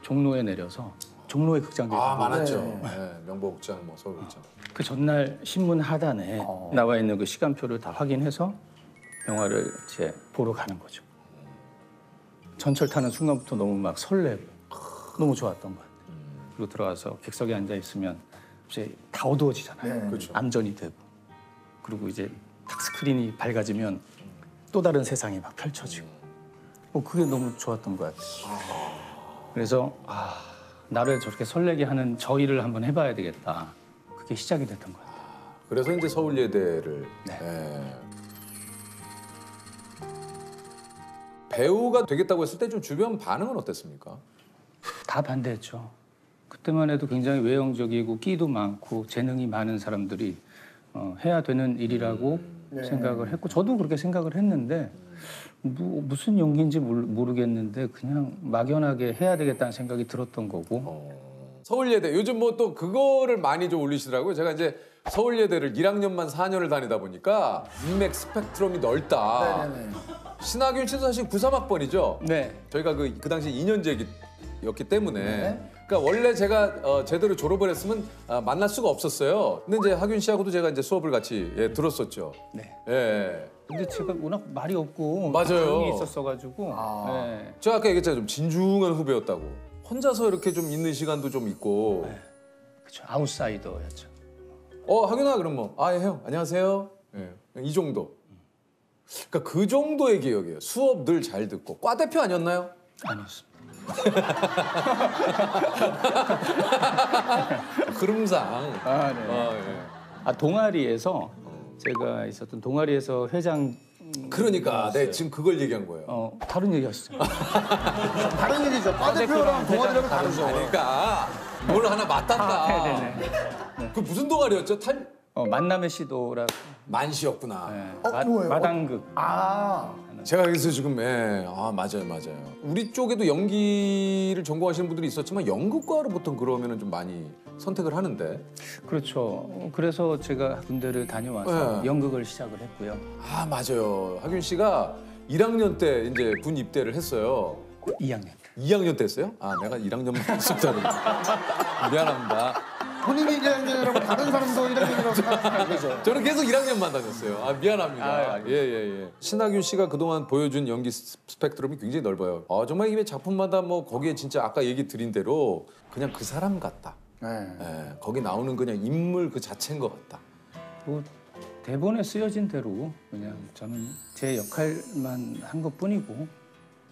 종로에 내려서 종로의 극장들이 많았죠. 네, 명보극장, 뭐 서울극장. 그 전날 신문 하단에 나와 있는 그 시간표를 다 확인해서 영화를 이제 보러 가는 거죠. 전철 타는 순간부터 너무 막 설레고 너무 좋았던 것 같아요. 그리고 들어와서 객석에 앉아 있으면 이제 다 어두워지잖아요. 네. 그렇죠. 암전이 되고 그리고 이제 탁 스크린이 밝아지면 또 다른 세상이 막 펼쳐지고 그게 너무 좋았던 것 같아요. 그래서 나를 저렇게 설레게 하는 저 일을 한번 해봐야 되겠다. 그게 시작이 됐던 것 같아요. 그래서 이제 서울예대를. 네. 배우가 되겠다고 했을 때 좀 주변 반응은 어땠습니까? 다 반대했죠. 그때만 해도 굉장히 외형적이고 끼도 많고 재능이 많은 사람들이 해야 되는 일이라고 생각을 했고 저도 그렇게 생각을 했는데 무슨 용기인지 모르겠는데 그냥 막연하게 해야 되겠다는 생각이 들었던 거고. 서울예대 요즘 뭐 또 그거를 많이 좀 올리시더라고요. 제가 이제 서울예대를 1학년만 4년을 다니다 보니까 인맥 스펙트럼이 넓다. 네네네. 신하균 씨도 사실 93학번이죠. 네. 저희가 그 당시 2년제였기 때문에. 그러니까 원래 제가 제대로 졸업을 했으면 만날 수가 없었어요. 근데 이제 하균 씨하고도 제가 이제 수업을 같이 들었었죠. 네. 예. 근데 제가 워낙 말이 없고 맞아요. 조용히 있었어가지고. 네. 제가 아까 얘기했잖아요. 좀 진중한 후배였다고. 혼자서 이렇게 좀 있는 시간도 좀 있고. 그렇죠. 아웃사이더였죠. 하균아 그럼 뭐. 예, 형 안녕하세요. 예. 이 정도. 그러니까 그 정도의 기억이에요. 수업 늘 잘 듣고. 과 대표 아니었나요? 아니었습니다. 흐름상. 네. 동아리에서 제가 있었던 동아리에서 회장. 그러니까 네 지금 그걸 얘기한 거예요. 다른 얘기 하시죠. 다른 얘기죠. 과 대표랑 동아리랑은 다르죠. 그러니까 뭘 하나 맞단다. 네네네. 그 무슨 동아리였죠? 만남의 시도라고. 만시였구나. 뭐예요? 마당극. 제가 그래서 지금 맞아요. 우리 쪽에도 연기를 전공하시는 분들이 있었지만 연극과를 보통 그러면은 좀 많이 선택을 하는데. 그렇죠. 그래서 제가 군대를 다녀와서 네. 연극을 시작을 했고요. 아 맞아요. 하균 씨가 1학년 때 이제 군 입대를 했어요. 2학년. 2학년 때 했어요? 아 내가 1학년만 했었다는. 미안합니다. 본인이 1학년이라고 다른 사람도 1학년이라고 생각하는 거죠. 저는 계속 1학년만 다녔어요. 아 미안합니다. 예. 신하균 씨가 그동안 보여준 연기 스펙트럼이 굉장히 넓어요. 정말 이게 작품마다 뭐 거기에 진짜 아까 얘기 드린 대로 그냥 그 사람 같다. 예, 거기 나오는 그냥 인물 그 자체인 것 같다. 뭐 대본에 쓰여진 대로 그냥 저는 제 역할만 한 것뿐이고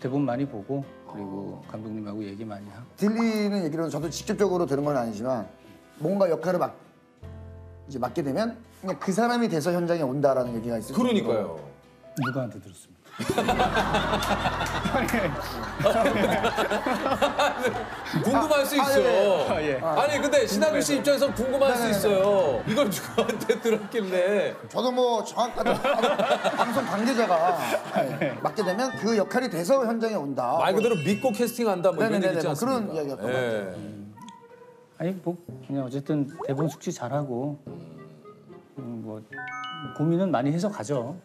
대본 많이 보고 그리고 감독님하고 얘기 많이 하고. 들리는 얘기로는 저도 직접적으로 들은 건 아니지만 뭔가 역할을 이제 맡게 되면 그냥 그 사람이 돼서 현장에 온다라는 얘기가 있어요. 그러니까요. 누구한테 들었습니까? 궁금할 수 있어. 예. 아니 근데 신하균 씨 입장에서 궁금할 수 있어요. 이걸 누구한테 들었길래. 저도 뭐 정확하게 방송 관계자가 맡게 되면 그 역할이 돼서 현장에 온다. 말 그대로 믿고 캐스팅한다 뭐 이런 얘기 있지 뭐 않습니까? 그런 이야기였던 것 같아요. 아니 뭐 그냥 어쨌든 대본 숙지 잘하고 뭐 고민은 많이 해서 가죠.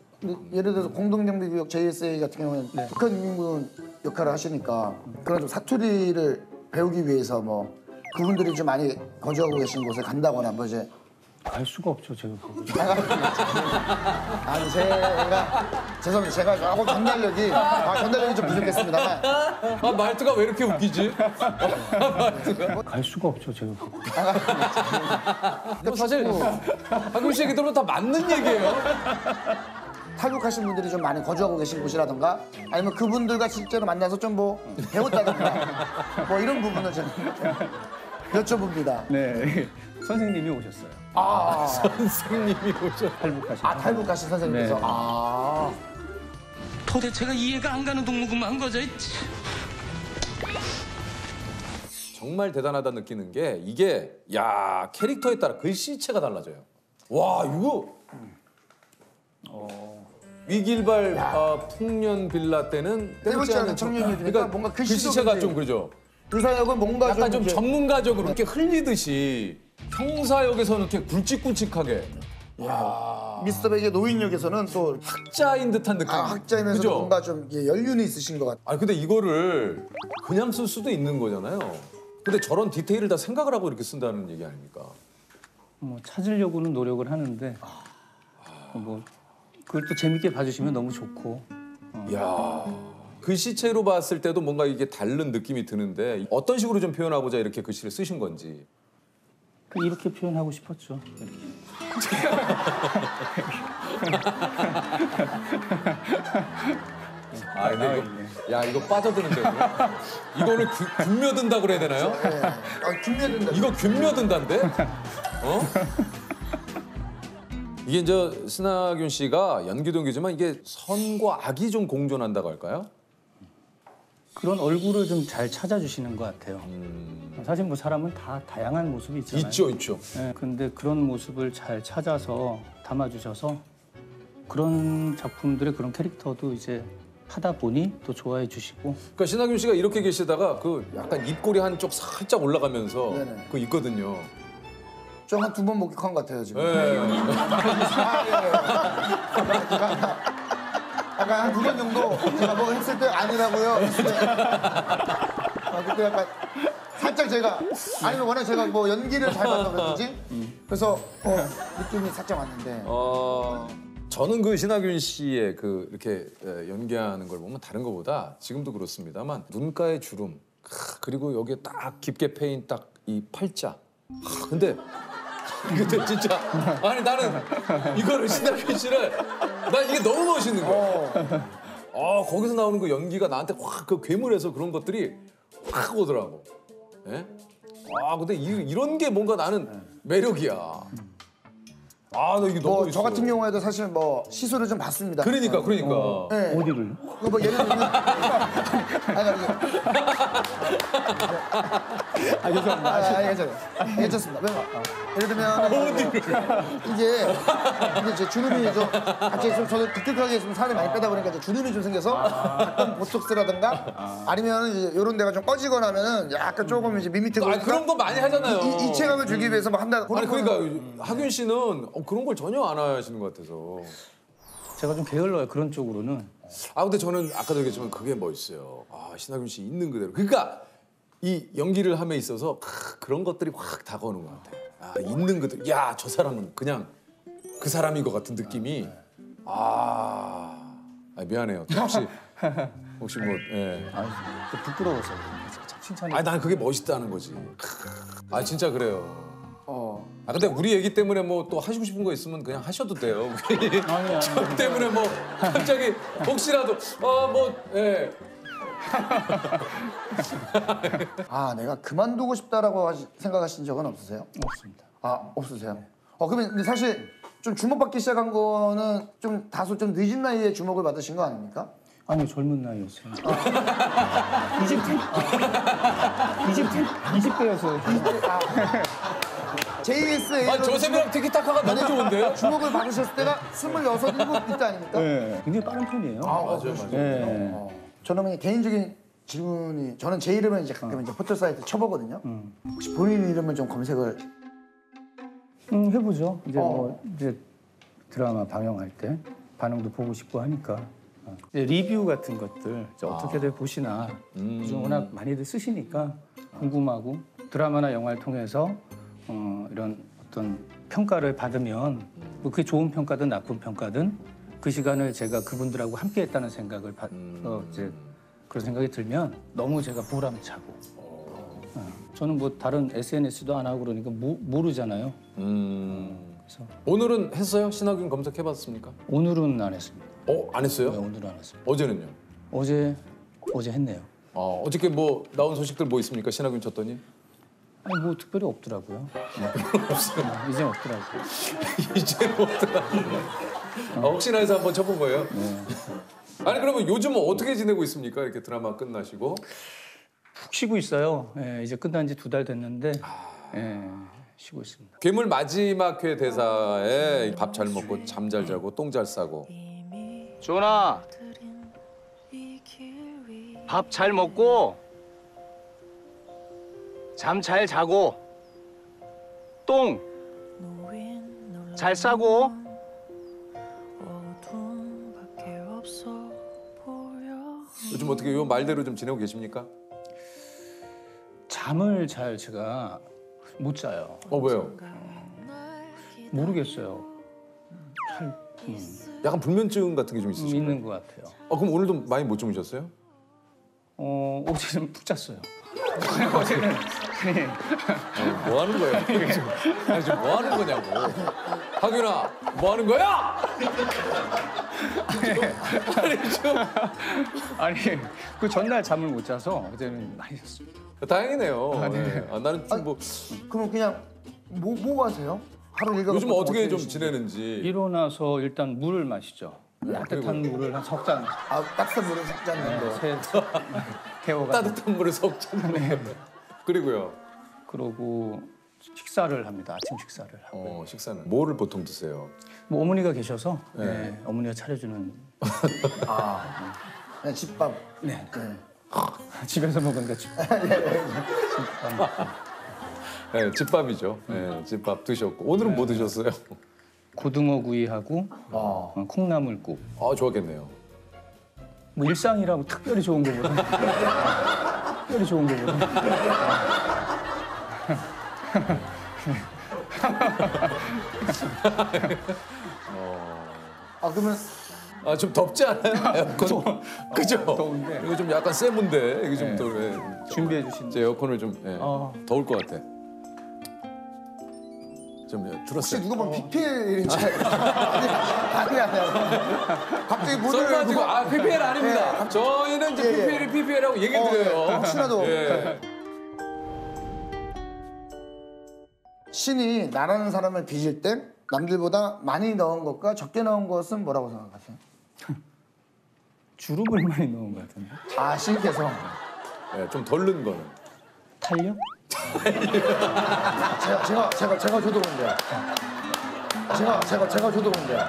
예를 들어서 공동경비구역 JSA 같은 경우는 북한 인민군 역할을 하시니까 그런 좀 사투리를 배우기 위해서 뭐 그분들이 좀 많이 거주하고 계신 곳에 간다거나 뭐 이제 갈 수가 없죠, 제가. 아니 제가 죄송합니다. 제가 조금 전달력이 좀 부족했습니다만 말투가 왜 이렇게 웃기지? 갈 수가 없죠, 제가. 뭐 사실 하균 씨 얘기 들으면 다 맞는 얘기예요. 탈북하신 분들이 좀 많이 거주하고 계신 곳이라든가 아니면 그분들과 실제로 만나서 좀 뭐 배웠다든가 뭐 이런 부분을 제가 여쭤봅니다. 네, 선생님이 오셨어요. 선생님이 오셨어요. 탈북하신. 탈북하신 선생님께서. 네. 도대체가 이해가 안 가는 동무구만 거저. 정말 대단하다 느끼는 게 이게 캐릭터에 따라 글씨체가 달라져요. 와 이거 위길발 풍년 빌라 때는 때묻지 않은 청년이니까 뭔가 글씨체가 좀 그러죠. 유사역은 뭔가 약간 좀 전문가적으로 이렇게 흘리듯이 형사역에서는 이렇게 굵직굵직하게. 미스터 백의 노인역에서는 또 학자인 듯한 느낌. 학자이면서 그죠? 뭔가 좀 연륜이 있으신 것 같아요. 근데 이거를 그냥 쓸 수도 있는 거잖아요. 근데 저런 디테일을 다 생각을 하고 이렇게 쓴다는 얘기 아닙니까? 뭐 찾으려고는 노력을 하는데 뭐 그걸 또 재밌게 봐주시면 너무 좋고. 야 글씨체로 봤을 때도 뭔가 이게 다른 느낌이 드는데 어떤 식으로 좀 표현하고자 이렇게 글씨를 쓰신 건지. 이렇게 표현하고 싶었죠. 근데 이거 빠져드는데 이거를 균며든다고 그래야 되나요? 균며든다. 이거 균며든다인데? 이게 이제 신하균 씨가 연기 동기지만 이게 선과 악이 좀 공존한다고 할까요? 그런 얼굴을 좀 잘 찾아주시는 것 같아요. 사실 뭐 사람은 다 다양한 모습이 있잖아요. 있죠. 네, 근데 그런 모습을 잘 찾아서 담아주셔서 그런 작품들의 그런 캐릭터도 이제 하다 보니 또 좋아해 주시고. 그러니까 신하균 씨가 이렇게 계시다가 그 약간 입꼬리 한쪽 살짝 올라가면서 그 있거든요. 좀 한 2번 목격한 것 같아요 지금. 약간 한 2번 정도 제가 뭐 했을 때 아니라고요. 했을 때. 그때 약간 살짝 제가 아니면 워낙 제가 뭐 연기를 잘 봐서 그런지 그래서 느낌이 살짝 왔는데. 저는 그 신하균 씨의 그 이렇게 연기하는 걸 보면 다른 것보다 지금도 그렇습니다만 눈가의 주름 그리고 여기에 딱 깊게 패인 딱 이 팔자. 근데 진짜 아니 나는 이거를 신하균 씨를 난 이게 너무 멋있는 거야. 거기서 나오는 그 연기가 나한테 확 그 괴물에서 그런 것들이 확 오더라고. 예? 근데 이런 게 뭔가 나는 매력이야. 아, 나 이게 너무 뭐 저 같은 경우에도 사실 뭐 시술을 좀 받습니다. 그러니까. 네. 어디를? 뭐 예를 들면 괜찮습니다. 예를 들면 이게 제 주름이 좀 갑자기 좀 저도 급격하게 좀 살이 많이 빼다 보니까 이제 주름이 좀 생겨서 가끔 보톡스라든가 아니면 이제 이런 데가 좀 꺼지거나 하면은 약간 조금 이제 밋밋해 보니까 그런 거 많이 하잖아요. 이체감을 주기 위해서 뭐 한다. 아니 그러니까 하균 씨는 그런 걸 전혀 안 하시는 것 같아서. 제가 좀 게을러요 그런 쪽으로는. 아 근데 저는 아까도 얘기했지만 그게 멋있어요. 아 신하균 씨 있는 그대로. 그러니까 이 연기를 함에 있어서 그런 것들이 확 다가오는 것 같아요. 아 있는 그대로. 야 저 사람은 그냥 그 사람인 것 같은 느낌이. 미안해요. 혹시 뭐 예. 부끄러워서 칭찬이. 난 그게 멋있다는 거지. 아 진짜 그래요. 근데 우리 얘기 때문에 뭐 또 하시고 싶은 거 있으면 그냥 하셔도 돼요. 저 때문에 뭐 갑자기 혹시라도 예. 내가 그만두고 싶다라고 생각하신 적은 없으세요? 없습니다. 없으세요? 그러면 근데 사실 좀 주목받기 시작한 거는 좀 다소 좀 늦은 나이에 주목을 받으신 거 아닙니까? 아니요, 젊은 나이였어요. 20대였어요. JSA로 조셉이랑 티키타카가 너무 좋은데요? 주목을 받으셨을 때가 26, 7 이때 아닙니까? 네, 굉장히 빠른 편이에요. 맞아요. 네. 저는 그냥 개인적인 질문이 저는 제 이름을 이제 가끔 이제 포털 사이트 쳐보거든요. 혹시 본인 이름을 좀 검색을 해보죠. 이제 드라마 방영할 때 반응도 보고 싶고 하니까 이제 리뷰 같은 것들 어떻게들 보시나 요즘 워낙 많이들 쓰시니까 궁금하고 드라마나 영화를 통해서 이런 어떤 평가를 받으면 뭐 그게 좋은 평가든 나쁜 평가든 그 시간을 제가 그분들하고 함께했다는 생각을 이제 그런 생각이 들면 너무 제가 보람차고 저는 뭐 다른 SNS도 안 하고 그러니까 모르잖아요. 그래서 오늘은 했어요? 신하균 검색해봤습니까? 오늘은 안 했습니다. 안 했어요? 네, 오늘은 안 했습니다. 어제는요? 어제 했네요. 어저께 뭐 나온 소식들 뭐 있습니까? 신하균 쳤더니? 아니 뭐 특별히 없더라고요. 이제 없더라고요. 이제 없더라고요. 혹시나 해서 한번 쳐본 거예요? 네. 아니 그러면 요즘은 어떻게 지내고 있습니까? 이렇게 드라마 끝나시고? 푹 쉬고 있어요. 이제 끝난 지 2달 됐는데 쉬고 있습니다. 괴물 마지막 회 대사에 밥 잘 먹고 잠 잘 자고 똥 잘 싸고. 준아, 밥 잘 먹고 잠 잘 자고 똥 잘 싸고 요즘 어떻게 요 말대로 좀 지내고 계십니까? 잠을 잘 제가 못 자요. 왜요? 모르겠어요. 약간 불면증 같은 게 좀 있으신가요? 있는 것 같아요. 그럼 오늘도 많이 못 주무셨어요? 어제는 푹 잤어요. 어제는 뭐 하는 거예요? 지금 뭐 하는 거냐고. 하균아, 뭐 하는 거야? 아니 그 전날 잠을 못 자서 어제는 많이 잤습니다. 다행이네요. 네. 나는 좀 뭐. 그럼 그냥 뭐 하세요? 하루 일과 요즘 어떻게 좀 지내는지. 일어나서 일단 물을 마시죠. 따뜻한 물을 한 석 잔. 따뜻한 물을 석 잔. 개워가지고. 따뜻한 물을 석 잔. 네. 그리고요. 그러고 식사를 합니다. 아침 식사를 하고. 식사는 뭐를 보통 드세요? 뭐 어머니가 계셔서 어머니가 차려주는. 그냥 집밥. 네. 집에서 먹으니까 집밥. 네, 집밥이죠. 네, 집밥 드셨고 오늘은 뭐 드셨어요? 고등어 구이하고 콩나물국. 좋았겠네요. 뭐 일상이라고 특별히 좋은 거보다. 특별히 좋은 거보다. 그러면 좀 덥지 않아요? 에어컨. 그죠? 더운데. 이거 좀 약간 세문데 이거 좀 준비해 주신. 제 에어컨을 좀 더울 것 같아. 좀 들었어요. 혹시 누가 보면 PPL인 줄 알고. 아니야. 갑자기 문을 설마 지금 PPL 아닙니다. 저희는 이제 PPL이라고 얘기 드려요. 혹시라도. 신이 나라는 사람을 빚을 때 남들보다 많이 넣은 것과 적게 넣은 것은 뭐라고 생각하세요? 주름을 많이 넣은 것 같은데. 아, 신께서. 네, 좀 덜 넣은 거는. 탄력? 제가 줘도 그런데요. 제가 줘도 그런데요.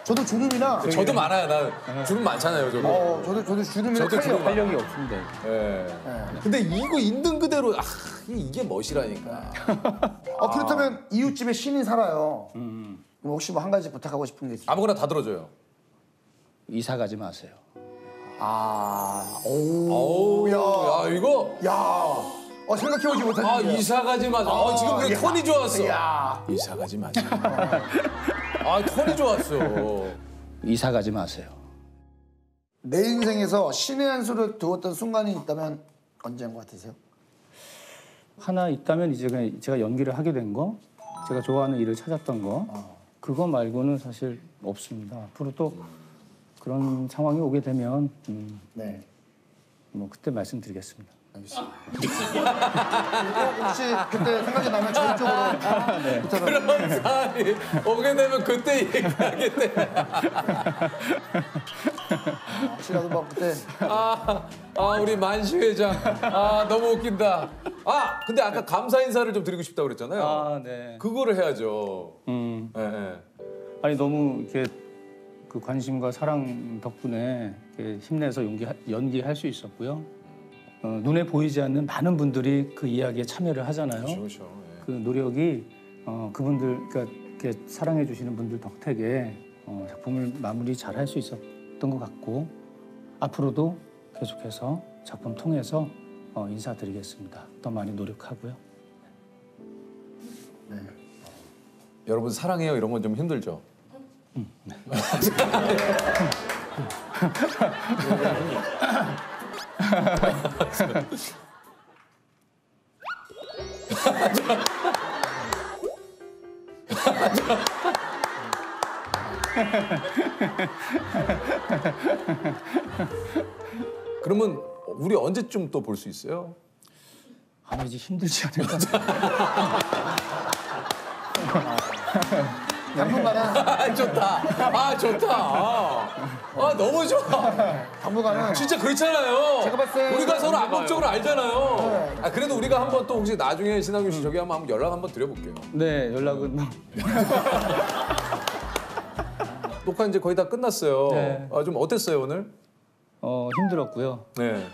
저도 주름이나. 저도 많아요. 나 주름 많잖아요, 저도. 저도 주름이나 탄력이 없습니다. 예. 근데 이거 있는 그대로 이게 멋이라니까. 그렇다면 이웃집에 신이 살아요. 그럼 혹시 뭐 한 가지 부탁하고 싶은 게 있어요? 아무거나 다 들어줘요. 이사 가지 마세요. 야, 이거. 생각해보지 못했는데. 이사 가지 마. 지금 그래 톤이 좋았어. 야. 이사 가지 마자. 톤이 좋았어. 이사 가지 마세요. 내 인생에서 신의 한 수를 두었던 순간이 있다면 언제인 것 같으세요? 하나 있다면 이제 그냥 제가 연기를 하게 된 거, 제가 좋아하는 일을 찾았던 거, 그거 말고는 사실 없습니다. 앞으로 또 그런 상황이 오게 되면 뭐 그때 말씀드리겠습니다. 혹시 그때 생각이 나면 저희 쪽으로 그런 사람이 오게 되면 그때 얘기하겠대. 혹시라도 뭐 그때 우리 만시 회장 너무 웃긴다. 근데 아까 감사 인사를 좀 드리고 싶다고 그랬잖아요. 네. 그거를 해야죠. 네. 아니 너무 이렇게 그 관심과 사랑 덕분에 이렇게 힘내서 연기할 수 있었고요. 눈에 보이지 않는 많은 분들이 그 이야기에 참여를 하잖아요. 그렇죠. 그 노력이 그분들, 그러니까 이렇게 사랑해 주시는 분들 덕택에 작품을 마무리 잘 할 수 있었던 것 같고 앞으로도 계속해서 작품 통해서 인사드리겠습니다. 더 많이 노력하고요. 네. 여러분 사랑해요 이런 건 좀 힘들죠? 네. 그러면 우리 언제쯤 또 볼 수 있어요? 이제 힘들지 않을까? 당분간은 좋다. 좋다. 너무 좋아. 당분간은 진짜 그렇잖아요. 제가 봤을 때 우리가 서로 암묵적으로 알잖아요. 그래도 우리가 한번 또 혹시 나중에 신하균 씨 저기 한번 연락 한번 드려볼게요. 네, 연락은 녹화 이제 거의 다 끝났어요. 네. 좀 어땠어요 오늘? 힘들었고요. 네.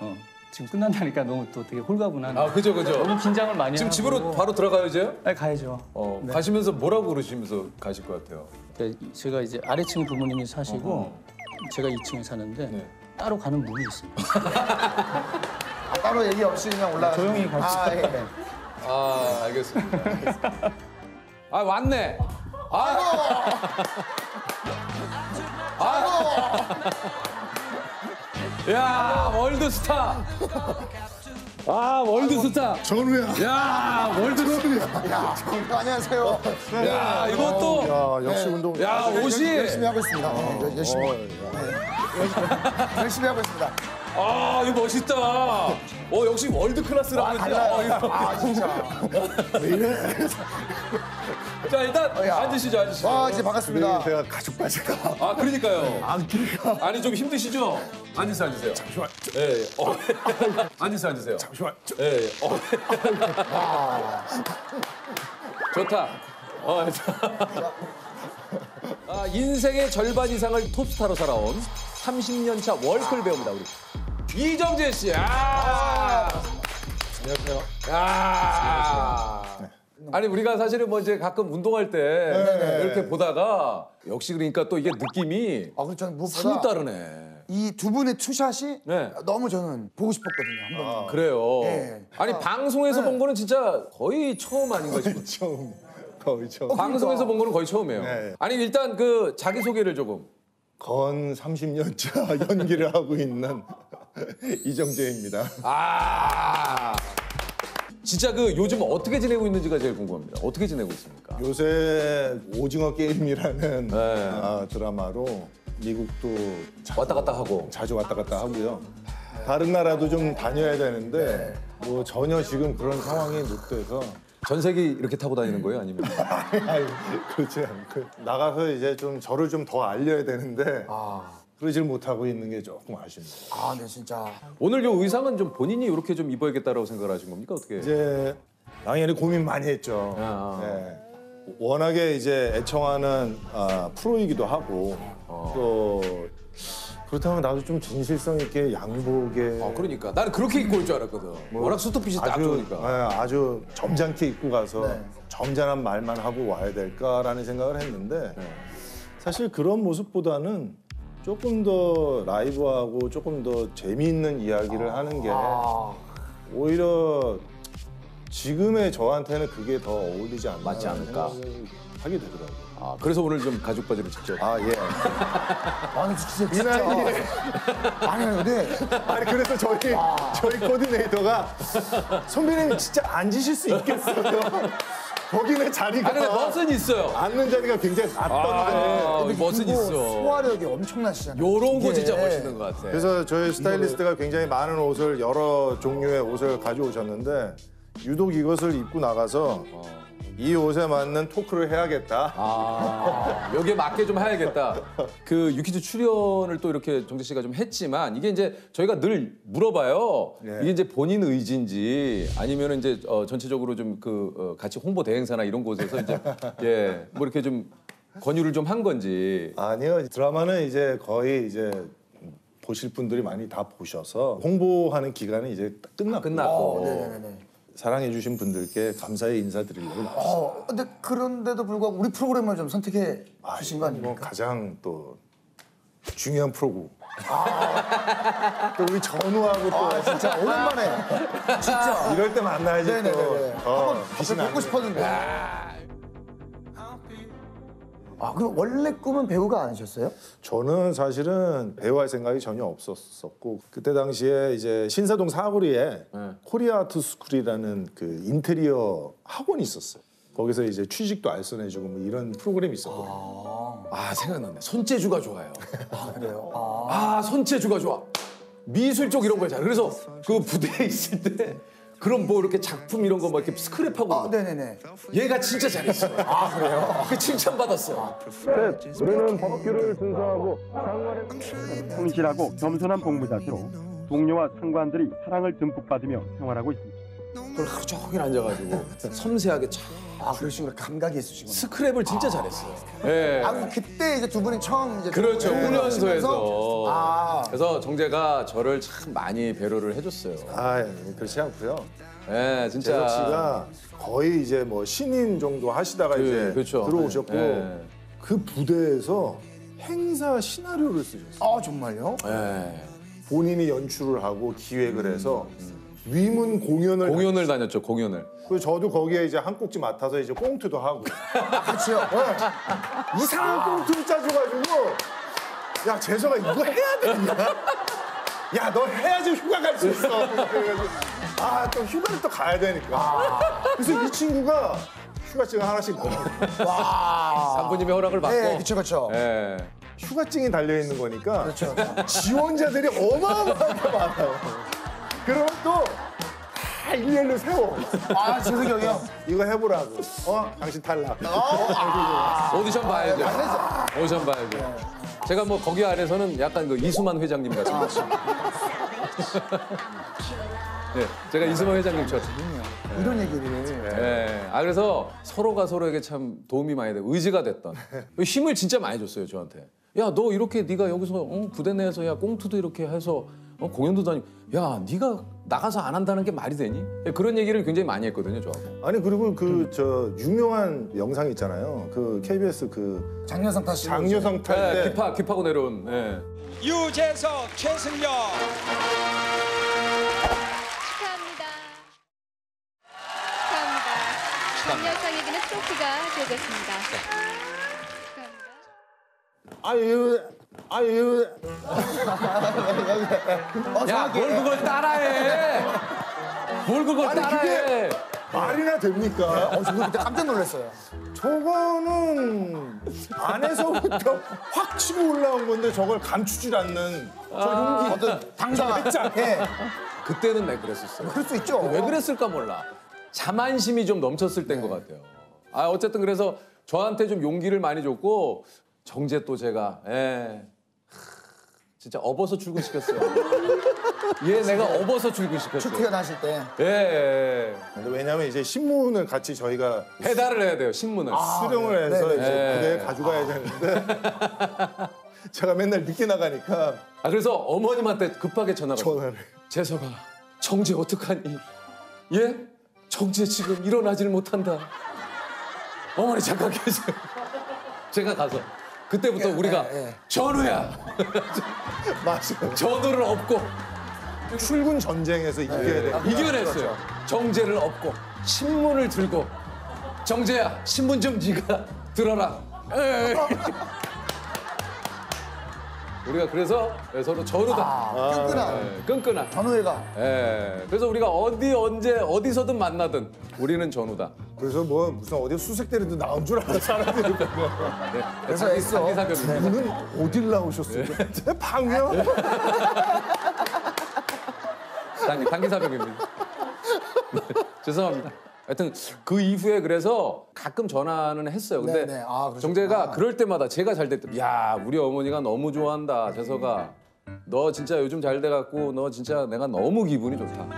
지금 끝난다니까 너무 또 되게 홀가분한. 그죠. 너무 긴장을 많이 지금 하고. 집으로 바로 들어가요 이제? 네, 가야죠. 네. 가시면서 뭐라고 그러시면서 가실 것 같아요? 제가 이제 아래층 부모님이 사시고 제가 2층에 사는데 따로 가는 문이 있어요. 따로 얘기 없이 그냥 올라가. 조용히 가시죠. 예. 알겠습니다. 왔네. 야 월드스타. 월드스타. 전우야. 야 월드스타. 야, 안녕하세요. 야 이것도. 역시 운동. 야 옷이. 열심히 하고 있습니다. 열심히 하고 있습니다. 이거 멋있다. 역시 월드 클래스라고 달라요. 진짜. 왜 이래? 자 일단 앉으시죠. 이제 반갑습니다. 제가 가족까지가. 그러니까요. 그러니까. 아니 좀 힘드시죠? 앉으세요. 잠시만. 예. 앉으세요. 잠시만. 예. 좋다. 인생의 절반 이상을 톱스타로 살아온 30년 차 월클 배우입니다, 우리. 이정재 씨. 안녕하세요. 아니 우리가 사실은 뭐 이제 가끔 운동할 때 이렇게 보다가 역시 그러니까 또 이게 느낌이 저는 무엇보다 사뭇 다르네. 이 두 분의 투샷이 너무 저는 보고 싶었거든요. 한번. 그래요. 네. 아니 방송에서 본 거는 진짜 거의 처음 아닌가 싶어요. 거의 처음. 방송에서 본 거는 거의 처음이에요. 네. 아니 일단 그 자기 소개를 조금. 건 30년 차 연기를 하고 있는 이정재입니다. 진짜 그 요즘 어떻게 지내고 있는지가 제일 궁금합니다. 어떻게 지내고 있습니까? 요새 오징어 게임이라는 드라마로 미국도 왔다 갔다 하고 자주 왔다 갔다 하고요. 다른 나라도 좀 다녀야 되는데 뭐 전혀 지금 그런 상황이 못 돼서 전세기 이렇게 타고 다니는 거예요? 아니면? 아니, 그렇지 않고 나가서 이제 좀 저를 좀 더 알려야 되는데 그러질 못하고 있는 게 조금 아쉽네요. 아, 네, 진짜. 오늘 요 의상은 좀 본인이 이렇게 좀 입어야겠다라고 생각을 하신 겁니까? 어떻게? 이제 당연히 고민 많이 했죠. 네. 워낙에 이제 애청하는 프로이기도 하고 또 그렇다면 나도 좀 진실성 있게 양복에 그러니까 나는 그렇게 입고 올 줄 알았거든. 워낙 수트핏이 딱 좋으니까. 아주 점잖게 입고 가서 점잖은 말만 하고 와야 될까라는 생각을 했는데 사실 그런 모습보다는 조금 더 라이브하고 조금 더 재미있는 이야기를 하는 게 오히려 지금의 저한테는 그게 더 어울리지 않나 맞지 않을까 하게 되더라고요. 그래서 오늘 좀 가죽 바지를 직접. 예. 아니 진짜. 아니 그래서 저희 코디네이터가 선배님 진짜 앉으실 수 있겠어요? 거기는 자리가 멋은 있어요. 앉는 자리가 굉장히 낮던데 멋은 있어. 소화력이 엄청나시잖아요. 요런 거 진짜 멋있는 것 같아. 그래서 저희 스타일리스트가 굉장히 많은 옷을 여러 종류의 옷을 가져오셨는데 유독 이것을 입고 나가서 이 옷에 맞는 토크를 해야겠다. 여기에 맞게 좀 해야겠다. 그 유퀴즈 출연을 또 이렇게 정재 씨가 좀 했지만 이게 이제 저희가 늘 물어봐요. 이게 이제 본인 의지인지 아니면 이제 전체적으로 좀 같이 홍보 대행사나 이런 곳에서 이제 뭐 이렇게 좀 권유를 좀 한 건지. 아니요. 드라마는 이제 거의 이제 보실 분들이 많이 다 보셔서 홍보하는 기간은 이제 끝났고. 네네네. 사랑해주신 분들께 감사의 인사드리려고 나왔어요. 근데 그런데도 불구하고 우리 프로그램을 좀 선택해 주신 거 아닙니까? 가장 또 중요한 프로고. 또 우리 전우하고 또 진짜 오랜만에 진짜 이럴 때 만나야지. 네네네. 한번 빛이 뵙고 싶었는데. 그럼 원래 꿈은 배우가 아니셨어요? 저는 사실은 배우할 생각이 전혀 없었었고 그때 당시에 이제 신사동 사거리에 코리아 아트 스쿨이라는 그 인테리어 학원이 있었어요. 거기서 이제 취직도 알선해주고 뭐 이런 프로그램이 있었거든요. 생각났네. 손재주가 좋아요. 그래요? 손재주가 좋아. 미술 쪽 이런 거 있잖아. 그래서 그 부대에 있을 때 그럼 뭐 이렇게 작품 이런 거 막 이렇게 스크랩하고. 네네네. 얘가 진짜 잘했어. 그래요? 그 칭찬받았어. 우리는 법규를 준수하고 성실하고 겸손한 복무자세로 동료와 상관들이 사랑을 듬뿍 받으며 생활하고 있습니다. 그걸 하루 종일 앉아가지고 섬세하게 그런 식으로 감각이 있으시구나. 스크랩을 진짜 잘했어요. 네. 그때 이제 두 분이 처음 이제 그렇죠. 훈련소에서. 그래서 정재가 저를 참 많이 배려를 해줬어요. 그렇지 않고요. 네, 진짜. 재석 씨가 거의 이제 뭐 신인 정도 하시다가 이제 들어오셨고 그 부대에서 행사 시나리오를 쓰셨어요. 정말요? 네. 본인이 연출을 하고 기획을 해서 위문 공연을 다녔죠. 공연을. 그리고 저도 거기에 이제 한 꼭지 맡아서 이제 꽁트도 하고. 그렇죠. 이상한 꽁트를 짜줘가지고 야 재석아 이거 해야 되냐? 야 너 해야지 휴가 갈 수 있어. 또 휴가를 또 가야 되니까. 그래서 이 친구가 휴가증을 하나씩 넣어. 산부님의 허락을 받고. 네, 그렇죠. 네. 휴가증이 달려 있는 거니까. 그렇죠. 지원자들이 어마어마하게 많아요. 그러면 또 다 일렬로 세워. 재석이 형이요? 이거 해보라고. 당신 탈락. 오디션 봐야죠. 오디션 봐야죠. 제가 뭐 거기 안에서는 약간 그 이수만 회장님 같은. 네, 제가 이수만 회장님처럼. 이런 얘기를. 네. 그래서 서로가 서로에게 참 도움이 많이 되고 의지가 됐던. 힘을 진짜 많이 줬어요, 저한테. 야, 너 이렇게 네가 여기서 부대 내에서 꽁트도 이렇게 해서 공연도 다니고 야, 네가 나가서 안 한다는 게 말이 되니? 그런 얘기를 굉장히 많이 했거든요, 저하고. 아니 그리고 그 유명한 영상 있잖아요. 그 KBS 그 장려상 탈 때 귀파고 내려온. 네. 유재석, 최승영. 장려상에게는 트로피가 되겠습니다. 야, 뭘 그걸 따라해? 뭘 그걸 따라해? 말이나 됩니까? 저도 그때 깜짝 놀랐어요. 저거는 안에서부터 확 치고 올라온 건데 저걸 감추질 않는 저 용기. 어떤 당당한. 예. 그때는 왜 그랬었어요? 그럴 수 있죠. 왜 그랬을까 몰라. 자만심이 좀 넘쳤을 때인 것 같아요. 어쨌든 그래서 저한테 좀 용기를 많이 줬고 정재 또 제가 진짜 업어서 출근시켰어요. 얘 내가 업어서 출근시켰어요. 슈트가 나실 때. 예. 근데 왜냐면 이제 신문을 같이 저희가 배달을 해야 돼요, 신문을. 수령을 해서 네네. 이제 부대에 가져가야 되는데 제가 맨날 늦게 나가니까 그래서 어머님한테 급하게 전화를. 재석아, 정재 어떡하니? 예? 정재 지금 일어나질 못한다. 어머니 잠깐 계세요. 제가 가서 그때부터 우리가 전우야. 맞아요. 전우를 업고 출근 전쟁에서 이겨야 돼. 이겨냈어요. 정재를 업고 신문을 들고 정재야 신문 좀 네가 들어라. 우리가 그래서 서로 전우다. 끈끈한. 전우애가. 그래서 우리가 어디 언제 어디서든 만나든 우리는 전우다. 그래서 뭐 무슨 어디 수색대리도 나온 줄 알아 사람들이. 그래서 애써. 분은 어딜 나오셨어요? 방요? 단기사병입니다. 죄송합니다. 하여튼 그 이후에 그래서 가끔 전화는 했어요. 근데 네네. 정재가 그럴 때마다 제가 잘 됐더니 야 우리 어머니가 너무 좋아한다. 재석아 너 진짜 요즘 잘 돼갖고 너 진짜 내가 너무 기분이 좋다.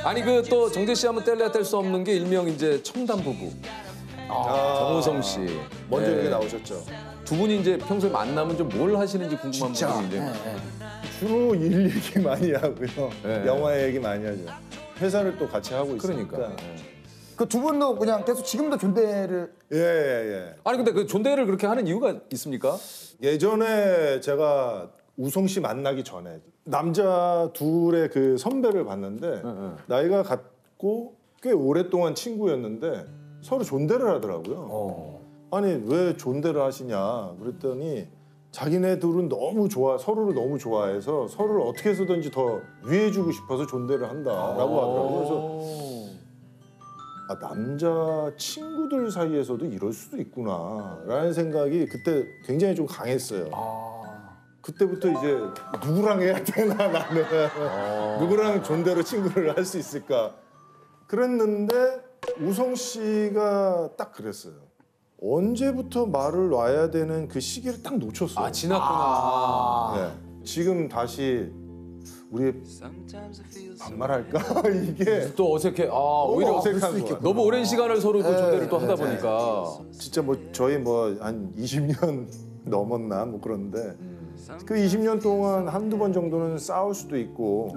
아니 그 또 정재 씨 하면 뗄래야 뗄 수 없는 게 일명 이제 청담 부부. 정우성 씨. 먼저 여기 나오셨죠. 두 분이 이제 평소에 만나면 좀 뭘 하시는지 궁금한 분인데. 주로 일 얘기 많이 하고요. 영화 얘기 많이 하죠. 회사를 또 같이 하고 있으니까. 그러니까. 그 두 분도 그냥 계속 지금도 존대를. 예. 아니 근데 그 존대를 그렇게 하는 이유가 있습니까? 예전에 제가 우성 씨 만나기 전에 남자 둘의 그 선배를 봤는데 나이가 같고 꽤 오랫동안 친구였는데 서로 존대를 하더라고요. 아니 왜 존대를 하시냐 그랬더니 자기네 둘은 너무 서로를 너무 좋아해서 서로를 어떻게 해서든지 더 위해주고 싶어서 존대를 한다라고 하더라고요. 그래서 남자 친구들 사이에서도 이럴 수도 있구나라는 생각이 그때 굉장히 좀 강했어요. 그때부터 이제 누구랑 해야 되나 나는 누구랑 존대로 친구를 할 수 있을까 그랬는데 우성 씨가 딱 그랬어요. 언제부터 말을 놔야 되는 그 시기를 딱 놓쳤어요. 지났구나. 네. 지금 다시 우리 반말할까 이게 또 어색해. 오히려 어색한 거야. 너무 오랜 시간을 서로 존대를 또 하다 보니까 진짜 뭐 저희 뭐 한 20년 넘었나 뭐 그런데 그 20년 동안 한두 번 정도는 싸울 수도 있고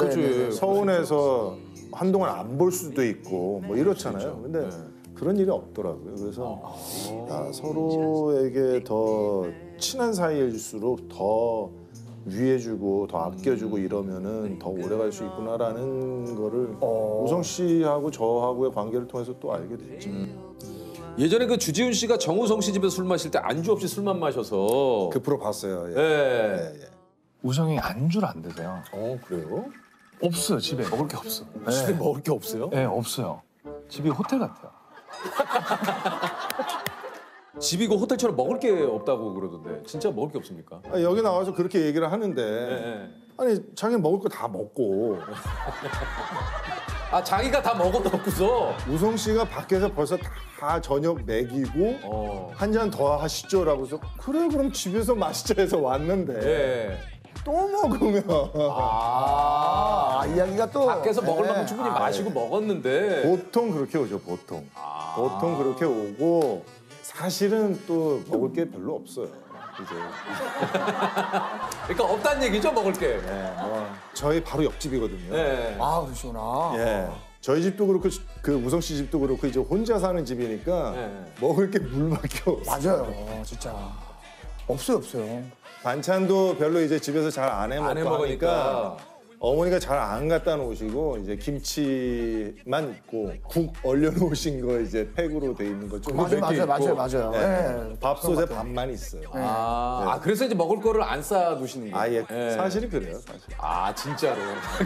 서운해서 한동안 안 볼 수도 있고 뭐 이렇잖아요. 근데 그런 일이 없더라고요. 그래서 서로에게 더 친한 사이일수록 더 위해주고 더 아껴주고 이러면은 더 오래 갈 수 있구나라는 거를 우성 씨하고 저하고의 관계를 통해서 또 알게 됐죠. 예전에 그 주지훈 씨가 정우성 씨 집에서 술 마실 때 안주 없이 술만 마셔서 그 프로 봤어요. 우성이 안주를 안 드세요. 그래요? 없어요. 집에 먹을 게 없어. 집에 먹을 게 없어요? 네, 없어요. 집이 호텔 같아요. 집이 그 호텔처럼 먹을 게 없다고 그러던데 진짜 먹을 게 없습니까? 여기 나와서 그렇게 얘기를 하는데 아니 자기는 먹을 거 다 먹고 자기가 다 먹어놓고서 우성 씨가 밖에서 벌써 다 저녁 먹이고 한 잔 더 하시죠라고 해서 그래 그럼 집에서 마시자 해서 왔는데 또 먹으면 이야기가 또 밖에서 먹을 만큼 충분히 마시고 먹었는데 보통 그렇게 오죠. 보통 그렇게 오고 사실은 또 먹을 게 별로 없어요. 이제 그러니까 없다는 얘기죠 먹을 게. 저희 바로 옆집이거든요. 그러시구나. 저희 집도 그렇고 그 우성 씨 집도 그렇고 이제 혼자 사는 집이니까 먹을 게 물밖에 없어요. 맞아요. 진짜 없어요. 반찬도 별로 이제 집에서 잘 안 해 먹고 하니까 어머니가 잘 안 갖다 놓으시고 이제 김치만 있고 국 얼려 놓으신 거 이제 팩으로 돼 있는 거 좀 맞아요. 네. 밥솥에 밥만 있어요. 아, 그래서 이제 먹을 거를 안 싸 두시는 거예요? 예. 사실이 그래요, 사실. 아, 진짜로.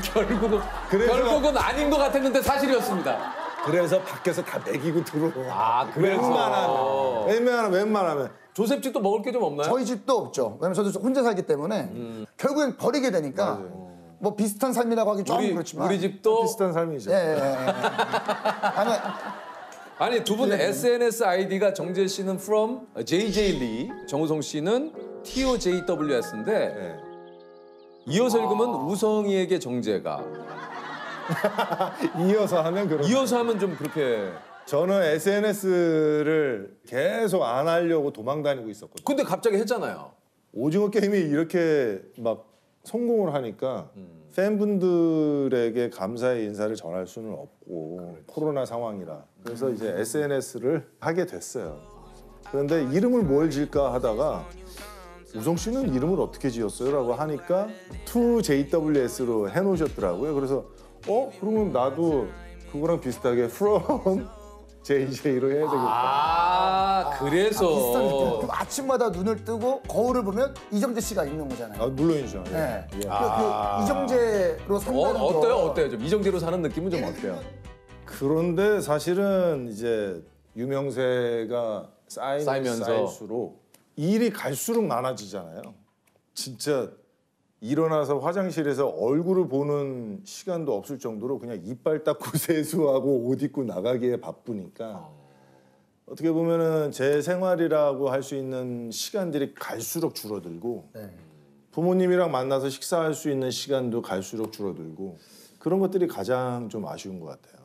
결국은 아닌 것 같았는데 사실이었습니다. 그래서 밖에서 다 먹이고 들어와. 아, 그래서. 웬만하면. 조셉 집도 먹을 게 좀 없나요? 저희 집도 없죠. 왜냐면 저도 혼자 살기 때문에 결국엔 버리게 되니까 뭐 비슷한 삶이라고 하기 좀 그렇지만 우리 집도 비슷한 삶이죠. 아니 두 분 SNS 아이디가 정재 씨는 from JJ Lee, 정우성 씨는 TOJWS인데 이어서 읽으면 우성이에게 정재가 이어서 하면 그런. 이어서 하면 좀 그렇게. 저는 SNS를 계속 안 하려고 도망 다니고 있었거든요. 근데 갑자기 했잖아요. 오징어 게임이 이렇게 막 성공을 하니까 팬분들에게 감사의 인사를 전할 수는 없고 코로나 상황이라 그래서 이제 SNS를 하게 됐어요. 그런데 이름을 뭘 지을까 하다가 우성 씨는 이름을 어떻게 지었어요? 라고 하니까 2JWS로 해놓으셨더라고요. 그래서 그러면 나도 그거랑 비슷하게 from JJ로 해야 되겠다. 아, 그래서. 비슷한 느낌. 아침마다 눈을 뜨고 거울을 보면 이정재 씨가 있는 거잖아요. 아, 물론이죠. 네. 그 이정재로 산다는 거. 어때요? 좀 이정재로 사는 느낌은 좀 어때요? 그런데 사실은 이제 유명세가 쌓이면서 쌓일수록 일이 갈수록 많아지잖아요. 진짜 일어나서 화장실에서 얼굴을 보는 시간도 없을 정도로 그냥 이빨 닦고 세수하고 옷 입고 나가기에 바쁘니까 어떻게 보면은 제 생활이라고 할 수 있는 시간들이 갈수록 줄어들고 부모님이랑 만나서 식사할 수 있는 시간도 갈수록 줄어들고 그런 것들이 가장 좀 아쉬운 것 같아요.